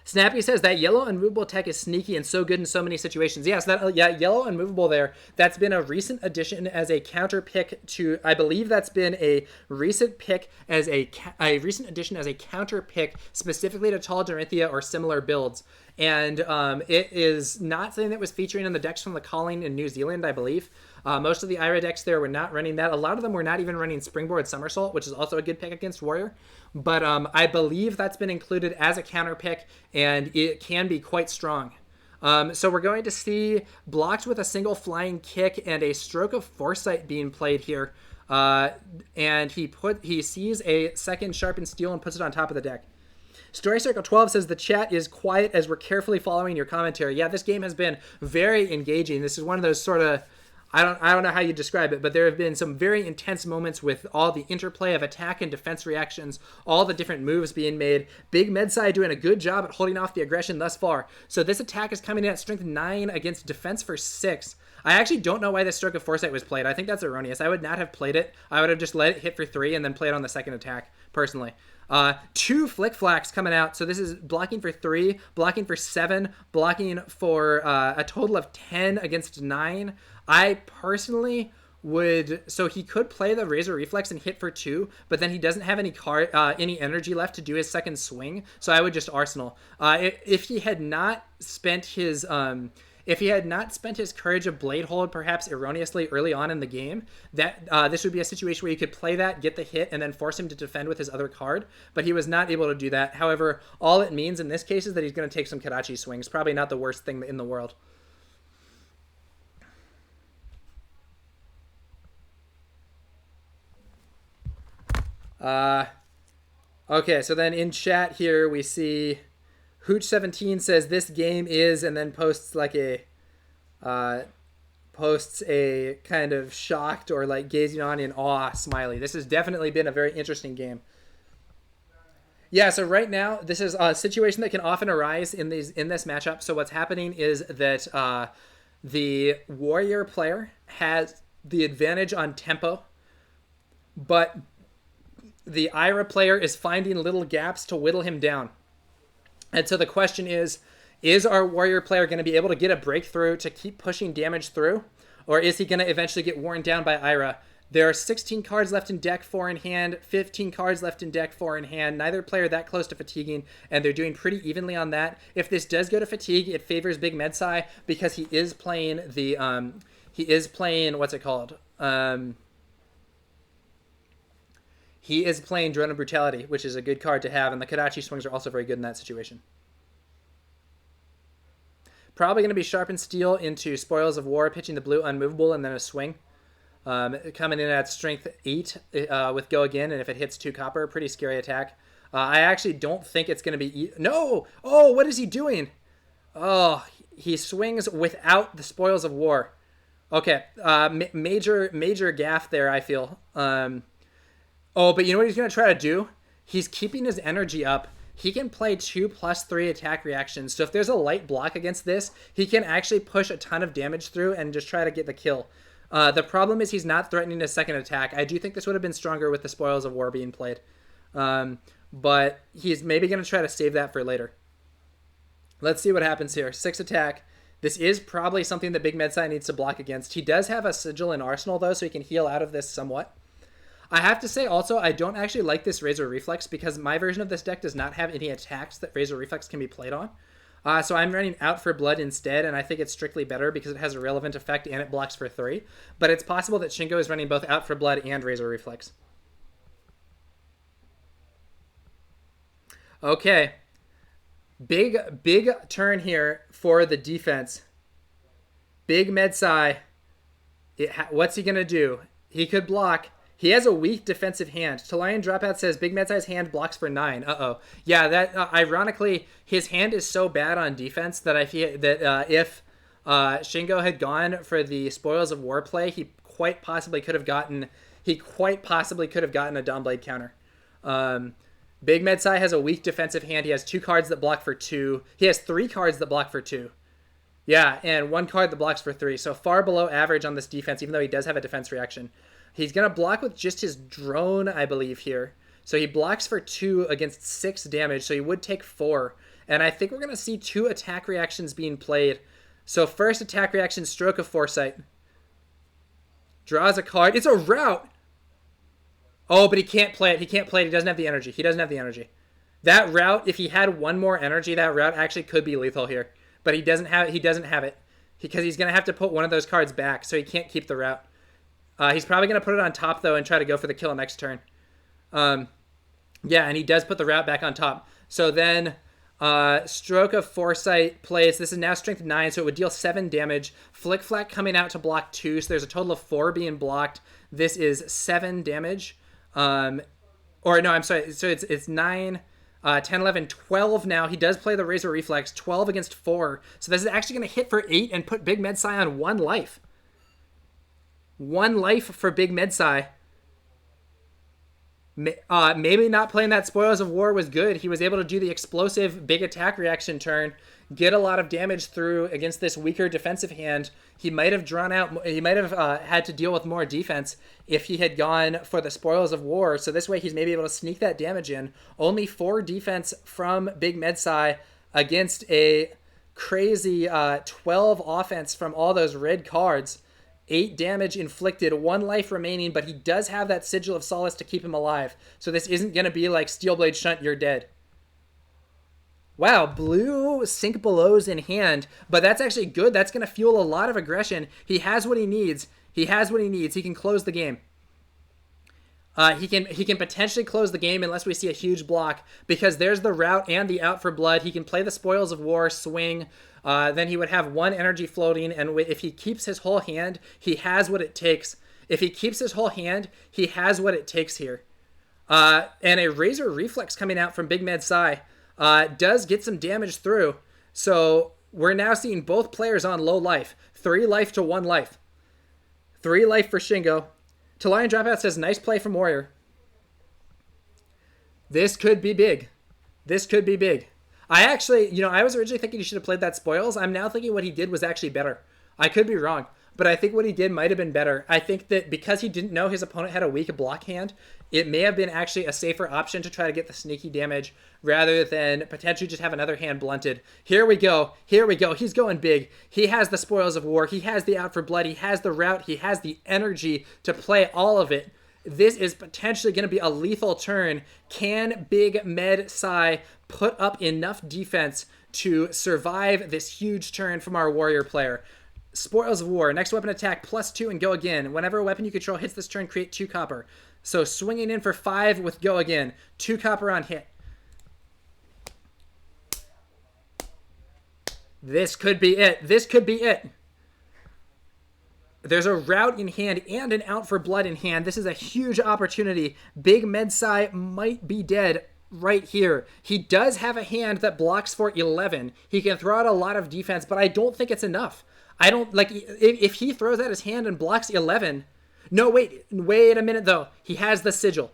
Snappy says that yellow unmovable tech is sneaky and so good in so many situations. Yes, yellow unmovable there. That's been a recent addition as a counter pick to. I believe that's been a recent pick as a recent addition as a counter pick specifically to Tall Dorinthea or similar builds. And it is not something that was featuring in the decks from the Calling in New Zealand, I believe. Most of the Ira decks there were not running that. A lot of them were not even running Springboard Somersault, which is also a good pick against Warrior. But I believe that's been included as a counter pick, and it can be quite strong. So we're going to see blocked with a single flying kick and a Stroke of Foresight being played here. And he sees a second Sharpened Steel and puts it on top of the deck. Story Circle 12 says the chat is quiet as we're carefully following your commentary. Yeah, this game has been very engaging. This is one of those sort of, I don't know how you describe it, but there have been some very intense moments with all the interplay of attack and defense reactions, all the different moves being made. Big Medsai doing a good job at holding off the aggression thus far. So this attack is coming in at strength 9 against defense for 6. I actually don't know why this Stroke of Foresight was played. I think that's erroneous. I would not have played it. I would have just let it hit for 3 and then play it on the second attack, personally. 2 flick flacks coming out. So this is blocking for 3, blocking for 7, blocking for a total of 10 against 9. I personally would, so he could play the Razor Reflex and hit for 2, but then he doesn't have any energy left to do his second swing. So I would just Arsenal. If he had not spent his Courage of Blade Hold perhaps erroneously early on in the game, that this would be a situation where you could play that, get the hit, and then force him to defend with his other card. But he was not able to do that. However, all it means in this case is that he's going to take some Kadachi swings. Probably not the worst thing in the world. Okay, so then in chat here we see Hooch17 says this game is, and then posts like a kind of shocked or like gazing on in awe smiley. This has definitely been a very interesting game. Yeah, so right now this is a situation that can often arise in this matchup. So what's happening is that the Warrior player has the advantage on tempo, but the Ira player is finding little gaps to whittle him down. And so the question is our Warrior player going to be able to get a breakthrough to keep pushing damage through? Or is he going to eventually get worn down by Ira? There are 16 cards left in deck, 4 in hand, 15 cards left in deck, 4 in hand. Neither player that close to fatiguing, and they're doing pretty evenly on that. If this does go to fatigue, it favors Big Medsai because he is playing what's it called? He is playing Drone of Brutality, which is a good card to have, and the Kadachi swings are also very good in that situation. Probably going to be Sharpened Steel into Spoils of War, pitching the blue unmovable, and then a swing. Coming in at strength 8 with go again, and if it hits 2 copper, pretty scary attack. I actually don't think it's going to be... No! Oh, what is he doing? Oh, he swings without the Spoils of War. Okay, major gaffe there, I feel. Oh, but you know what he's going to try to do? He's keeping his energy up. He can play 2+3 attack reactions. So if there's a light block against this, he can actually push a ton of damage through and just try to get the kill. The problem is he's not threatening a second attack. I do think this would have been stronger with the Spoils of War being played. But he's maybe going to try to save that for later. Let's see what happens here. 6 attack. This is probably something that Big Medsai needs to block against. He does have a Sigil in Arsenal, though, so he can heal out of this somewhat. I have to say also, I don't actually like this Razor Reflex because my version of this deck does not have any attacks that Razor Reflex can be played on. So I'm running Out for Blood instead, and I think it's strictly better because it has a relevant effect and it blocks for 3. But it's possible that Shingo is running both Out for Blood and Razor Reflex. Okay. Big turn here for the defense. Big Medsai. What's he going to do? He could block. He has a weak defensive hand. Talion Dropout says Big Medsai's hand blocks for 9. Uh-oh. Yeah, that ironically, his hand is so bad on defense that I feel that if Shingo had gone for the Spoils of War play, he quite possibly could have gotten a Dawnblade counter. Big Medsai has a weak defensive hand. He has 2 cards that block for 2. He has 3 cards that block for 2. Yeah, and 1 card that blocks for 3. So far below average on this defense, even though he does have a defense reaction. He's going to block with just his drone, I believe, here. So he blocks for 2 against 6 damage, so he would take 4. And I think we're going to see 2 attack reactions being played. So first attack reaction, Stroke of Foresight. Draws a card. It's a route! Oh, but he can't play it. He can't play it. He doesn't have the energy. That route, if he had 1 more energy, that route actually could be lethal here. But he doesn't have it. Because he's going to have to put one of those cards back, so he can't keep the route. He's probably going to put it on top, though, and try to go for the kill next turn. Yeah, and he does put the route back on top. So then Stroke of Foresight plays. This is now strength 9, so it would deal 7 damage. Flick Flack coming out to block 2, so there's a total of 4 being blocked. This is 7 damage. Or no, I'm sorry. So it's 9, 10, 11, 12 now. He does play the Razor Reflex. 12 against 4. So this is actually going to hit for 8 and put Big Medsai on 1 life. 1 life for Big Medsai. Maybe not playing that Spoils of War was good. He was able to do the explosive big attack reaction turn, get a lot of damage through against this weaker defensive hand. He might have drawn out. He might have had to deal with more defense if he had gone for the Spoils of War. So this way, he's maybe able to sneak that damage in. Only 4 defense from Big Medsai against a crazy 12 offense from all those red cards. 8 damage inflicted, 1 life remaining, but he does have that Sigil of Solace to keep him alive. So this isn't going to be like Steelblade Shunt, you're dead. Wow, blue Sink Belows in hand, but that's actually good. That's going to fuel a lot of aggression. He has what he needs. He can close the game. He can potentially close the game unless we see a huge block, because there's the route and the Out for Blood. He can play the Spoils of War, swing. Then he would have 1 energy floating, and if he keeps his whole hand, he has what it takes. If he keeps his whole hand, he has what it takes here. And a Razor Reflex coming out from Big Medsai does get some damage through. So we're now seeing both players on low life. 3 life to 1 life. 3 life for Shingo. Talion Dropout says, nice play from Warrior. This could be big. I actually, I was originally thinking he should have played that Spoils. I'm now thinking what he did was actually better. I could be wrong, but I think what he did might have been better. I think that because he didn't know his opponent had a weak block hand, it may have been actually a safer option to try to get the sneaky damage rather than potentially just have another hand blunted. Here we go. He's going big. He has the Spoils of War. He has the Out for Blood. He has the route. He has the energy to play all of it. This is potentially going to be a lethal turn. Can Big Medsai put up enough defense to survive this huge turn from our Warrior player? Spoils of War. Next weapon attack, +2 and go again. Whenever a weapon you control hits this turn, create 2 copper. So swinging in for 5 with go again. 2 copper on hit. This could be it. There's a route in hand and an Out for Blood in hand. This is a huge opportunity. Big Medsai might be dead. right here. He does have a hand that blocks for 11. He can throw out a lot of defense, but I don't think it's enough. I don't like if he throws out his hand and blocks 11. No, wait a minute though. He has the sigil.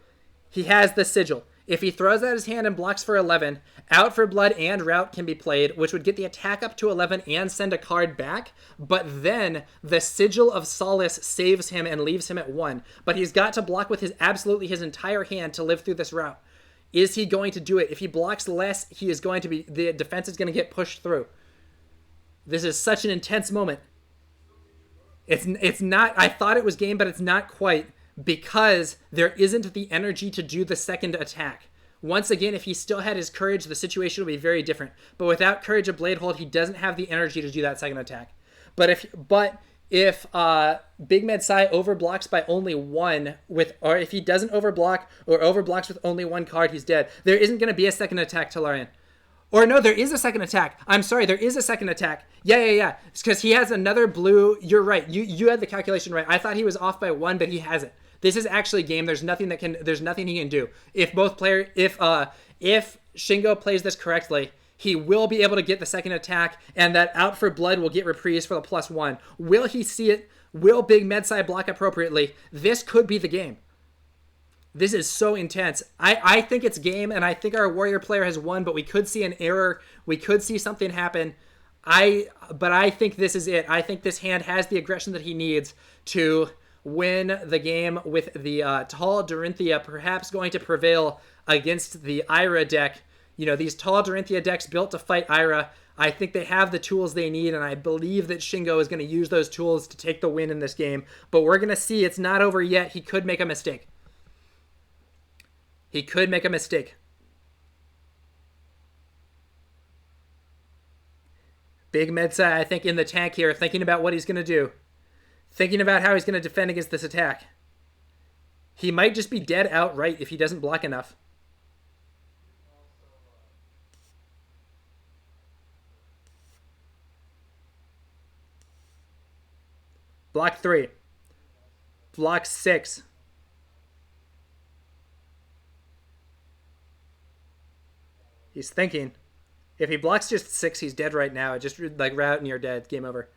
He has the sigil. If he throws out his hand and blocks for 11, Out for Blood and Rout can be played, which would get the attack up to 11 and send a card back, but then the Sigil of Solace saves him and leaves him at 1. But he's got to block with his entire hand to live through this route. Is he going to do it? If he blocks less, he is going to be, the defense is going to get pushed through. This is such an intense moment. It's not, I thought it was game, but it's not quite, because there isn't the energy to do the second attack. Once again, if he still had his courage, the situation would be very different. But without courage of Blade Hold, he doesn't have the energy to do that second attack. But if Big Medsai overblocks by only 1 or if he doesn't overblock or overblocks with only 1 card, he's dead. There isn't going to be a second attack to Larian. Or no, there is a second attack. I'm sorry, there is a second attack. Yeah. It's because he has another blue. You're right. You had the calculation right. I thought he was off by 1, but he hasn't. This is actually game. There's nothing he can do. If Shingo plays this correctly, he will be able to get the second attack, and that Out for Blood will get reprise for the +1. Will he see it? Will Big Medsai block appropriately? This could be the game. This is so intense. I think it's game, and I think our warrior player has won, but we could see an error. We could see something happen. But I think this is it. I think this hand has the aggression that he needs to win the game, with the tall Dorinthea perhaps going to prevail against the Ira deck. You know, these tall Dorinthea decks built to fight Ira, I think they have the tools they need, and I believe that Shingo is going to use those tools to take the win in this game. But we're going to see. It's not over yet. He could make a mistake. He could make a mistake. Big Medsai, I think, in the tank here, thinking about what he's going to do. Thinking about how he's going to defend against this attack. He might just be dead outright if he doesn't block enough. Block 3. Block 6. He's thinking. If he blocks just 6, he's dead right now. Just like route and you're dead. Game over.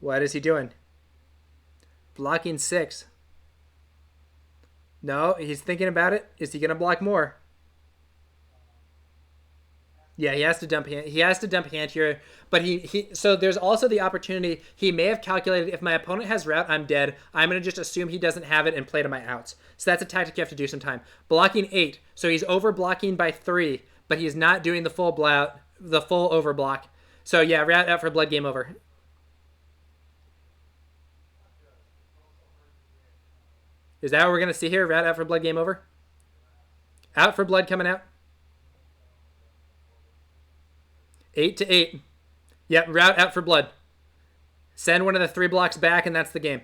What is he doing? Blocking 6. No, he's thinking about it. Is he going to block more? Yeah, he has to dump hand. He has to dump hand here, but so there's also the opportunity. He may have calculated, if my opponent has route, I'm dead. I'm going to just assume he doesn't have it and play to my outs. So that's a tactic you have to do sometime. Blocking 8. So he's over blocking by 3, but he's not doing the full overblock. So yeah, route, Out for Blood, game over. Is that what we're going to see here? Route, Out for Blood, game over? Out for Blood coming out. 8 to 8. Yep, route, Out for Blood. Send one of the 3 blocks back, and that's the game.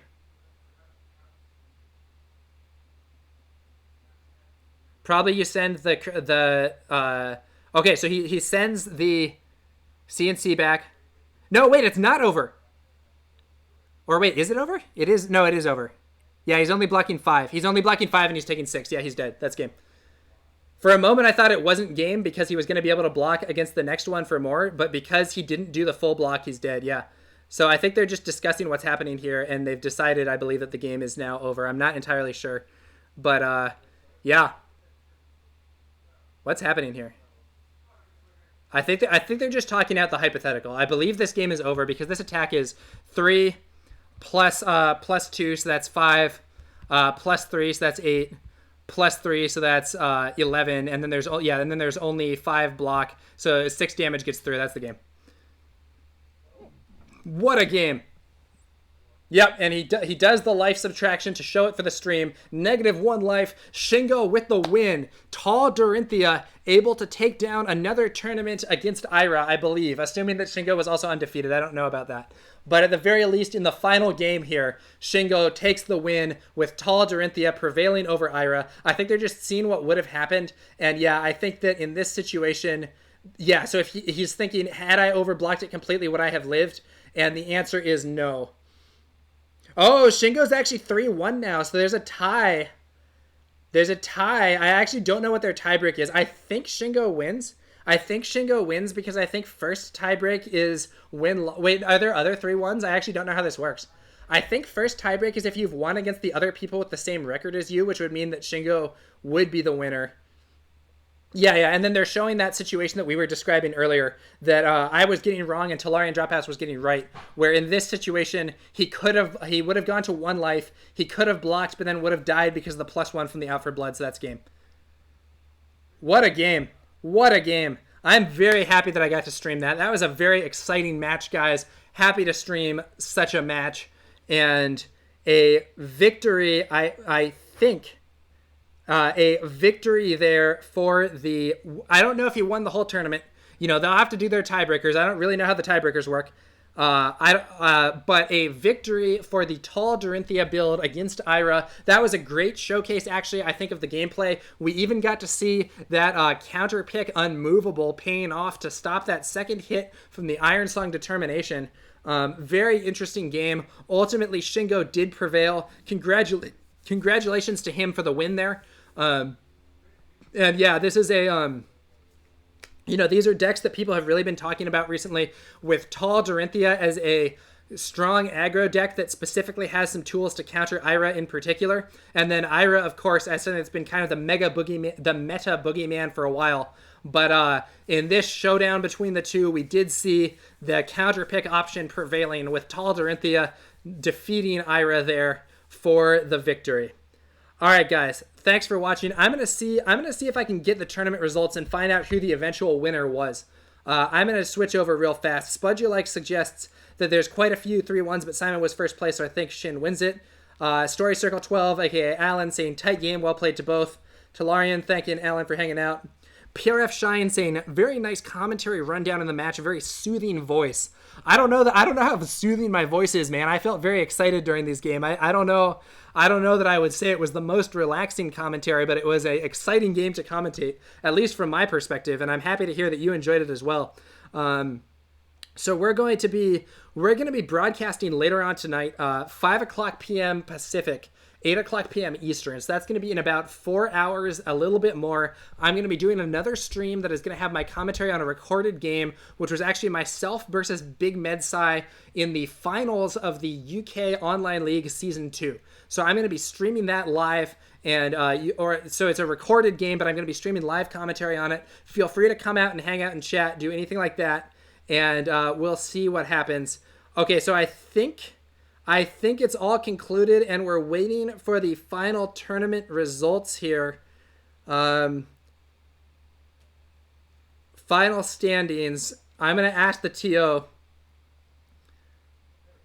Probably you send okay, so he sends the CNC back. No, wait, it's not over. Or wait, is it over? It is. No, it is over. Yeah, he's only blocking 5. He's only blocking 5, and he's taking 6. Yeah, he's dead. That's game. For a moment, I thought it wasn't game because he was going to be able to block against the next one for more, but because he didn't do the full block, he's dead, yeah. So I think they're just discussing what's happening here, and they've decided, I believe, that the game is now over. I'm not entirely sure. But, yeah. What's happening here? I think they're just talking out the hypothetical. I believe this game is over because this attack is 3 plus 2, so that's 5, plus 3, so that's 8. Plus 3, so that's 11, and then there's only 5 block, so 6 damage gets through. That's the game. What a game! Yep, and he does the life subtraction to show it for the stream. -1 life. Shingo with the win. Tall Dorinthea able to take down another tournament against Ira, I believe, assuming that Shingo was also undefeated. I don't know about that. But at the very least, in the final game here, Shingo takes the win with tall Dorinthea prevailing over Ira. I think they're just seeing what would have happened. And yeah, I think that in this situation, yeah, so if he's thinking, had I overblocked it completely, would I have lived? And the answer is no. Oh, Shingo's actually 3-1 now, so there's a tie. There's a tie. I actually don't know what their tiebreak is. I think Shingo wins. I think Shingo wins because I think first tiebreak is win. Wait, are there other 3-1s? I actually don't know how this works. I think first tiebreak is if you've won against the other people with the same record as you, which would mean that Shingo would be the winner. Yeah, yeah, and then they're showing that situation that we were describing earlier, that I was getting wrong and Talarian Drophouse was getting right, where in this situation, he would have gone to 1 life, he could have blocked, but then would have died because of the +1 from the Out for Blood, so that's game. What a game. What a game. I'm very happy that I got to stream that. That was a very exciting match, guys. Happy to stream such a match. And a victory, I think... a victory there for the... I don't know if he won the whole tournament. You know, they'll have to do their tiebreakers. I don't really know how the tiebreakers work. But a victory for the tall Dorinthea build against Ira. That was a great showcase, actually, I think, of the gameplay. We even got to see that counter pick Unmovable paying off to stop that second hit from the Iron Song Determination. Very interesting game. Ultimately, Shingo did prevail. Congratulations to him for the win there. And yeah, this is a, you know, these are decks that people have really been talking about recently, with Tall Dorinthea as a strong aggro deck that specifically has some tools to counter Ira in particular. And then Ira, of course, as something that's been kind of the meta boogeyman for a while. But in this showdown between the two, we did see the counter pick option prevailing, with Tall Dorinthea defeating Ira there for the victory. All right, guys, thanks for watching. I'm gonna see if I can get the tournament results and find out who the eventual winner was. I'm gonna switch over real fast. Spud You Like suggests that there's quite a few 3-1s, but Simon was first place, so I think Shin wins it. Story Circle 12, aka Alan, saying tight game, well played to both. Talarian thanking Alan for hanging out. PRF Shine saying very nice commentary rundown in the match, a very soothing voice. I don't know how soothing my voice is, man. I felt very excited during this game. I don't know that I would say it was the most relaxing commentary, but it was an exciting game to commentate, at least from my perspective, and I'm happy to hear that you enjoyed it as well. So we're going to be broadcasting later on tonight, 5 o'clock p.m. Pacific, 8 o'clock p.m. Eastern. So that's going to be in about 4 hours, a little bit more. I'm going to be doing another stream that is going to have my commentary on a recorded game, which was actually myself versus Big Medsai in the finals of the UK Online League Season 2. So I'm going to be streaming that live, and so it's a recorded game, but I'm going to be streaming live commentary on it. Feel free to come out and hang out and chat, do anything like that, and we'll see what happens. Okay, so I think it's all concluded, and we're waiting for the final tournament results here. Final standings. I'm going to ask the TO.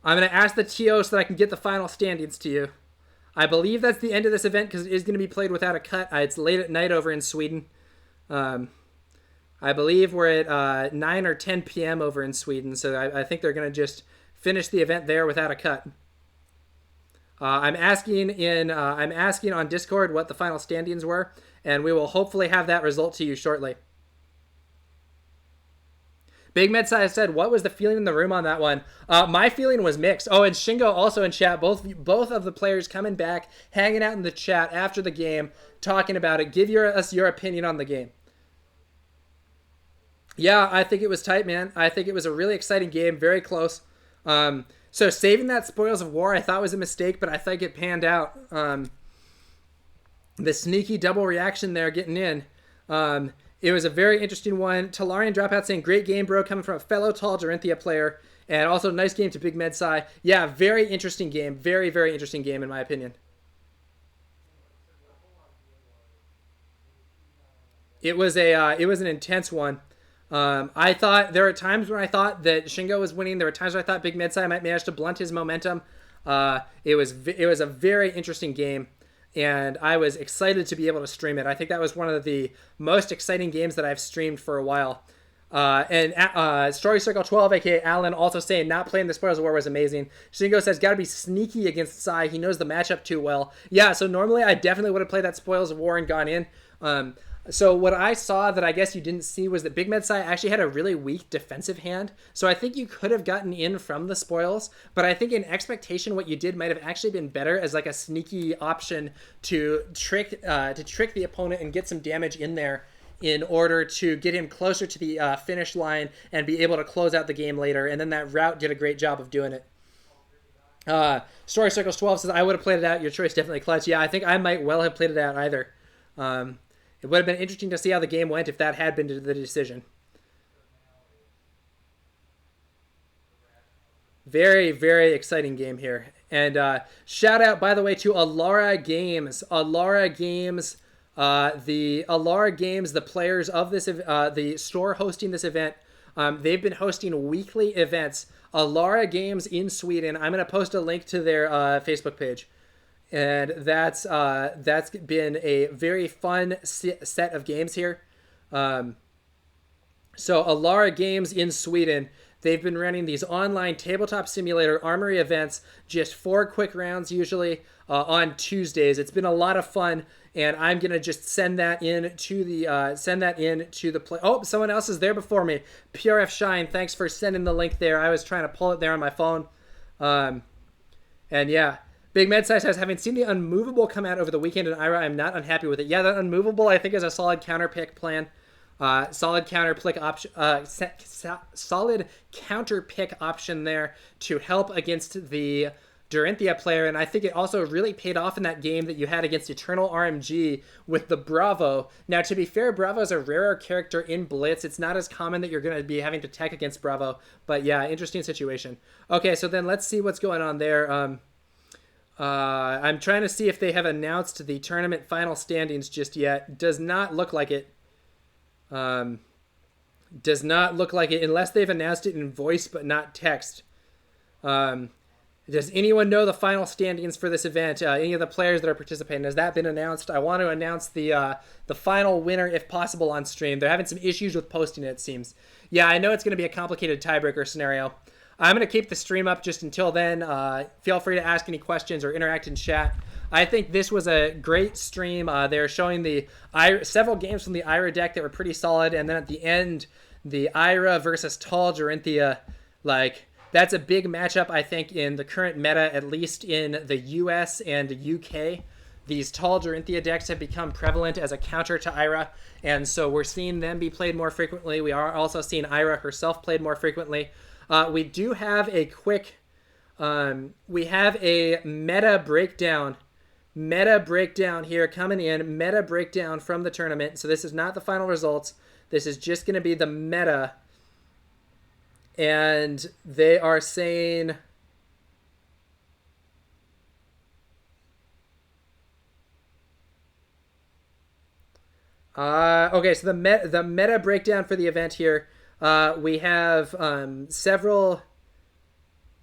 so that I can get the final standings to you. I believe that's the end of this event because it is going to be played without a cut. It's late at night over in Sweden. I believe we're at 9 or 10 p.m. over in Sweden, so I think they're going to just finish the event there without a cut. I'm asking on Discord what the final standings were, and we will hopefully have that result to you shortly. Big Medsai said, what was the feeling in the room on that one? My feeling was mixed. Oh, and Shingo also in chat. Both of the players coming back, hanging out in the chat after the game, talking about it. Give us your opinion on the game. Yeah, I think it was tight, man. I think it was a really exciting game, very close. So saving that Spoils of War I thought was a mistake, but I think it panned out. The sneaky double reaction there getting in. It was a very interesting one. Talarian Dropout saying, great game, bro, coming from a fellow Tall Dorinthea player. And also nice game to Big Medsai. Yeah, very interesting game. Very, very interesting game in my opinion. It was an intense one. I thought there were times when I thought that Shingo was winning. There were times when I thought Big Medsai might manage to blunt his momentum. It was a very interesting game, and I was excited to be able to stream it. I think that was one of the most exciting games that I've streamed for a while. And Story Circle 12, aka Alan, also saying not playing the Spoils of War was amazing. Shingo says gotta be sneaky against Sai. He knows the matchup too well. Yeah, so normally I definitely would have played that Spoils of War and gone in. So what I saw that I guess you didn't see was that Big Med Sai actually had a really weak defensive hand. So I think you could have gotten in from the spoils, but I think in expectation what you did might have actually been better as like a sneaky option to trick the opponent and get some damage in there in order to get him closer to the finish line and be able to close out the game later. And then that route did a great job of doing it. Story Circles 12 says, I would have played it out. Your choice definitely clutch. Yeah, I think I might well have played it out either. It would have been interesting to see how the game went if that had been the decision. Very, very exciting game here. And shout out, by the way, to Alara Games. Alara Games, the players of this, the store hosting this event, they've been hosting weekly events. Alara Games in Sweden. I'm going to post a link to their Facebook page. And that's been a very fun set of games here. So Alara Games in Sweden, they've been running these online tabletop simulator armory events, just 4 quick rounds usually on Tuesdays. It's been a lot of fun, and I'm gonna just send that in to the play. Oh, someone else is there before me. PRF Shine, thanks for sending the link there. I was trying to pull it there on my phone, and yeah. Big Med Sai says, having seen the Unmovable come out over the weekend in Ira, I'm not unhappy with it. Yeah, the Unmovable I think is a solid counter pick plan. Solid counter pick option there to help against the Dorinthea player, and I think it also really paid off in that game that you had against Eternal RMG with the Bravo. Now, to be fair, Bravo is a rarer character in Blitz. It's not as common that you're going to be having to tech against Bravo, but yeah, interesting situation. Okay, so then let's see what's going on there. I'm trying to see if they have announced the tournament final standings just yet. Does not look like it. Does not look like it unless they've announced it in voice but not text. Does anyone know the final standings for this event? Any of the players that are participating? Has that been announced? I want to announce the final winner if possible on stream. They're having some issues with posting it, it seems. Yeah, I know it's going to be a complicated tiebreaker scenario. I'm going to keep the stream up just until then. Feel free to ask any questions or interact in chat. I think this was a great stream. They're showing several games from the Ira deck that were pretty solid. And then at the end, the Ira versus Tall Dorinthea. That's a big matchup, I think, in the current meta, at least in the US and UK. These Tall Dorinthea decks have become prevalent as a counter to Ira. And so we're seeing them be played more frequently. We are also seeing Ira herself played more frequently. We do have a quick, we have a meta breakdown here coming in, meta breakdown from the tournament. So this is not the final results. This is just going to be the meta. And they are saying, okay, so the meta breakdown for the event here. We have several.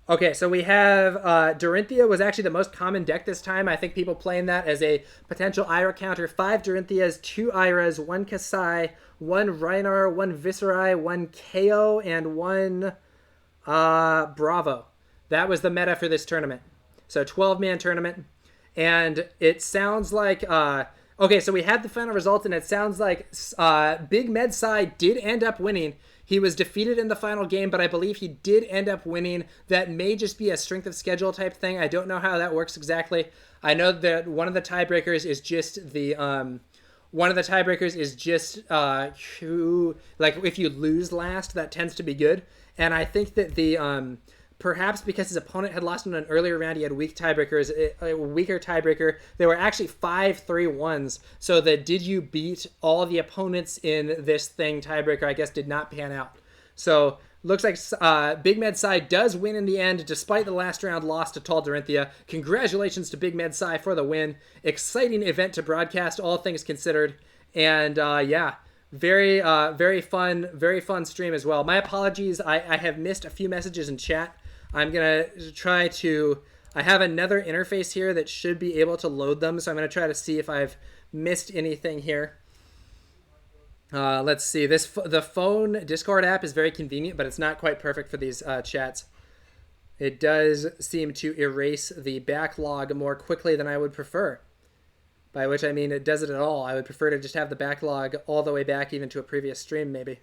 Okay, so we have Dorinthea was actually the most common deck this time. I think people playing that as a potential Ira counter. 5 Dorintheas, 2 Iras, 1 Kassai, 1 Reinar, 1 Viserai, 1 KO, and 1 Bravo. That was the meta for this tournament. So 12-man tournament. And it sounds like... okay, so we had the final results, and it sounds like Big Med Sai did end up winning. He was defeated in the final game, but I believe he did end up winning. That may just be a strength of schedule type thing. I don't know how that works exactly. I know that one of the tiebreakers is just who, like, if you lose last, that tends to be good. And I think that the perhaps because his opponent had lost in an earlier round, he had weaker tiebreaker. There were actually 5-3-1s. So the did you beat all the opponents in this thing tiebreaker, I guess, did not pan out. So looks like Big Med Sai does win in the end, despite the last round loss to Tall Dorinthea. Congratulations to Big Med Sai for the win. Exciting event to broadcast, all things considered. And yeah, very fun stream as well. My apologies, I have missed a few messages in chat. I'm going to try to... I have another interface here that should be able to load them, so I'm going to try to see if I've missed anything here. Let's see. The phone Discord app is very convenient, but it's not quite perfect for these chats. It does seem to erase the backlog more quickly than I would prefer. by which I mean it does it at all. I would prefer to just have the backlog all the way back even to a previous stream maybe.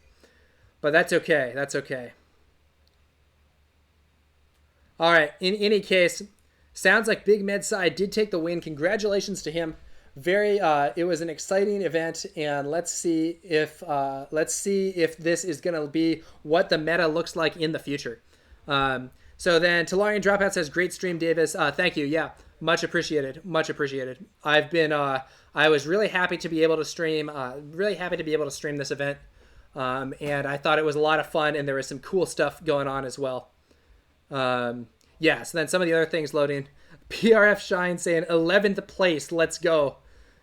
But that's okay. That's okay. All right. In any case, sounds like Big Medsai did take the win. Congratulations to him. It was an exciting event, and let's see if this is gonna be what the meta looks like in the future. So then Talarian Dropout says, "Great stream, Davis." Thank you. Yeah, much appreciated. Much appreciated. I was really happy to be able to stream. Really happy to be able to stream this event, and I thought it was a lot of fun, and there was some cool stuff going on as well. Yeah. So then some of the other things loading. PRF Shine saying 11th place. Let's go.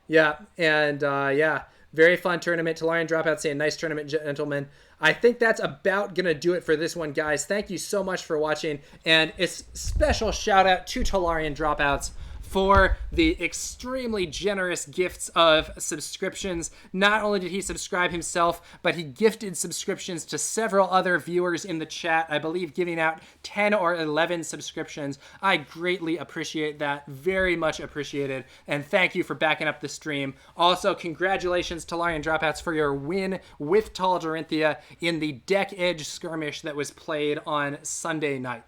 Yeah, and yeah, very fun tournament. Talarian Dropout saying, "Nice tournament, gentlemen." I think that's about going to do it for this one, guys. Thank you so much for watching, and it's special shout out to Talarian Dropouts for the extremely generous gifts of subscriptions. Not only did he subscribe himself, but he gifted subscriptions to several other viewers in the chat. I believe giving out 10 or 11 subscriptions. I greatly appreciate that. Very much appreciated. And thank you for backing up the stream. Also, congratulations to Talarian Dropouts for your win with Tall Dorinthea in the Deck Edge skirmish that was played on Sunday night.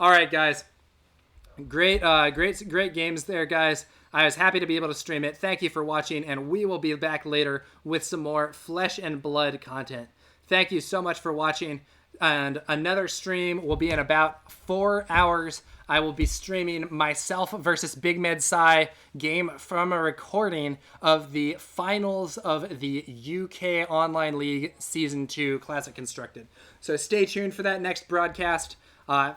All right, guys. Great games there, guys. I was happy to be able to stream it. Thank you for watching, and we will be back later with some more Flesh and Blood content. Thank you so much for watching, and another stream will be in about 4 hours. I will be streaming myself versus Big Medsai game from a recording of the finals of the UK Online League Season 2 Classic Constructed. So stay tuned for that next broadcast.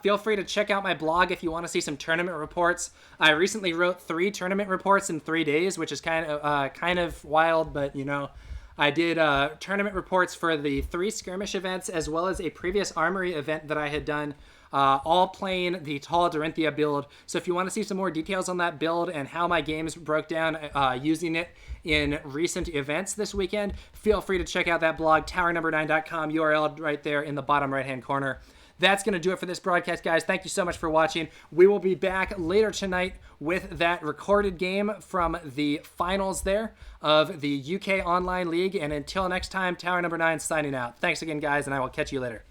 Feel free to check out my blog if you want to see some tournament reports. I recently wrote 3 tournament reports in 3 days, which is kind of wild, but you know, I did tournament reports for the 3 skirmish events as well as a previous Armory event that I had done, all playing the Tall Dorinthea build. So if you want to see some more details on that build and how my games broke down using it in recent events this weekend, feel free to check out that blog, towernumber9.com, URL right there in the bottom right-hand corner. That's going to do it for this broadcast, guys. Thank you so much for watching. We will be back later tonight with that recorded game from the finals there of the UK Online League. And until next time, Tower Number 9 signing out. Thanks again, guys, and I will catch you later.